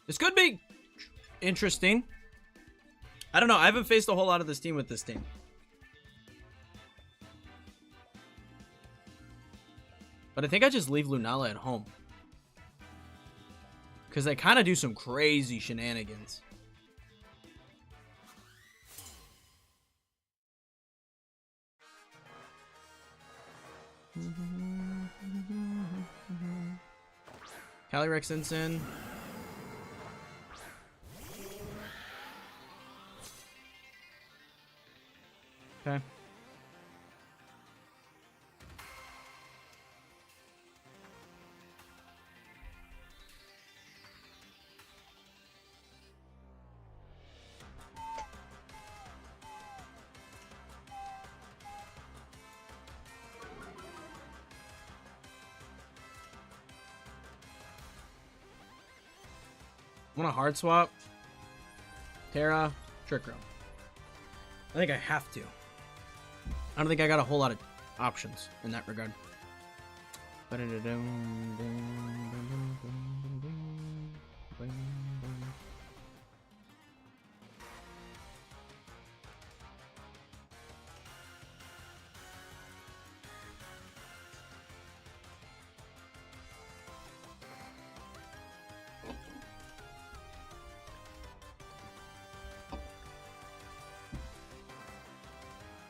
This could be interesting. I don't know. I haven't faced a whole lot of this team with this team. But I think I just leave Lunala at home. Because they kind of do some crazy shenanigans. Calyrex Ensign. Okay. Want a hard swap? Terra, Trick Room. I think I have to. I don't think I got a whole lot of options in that regard.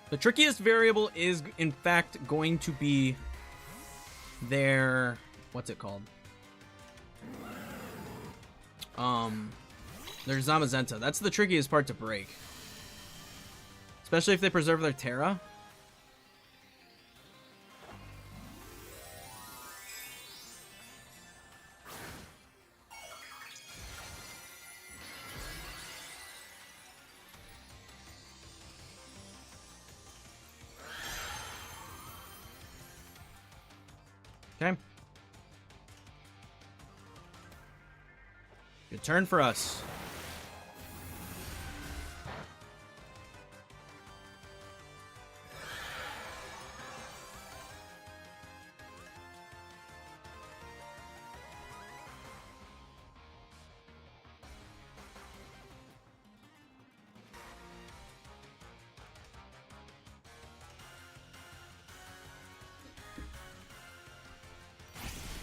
The trickiest variable is, in fact, going to be their... What's it called? Their Zamazenta. That's the trickiest part to break. Especially if they preserve their Terra. Okay. Good turn for us.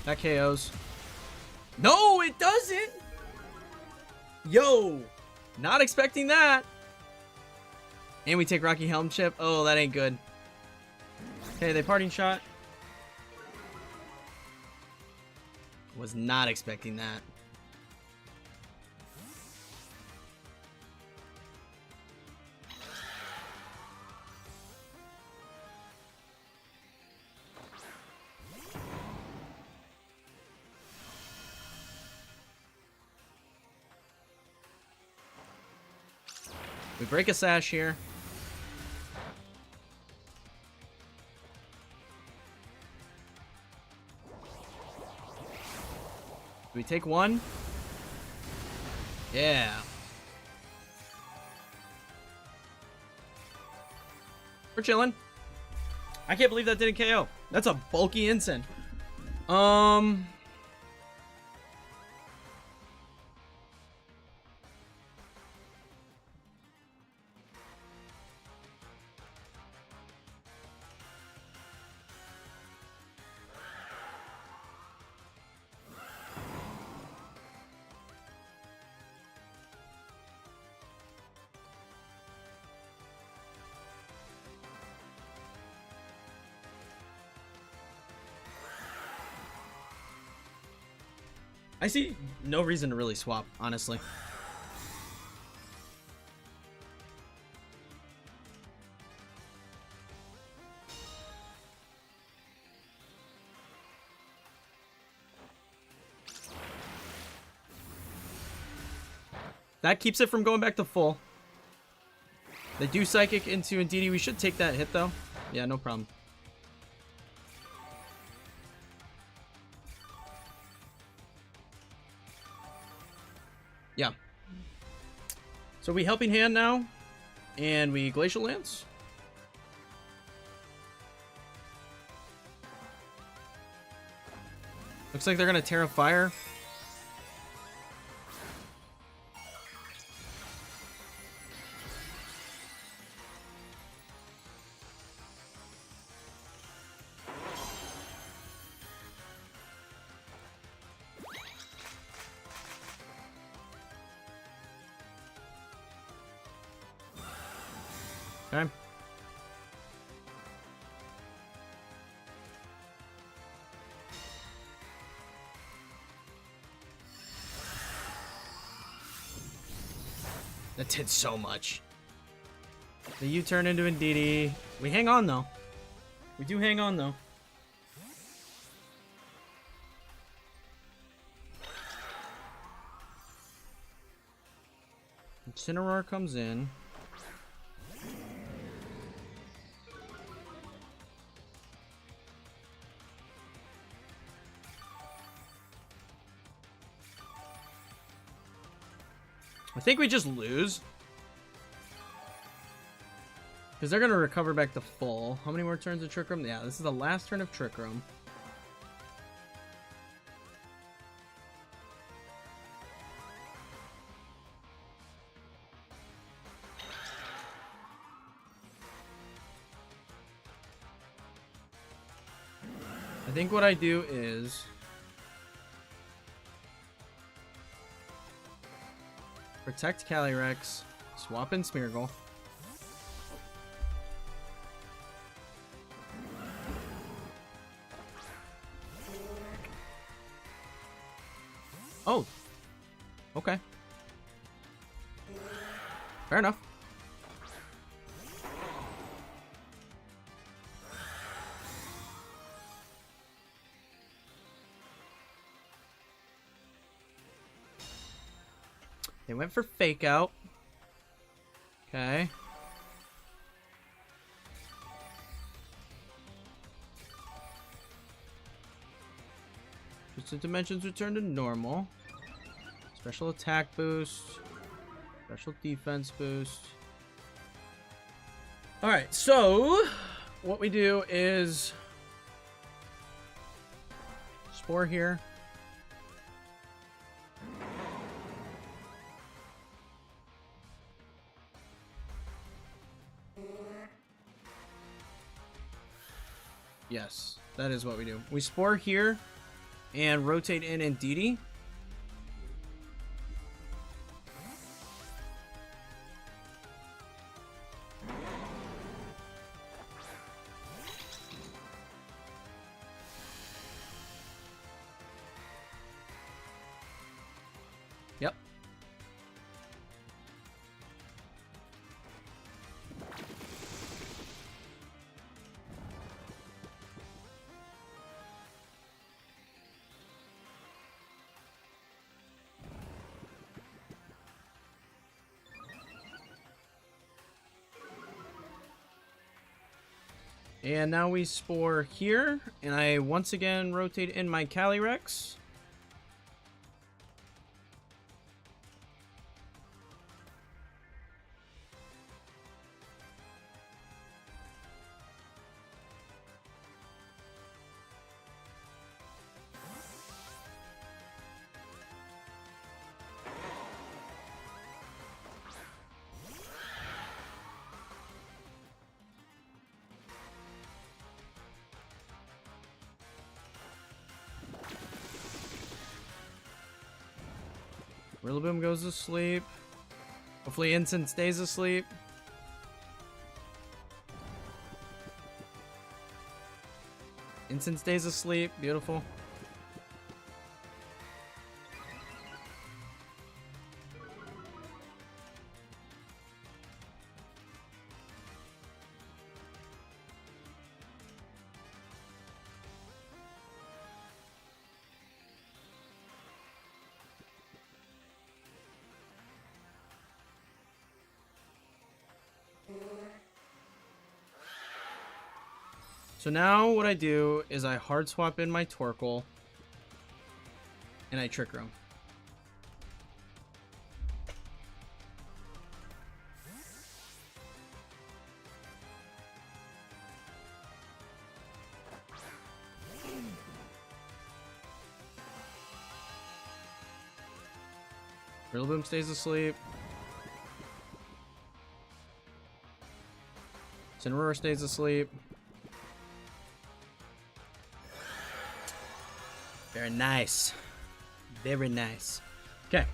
That KOs. No, it doesn't! Yo! Not expecting that. And we take Rocky Helm Chip. Oh, that ain't good. Okay, they parting shot. Was not expecting that. We break a sash here. We take one. Yeah. We're chilling. I can't believe that didn't KO. That's a bulky ensign. I see no reason to really swap, honestly. That keeps it from going back to full. They do Psychic into Indeedee. We should take that hit, though. Yeah, no problem. Yeah. So we Helping Hand now, and we Glacial Lance. Looks like they're gonna Terra Fire. Okay. That did so much. The U-turn into Indeedee. We hang on, though. We do hang on, though. Incineroar comes in. I think we just lose. Because they're going to recover back to full. How many more turns of Trick Room? Yeah, this is the last turn of Trick Room. I think what I do is... protect Calyrex, swap in Smeargle. Oh, okay. Fair enough. They went for Fake Out. Okay. Twisted Dimensions return to normal. Special attack boost. Special defense boost. Alright, so what we do is Spore here. Yes, that is what we do. We Spore here and rotate in Indeedee. Yep. And now we Spore here, and I once again rotate in my Calyrex. Rillaboom goes to sleep. Hopefully Instant stays asleep. Instant stays asleep. Beautiful. So now what I do is I hard swap in my Torkoal and I Trick Room. Rillaboom stays asleep. Cineroar stays asleep. Very nice. Very nice. Okay.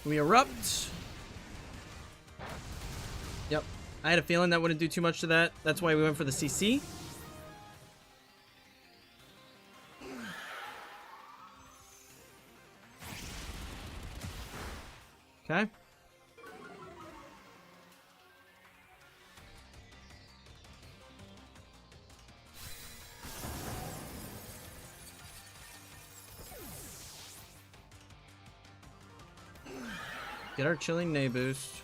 We erupt. Yep. I had a feeling that wouldn't do too much to that. That's why we went for the CC. Okay. Get our Chilling Nay boost.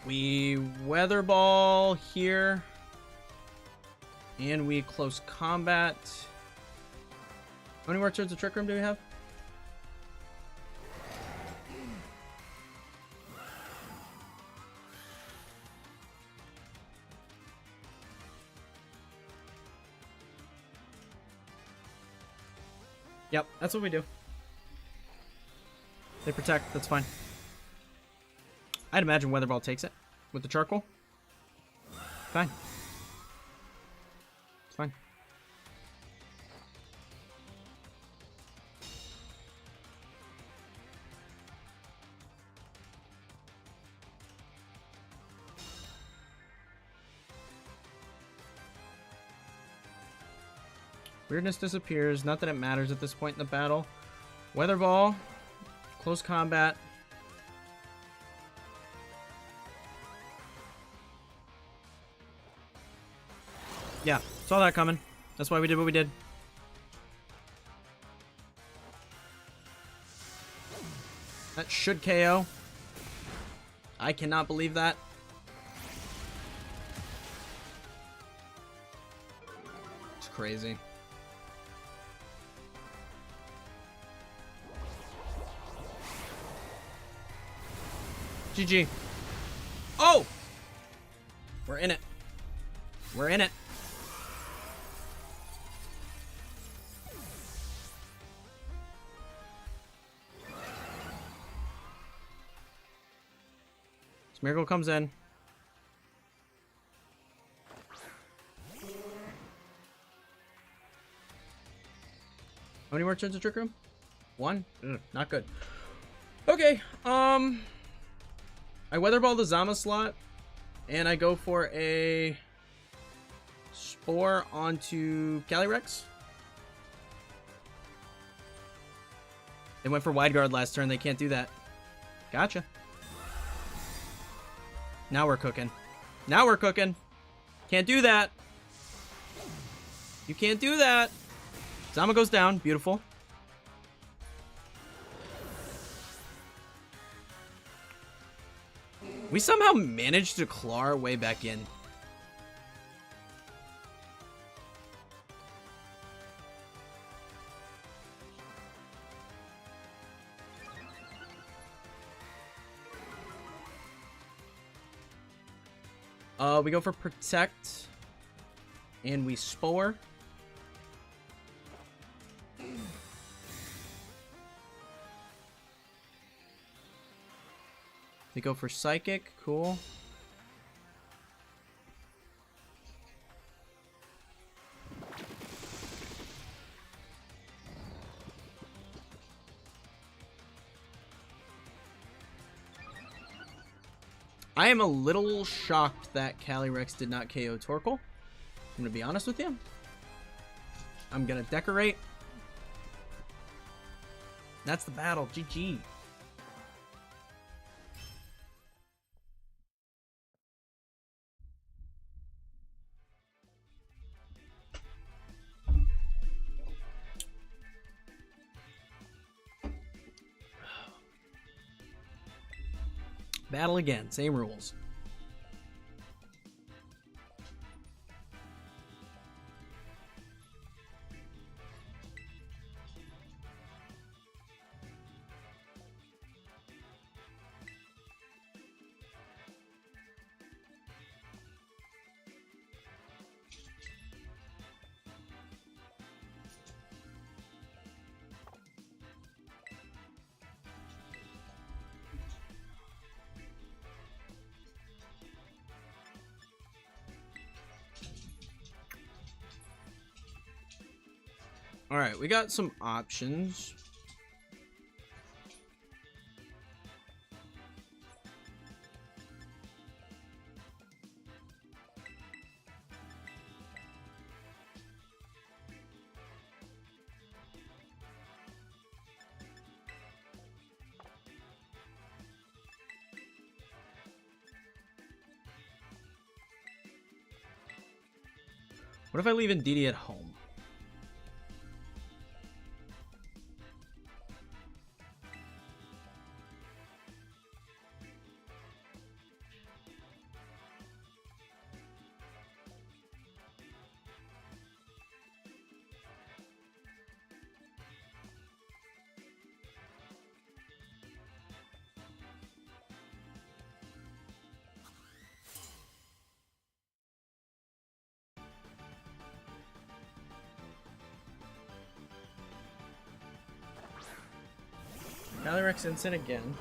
We Weather Ball here. And we Close Combat. How many more turns of Trick Room do we have? Yep, that's what we do. They protect, that's fine. I'd imagine Weather Ball takes it with the charcoal. Fine. It's fine. Weirdness disappears. Not that it matters at this point in the battle. Weather Ball. Close combat. Yeah, saw that coming. That's why we did what we did. That should KO. I cannot believe that. It's crazy. GG. Oh! We're in it. We're in it. Miracle comes in. How many more turns of Trick Room? 1? Not good. Okay, I Weather Ball the Zama slot, and I go for a Spore onto Calyrex. They went for Wide Guard last turn. They can't do that. Gotcha. Now we're cooking. Now we're cooking. Can't do that. You can't do that. Zama goes down. Beautiful. We somehow managed to claw our way back in. We go for Protect, and we Spore. They go for Psychic, cool. I am a little shocked that Calyrex did not KO Torkoal. I'm going to be honest with you. I'm going to decorate. That's the battle. GG. Battle again. Same rules. Alright, we got some options. What if I leave Indeedee at home? Calyrex Instant again.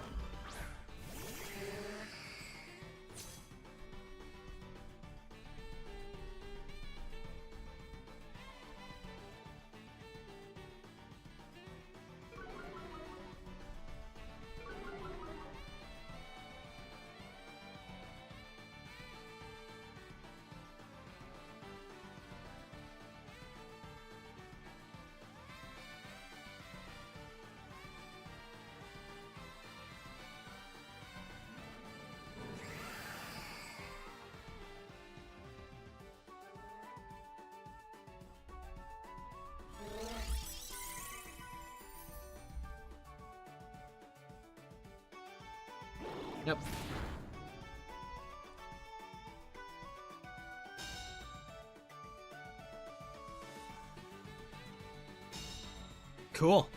Yep. Cool.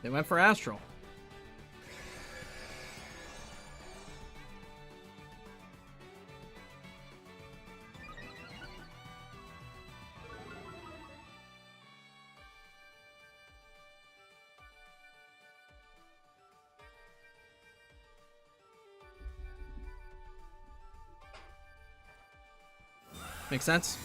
They went for Astral. Makes sense?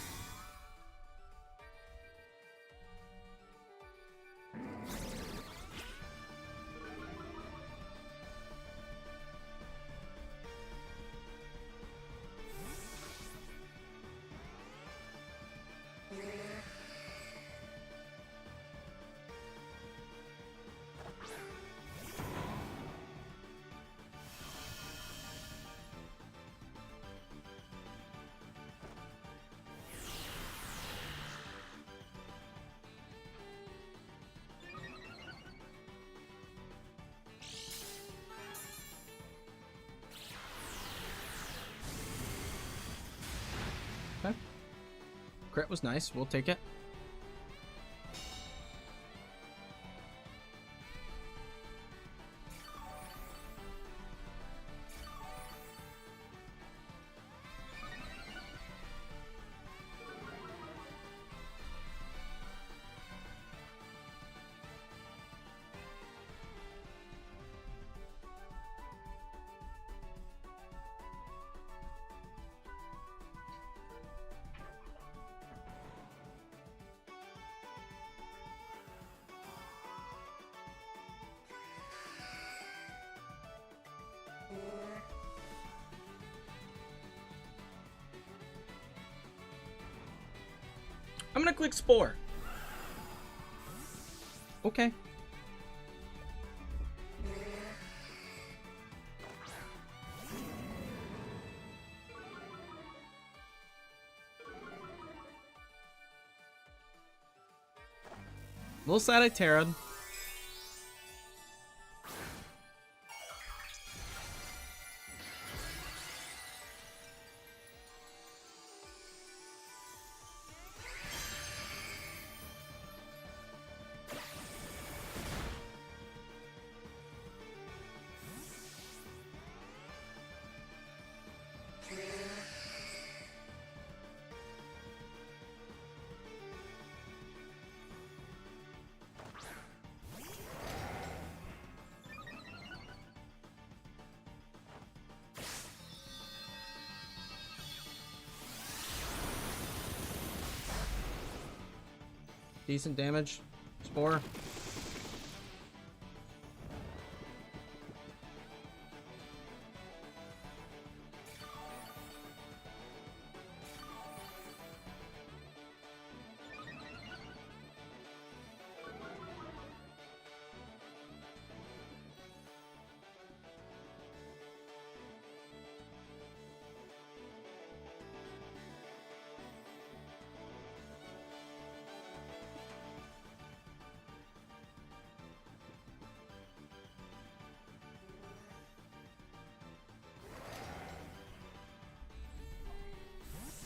Okay. Crit was nice. We'll take it. I'm gonna click Spore. Okay. Little sad I Terran. Decent damage. Spore.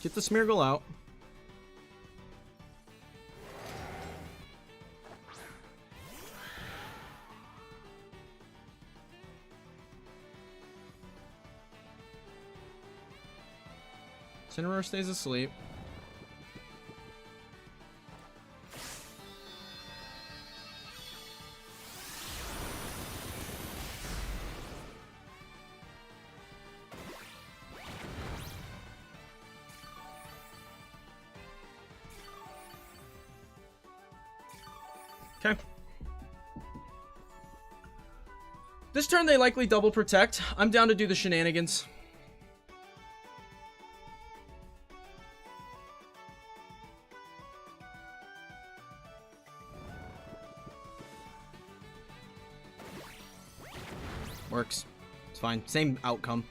Get the Smeargle out. Cineroar stays asleep. Okay. This turn they likely double protect. I'm down to do the shenanigans. Works. It's fine. Same outcome.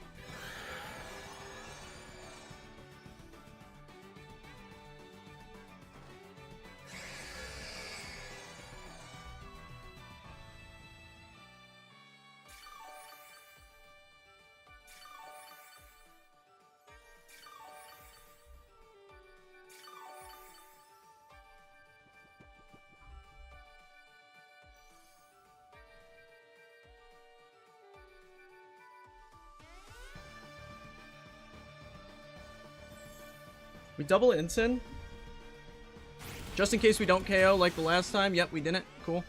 We double Ensign. Just in case we don't KO like the last time. Yep, we didn't. Cool.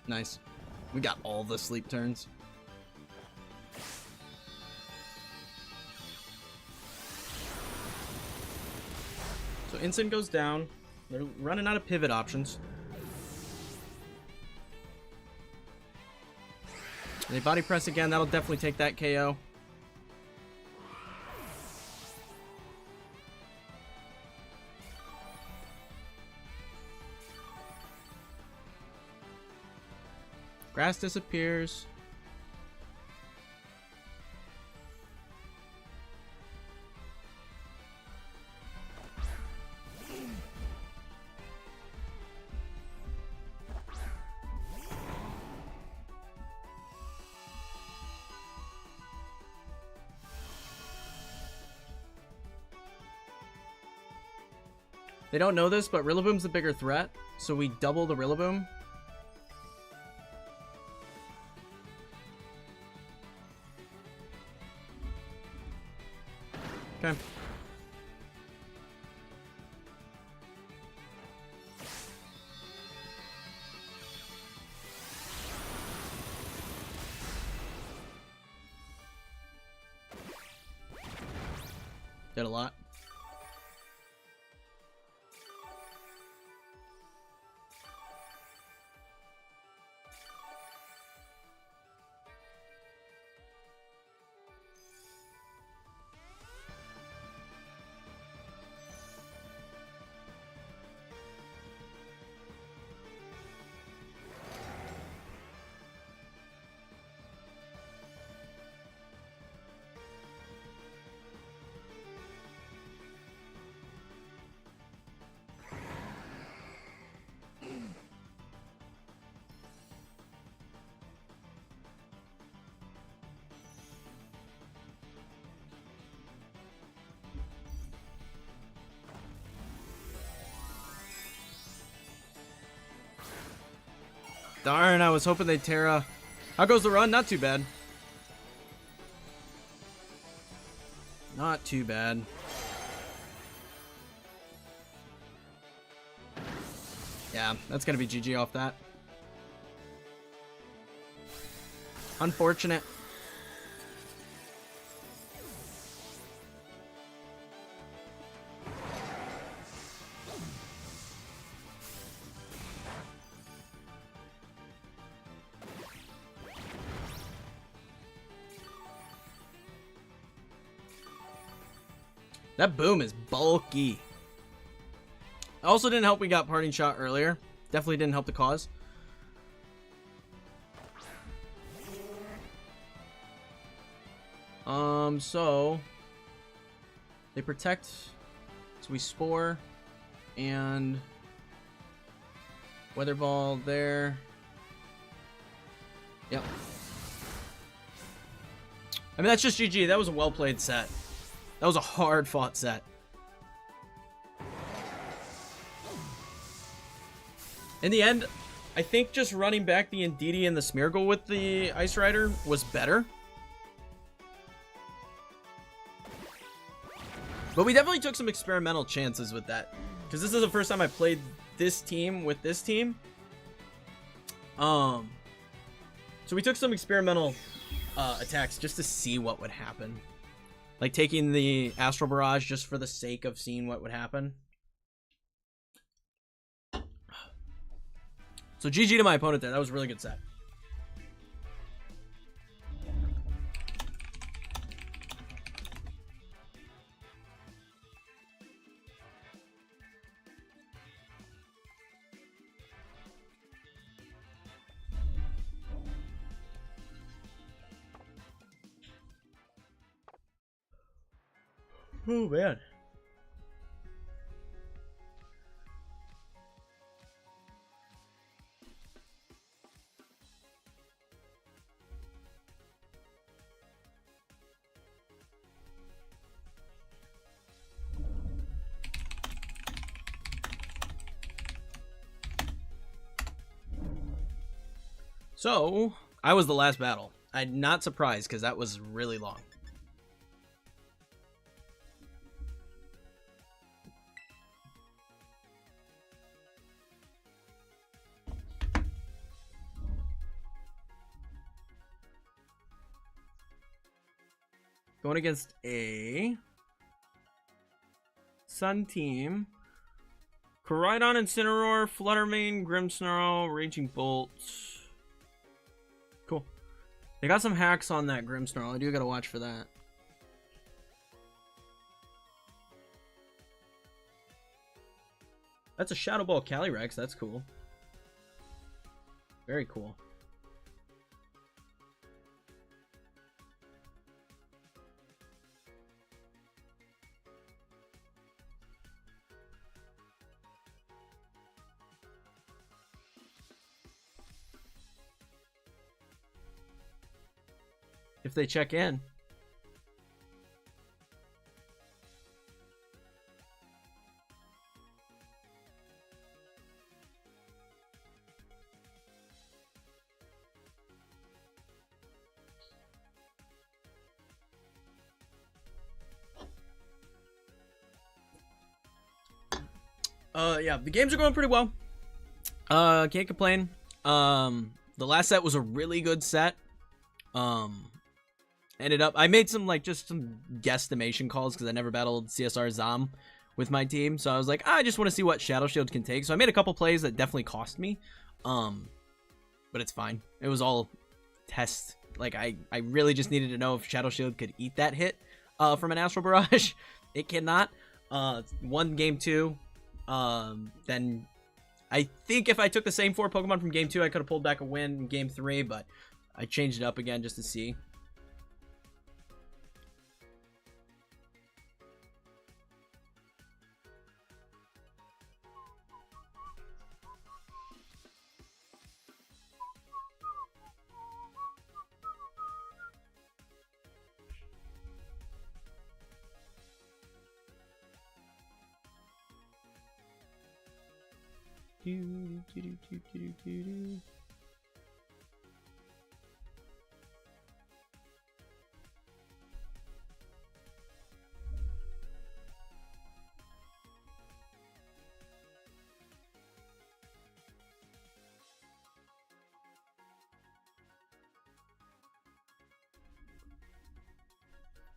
Nice. We got all the sleep turns. So Ensign goes down. They're running out of pivot options. They body press again. That'll definitely take that KO. Grass disappears. They don't know this, but Rillaboom's the bigger threat, so we double the Rillaboom. Okay. Did a lot. Darn, I was hoping they'd Terra. How goes the run? Not too bad. Not too bad. Yeah, that's gonna be GG off that. Unfortunate. That boom is bulky. Also didn't help we got parting shot earlier. Definitely didn't help the cause. So they protect. So we spore and weather ball there. Yep. I mean, that's just GG. That was a well played set. That was a hard fought set. In the end, I think just running back the Indeedee and the Smeargle with the Ice Rider was better. But we definitely took some experimental chances with that. Because this is the first time I played this team with this team. So we took some experimental attacks just to see what would happen. Like taking the Astral Barrage just for the sake of seeing what would happen. So GG to my opponent there. That was a really good set. Oh, man. So, I was the last battle. I'm not surprised because that was really long. Going against a Sun team. Koraidon, Incineroar, Fluttermane, Grimmsnarl, Raging Bolt. Cool. They got some hacks on that Grimmsnarl. I do gotta watch for that. That's a Shadow Ball Calyrex. That's cool. Very cool. If they check in. Yeah, the games are going pretty well. Can't complain. The last set was a really good set. Ended up, I made some just some guesstimation calls because I never battled CSR Zom with my team, so I was like, I just want to see what Shadow Shield can take. So I made a couple plays that definitely cost me, but it's fine. It was all test. Like I really just needed to know if Shadow Shield could eat that hit from an Astral Barrage. It cannot. Won game 2. Then I think if I took the same 4 Pokemon from game 2, I could have pulled back a win in game 3, but I changed it up again just to see.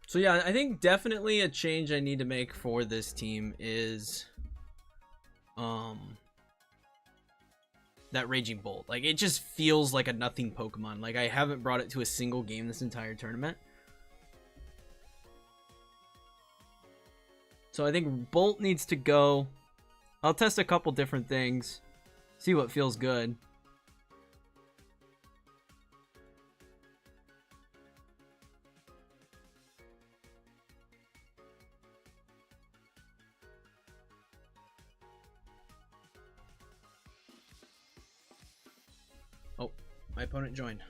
So yeah, I think definitely a change I need to make for this team is that Raging Bolt. Like, it just feels like a nothing Pokemon. Like, I haven't brought it to a single game this entire tournament. So I think Bolt needs to go. I'll test a couple different things, see what feels good. Oh, my opponent joined.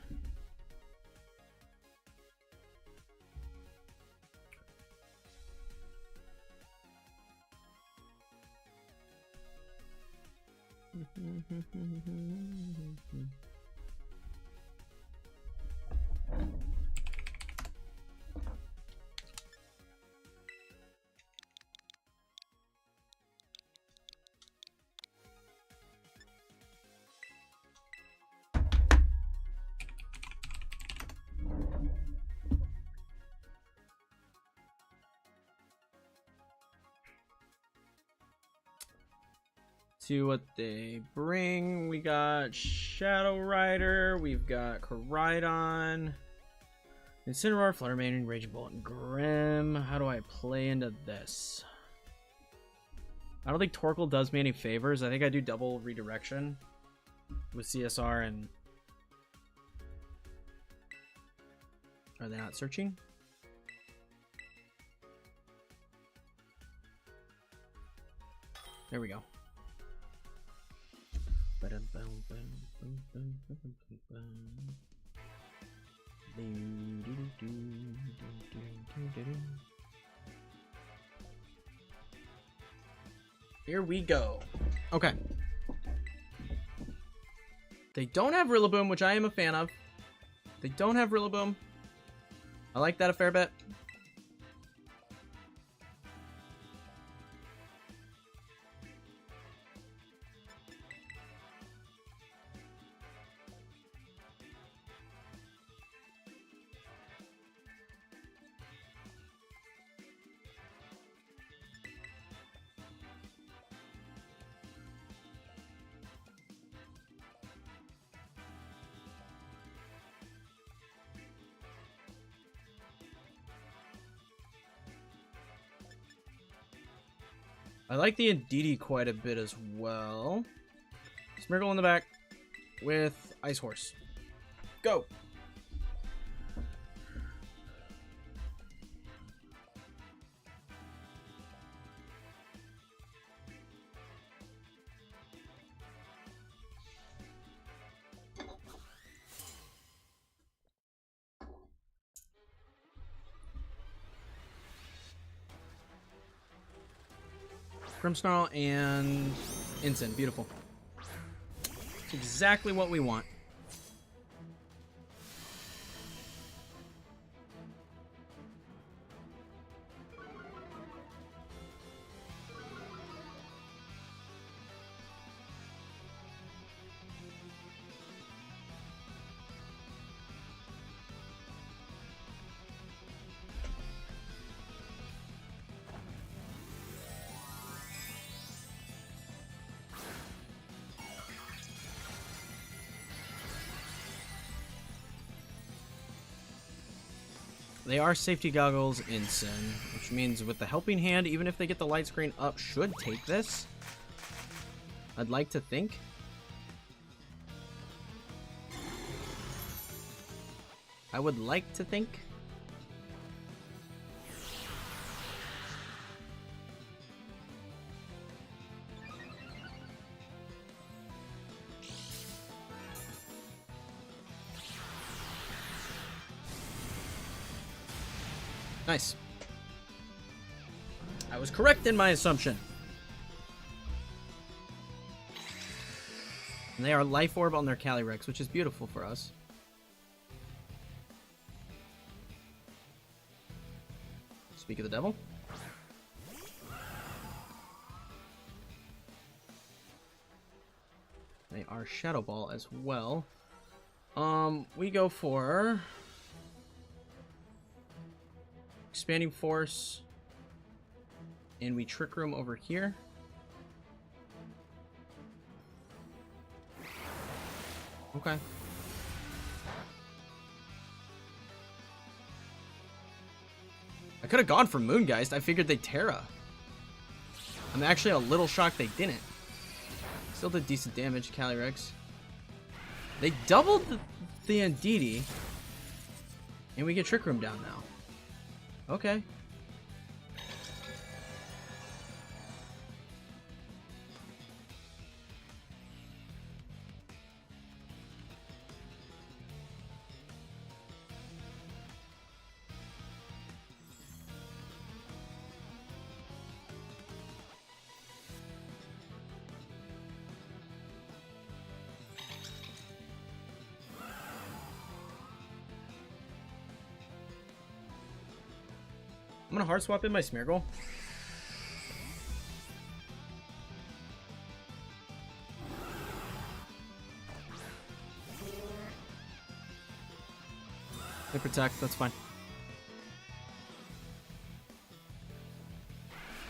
See what they bring. We got Shadow Rider, we've got Koraidon, Incineroar, Fluttermane, Raging Bolt, and Grim. How do I play into this? I don't think Torkoal does me any favors. I think I do double redirection with CSR and... Are they not searching? There we go. Here we go. Okay. They don't have Rillaboom, which I am a fan of. They don't have Rillaboom. I like that a fair bit. I like the Indeedee quite a bit as well. Smeargle in the back with Ice Horse. Go! Grimmsnarl and Ensign. Beautiful. It's exactly what we want. They are safety goggles Ensign, which means with the helping hand, even if they get the light screen up, should take this. I'd like to think. I would like to think. Nice. I was correct in my assumption. And they are Life Orb on their Calyrex, which is beautiful for us. Speak of the devil. They are Shadow Ball as well. We go for Expanding Force, and we Trick Room over here. Okay. I could have gone for Moongeist. I figured they'd Terra. I'm actually a little shocked they didn't. Still did decent damage, Calyrex. They doubled the Indeedee, and we get Trick Room down now. Okay. I'm gonna hard swap in my Smeargle. They protect, that's fine.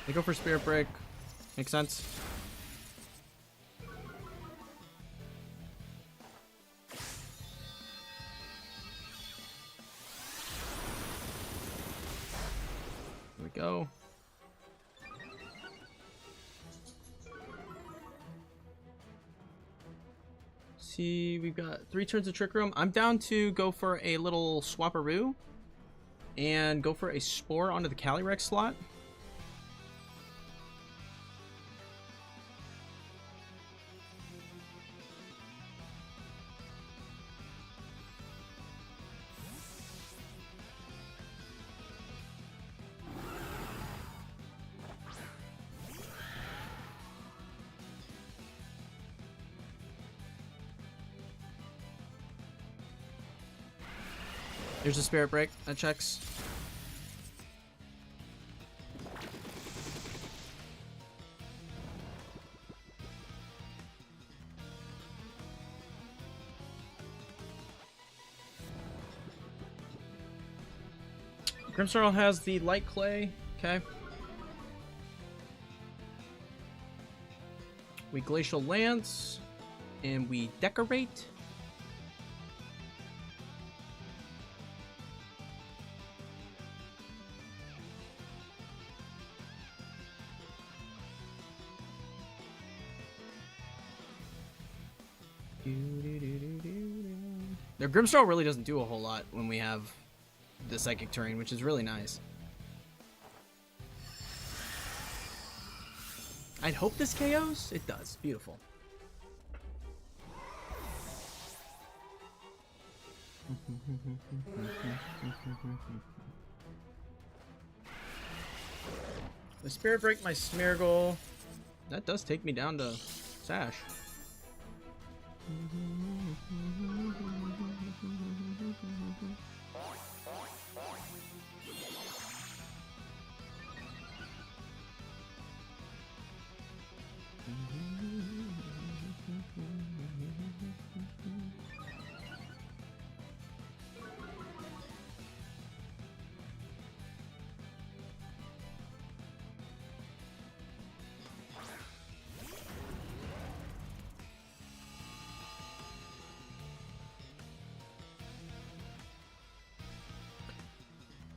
They go for Spirit Break. Makes sense. Go. See, we've got 3 turns of Trick Room. I'm down to go for a little Swapperoo and go for a Spore onto the Calyrex slot. There's a Spirit Break. That checks. Grimmsnarl has the Light Clay. Okay. We Glacial Lance. And we Decorate. Their Grimmsnarl really doesn't do a whole lot when we have the Psychic Terrain, which is really nice. I'd hope this KOs. It does. Beautiful. The Spirit Break my Smeargle. That does take me down to Sash.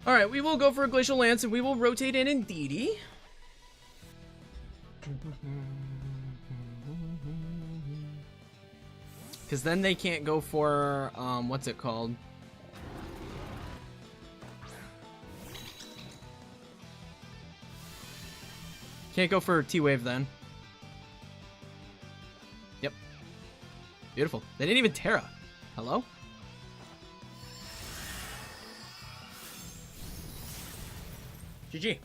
Alright, we will go for a Glacial Lance and we will rotate in Indeedee. Because then they can't go for, what's it called? Can't go for T-Wave then. Yep. Beautiful. They didn't even Terra. Hello? GG.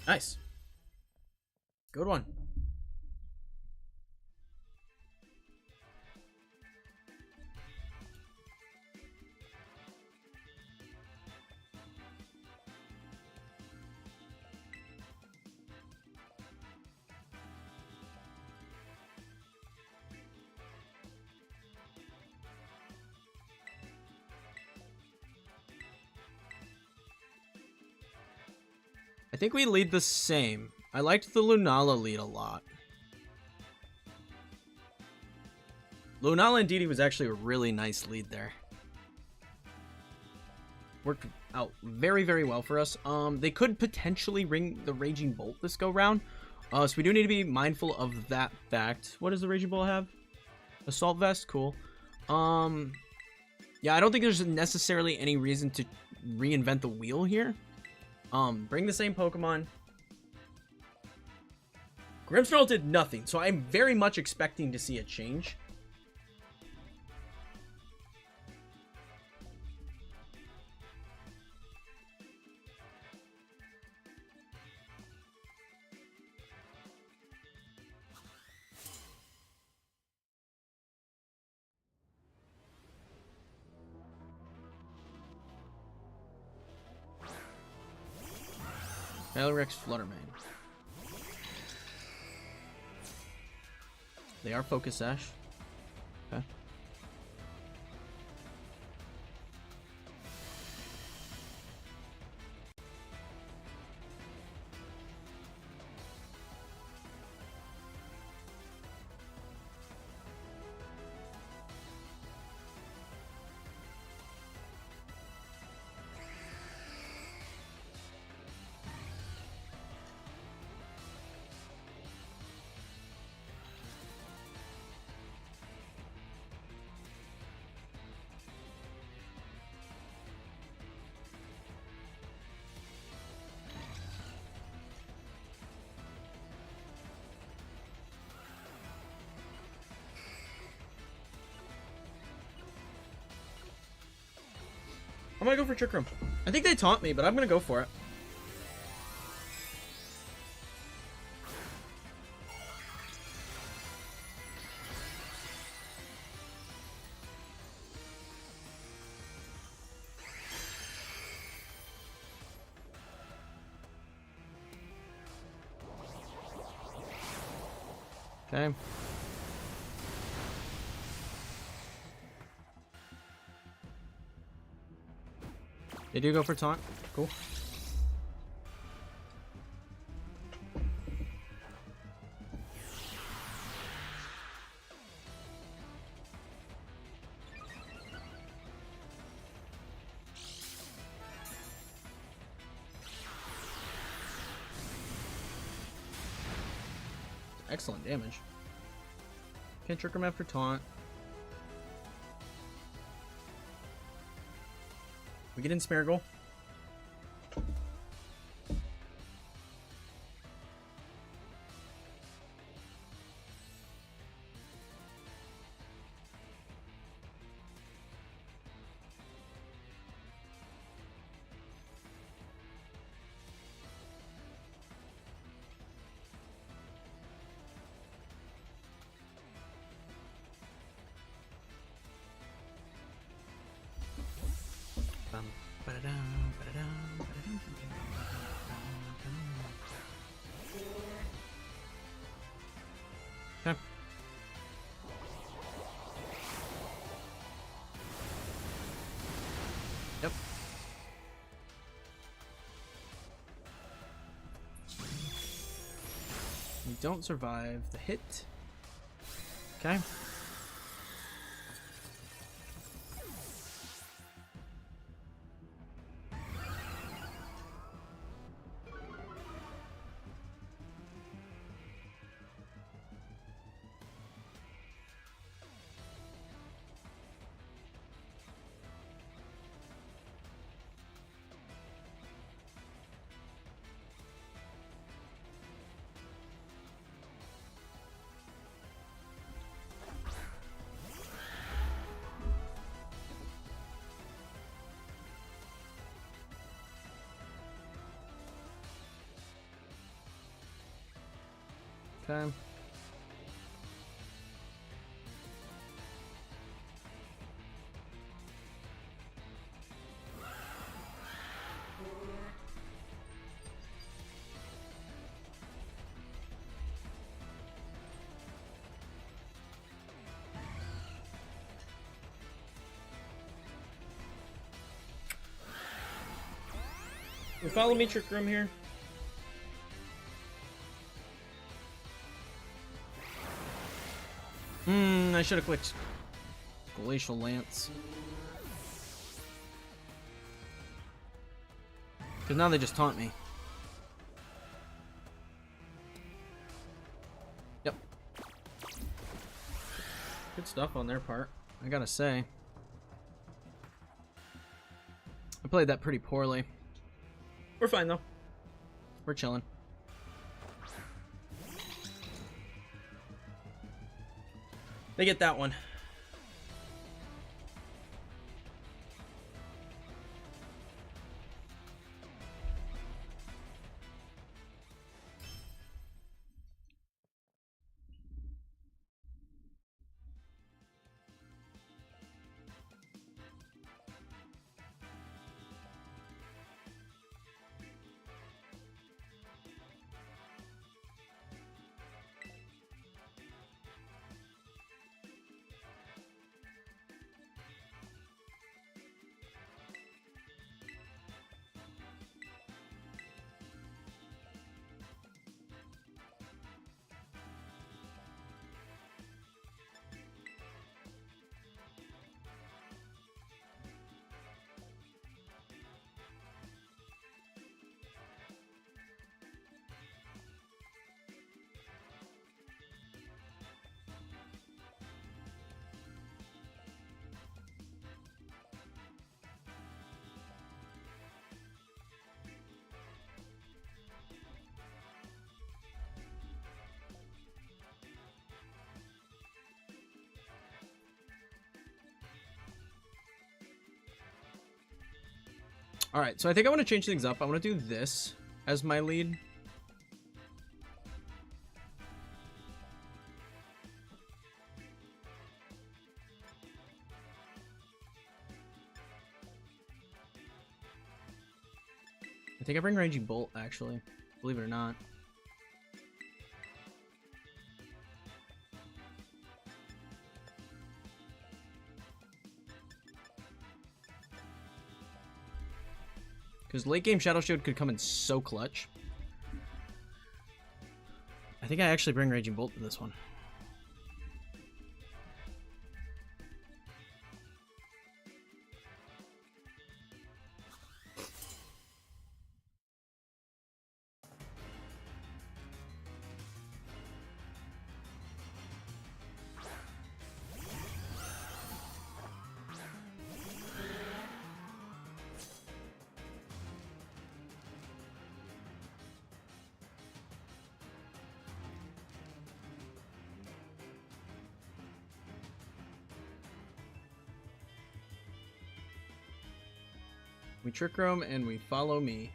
Nice. Good one. I think we lead the same. I liked the Lunala lead a lot. Lunala and Indeedee was actually a really nice lead there. Worked out very, very well for us. They could potentially ring the Raging Bolt this go round. So we do need to be mindful of that fact. What does the Raging Bolt have? Assault Vest? Cool. Yeah, I don't think there's necessarily any reason to reinvent the wheel here. Bring the same Pokemon. Grimmsnarl did nothing, so I'm very much expecting to see a change. Valrex Fluttermane. They are Focus Sash. Okay. might go for Trick Room. I think they taunt me, but I'm gonna go for it. Okay. They do go for taunt. Cool. Excellent damage. Can't trick him after taunt. We get in Smeargle. Okay. Yep. We don't survive the hit. Okay. Okay. You follow me, Trick Room here. I should have clicked Glacial Lance. Because now they just taunt me. Yep. Good stuff on their part, I gotta say. I played that pretty poorly. We're fine though. We're chilling. They get that one. Alright, so I think I want to change things up. I want to do this as my lead. I think I bring Raging Bolt, actually. Believe it or not. Because late game Shadow Shield could come in so clutch. I think I actually bring Raging Bolt to this one. We Trick Room and we follow me.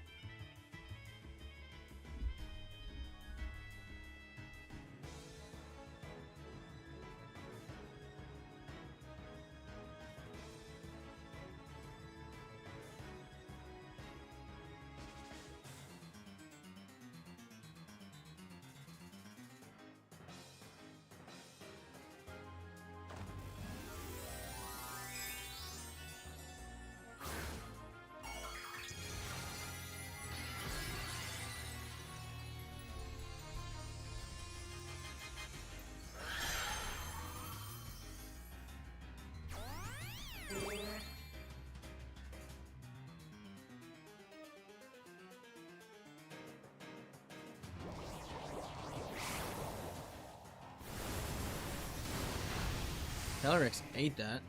Calyrex ate that.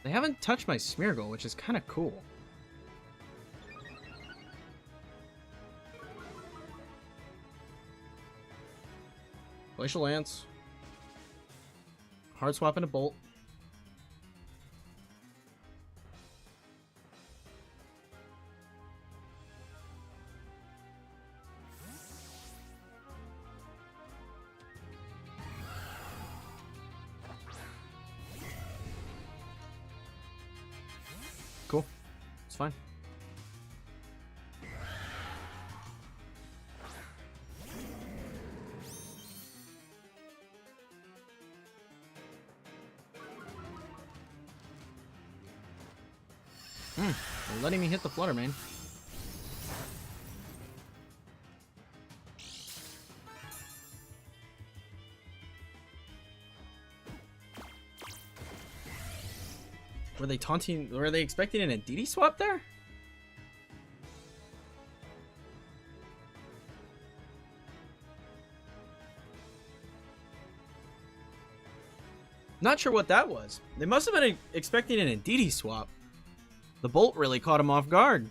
They haven't touched my Smeargle, which is kind of cool. Glacial Lance. Hard swap into Bolt. Cool. It's fine. They're letting me hit the Flutter Mane. Were they taunting? Were they expecting an DD swap there? Not sure what that was. They must have been expecting an DD swap. The Bolt really caught him off guard.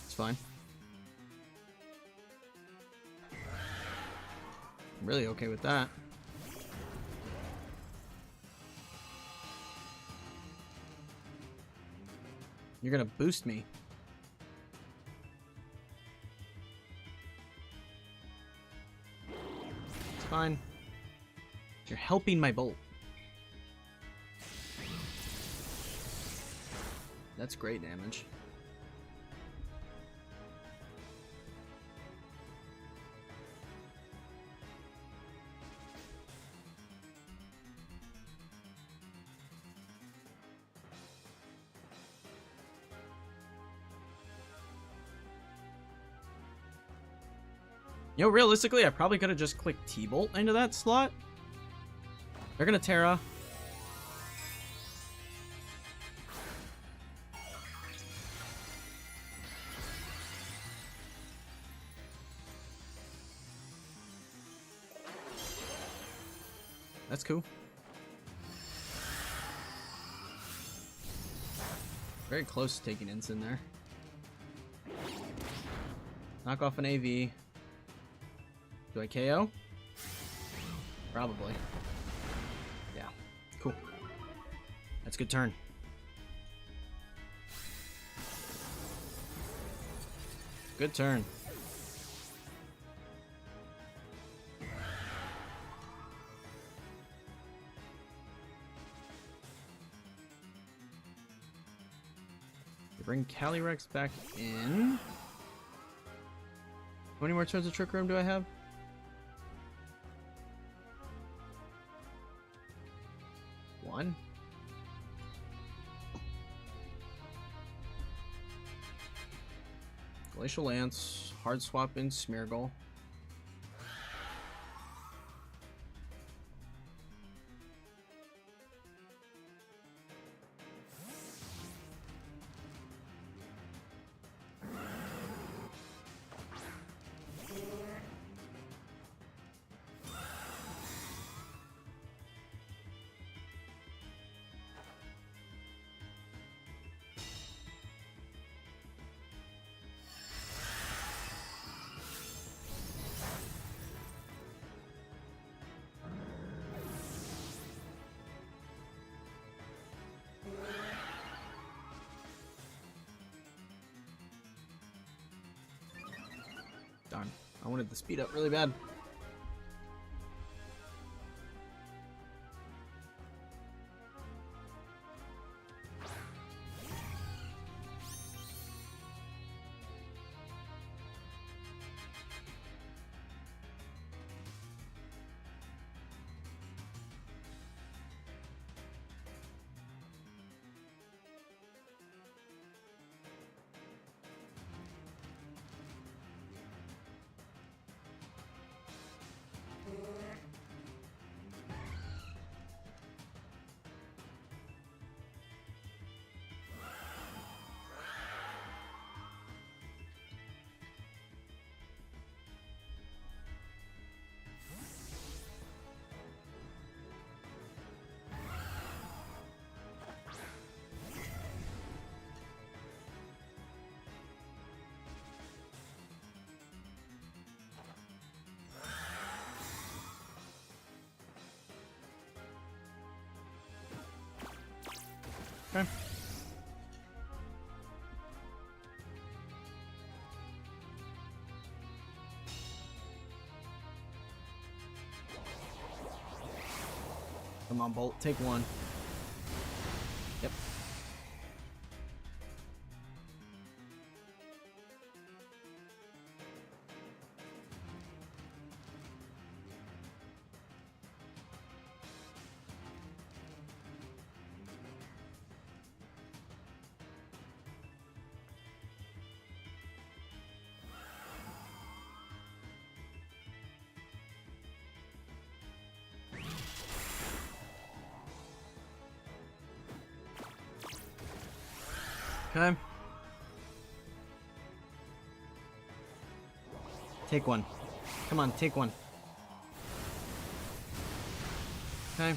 It's fine. I'm really okay with that. You're gonna boost me. It's fine. You're helping my Bolt. That's great damage. You know, realistically, I probably could have just clicked T-Bolt into that slot. They're gonna Terra. That's cool. Very close to taking Ensign there. Knock off an AV. Do I KO? Probably. Yeah. Cool. That's a good turn. Good turn. Bring Calyrex back in. How many more turns of Trick Room do I have? One. Glacial Lance, hard swap in Smeargle. Darn. I wanted the speed up really bad. Okay. Come on, Bolt. Take one. Yep. Okay. Take one. Come on, take one. Okay.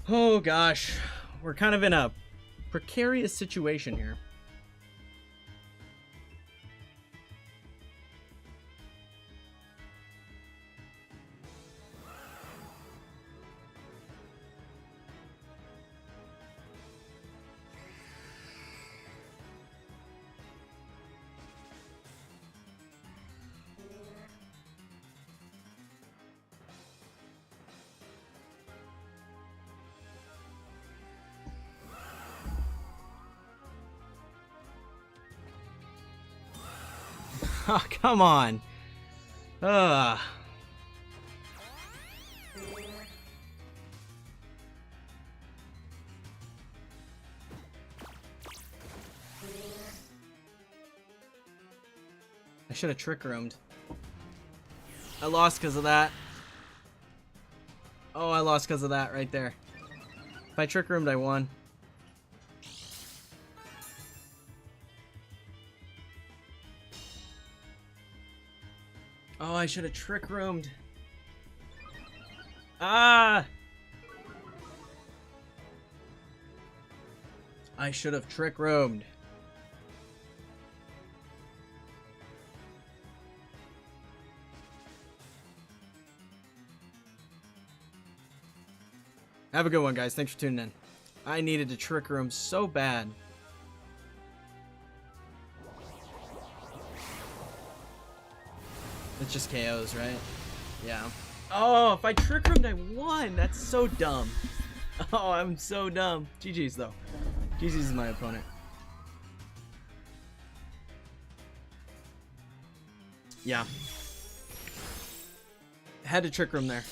Oh gosh, we're kind of in a precarious situation here. Oh, come on. Ugh. I should have trick roomed. I lost because of that. Oh, I lost because of that right there. If I trick roomed, I won. Oh, I should have trick roomed. Ah! I should have trick roomed. Have a good one, guys. Thanks for tuning in. I needed to trick room so bad. It's just KOs, right? Yeah. Oh, if I trick roomed, I won. That's so dumb. Oh, I'm so dumb. GG's, though. GG's is my opponent. Yeah. Had to trick room there.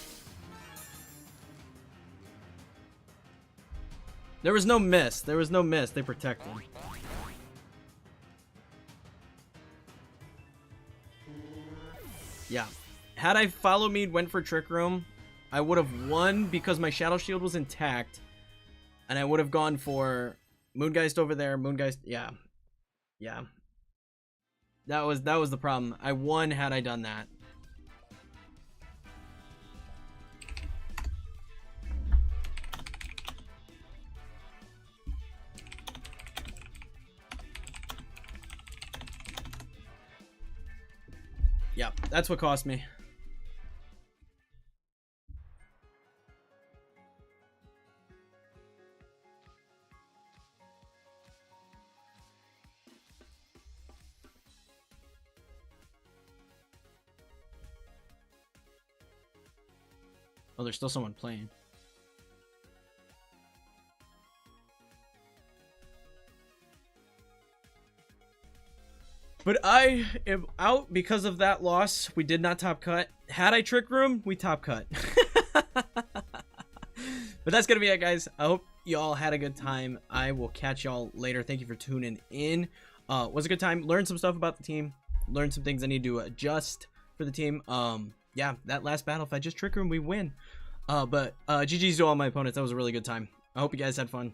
There was no miss. There was no miss. They protected. Yeah. Had I follow me went for Trick Room, I would have won because my Shadow Shield was intact. And I would have gone for Moongeist over there. Moongeist. Yeah. Yeah. That was the problem. I won had I done that. Yep, that's what cost me. Oh, there's still someone playing. But I am out because of that loss. We did not top cut. Had I trick room, we top cut. But that's gonna be it, guys. I hope y'all had a good time. I will catch y'all later. Thank you for tuning in. Was a good time. Learned some stuff about the team. Learned some things I need to adjust for the team. Yeah, that last battle, if I just trick room, we win. But GG's to all my opponents. That was a really good time. I hope you guys had fun.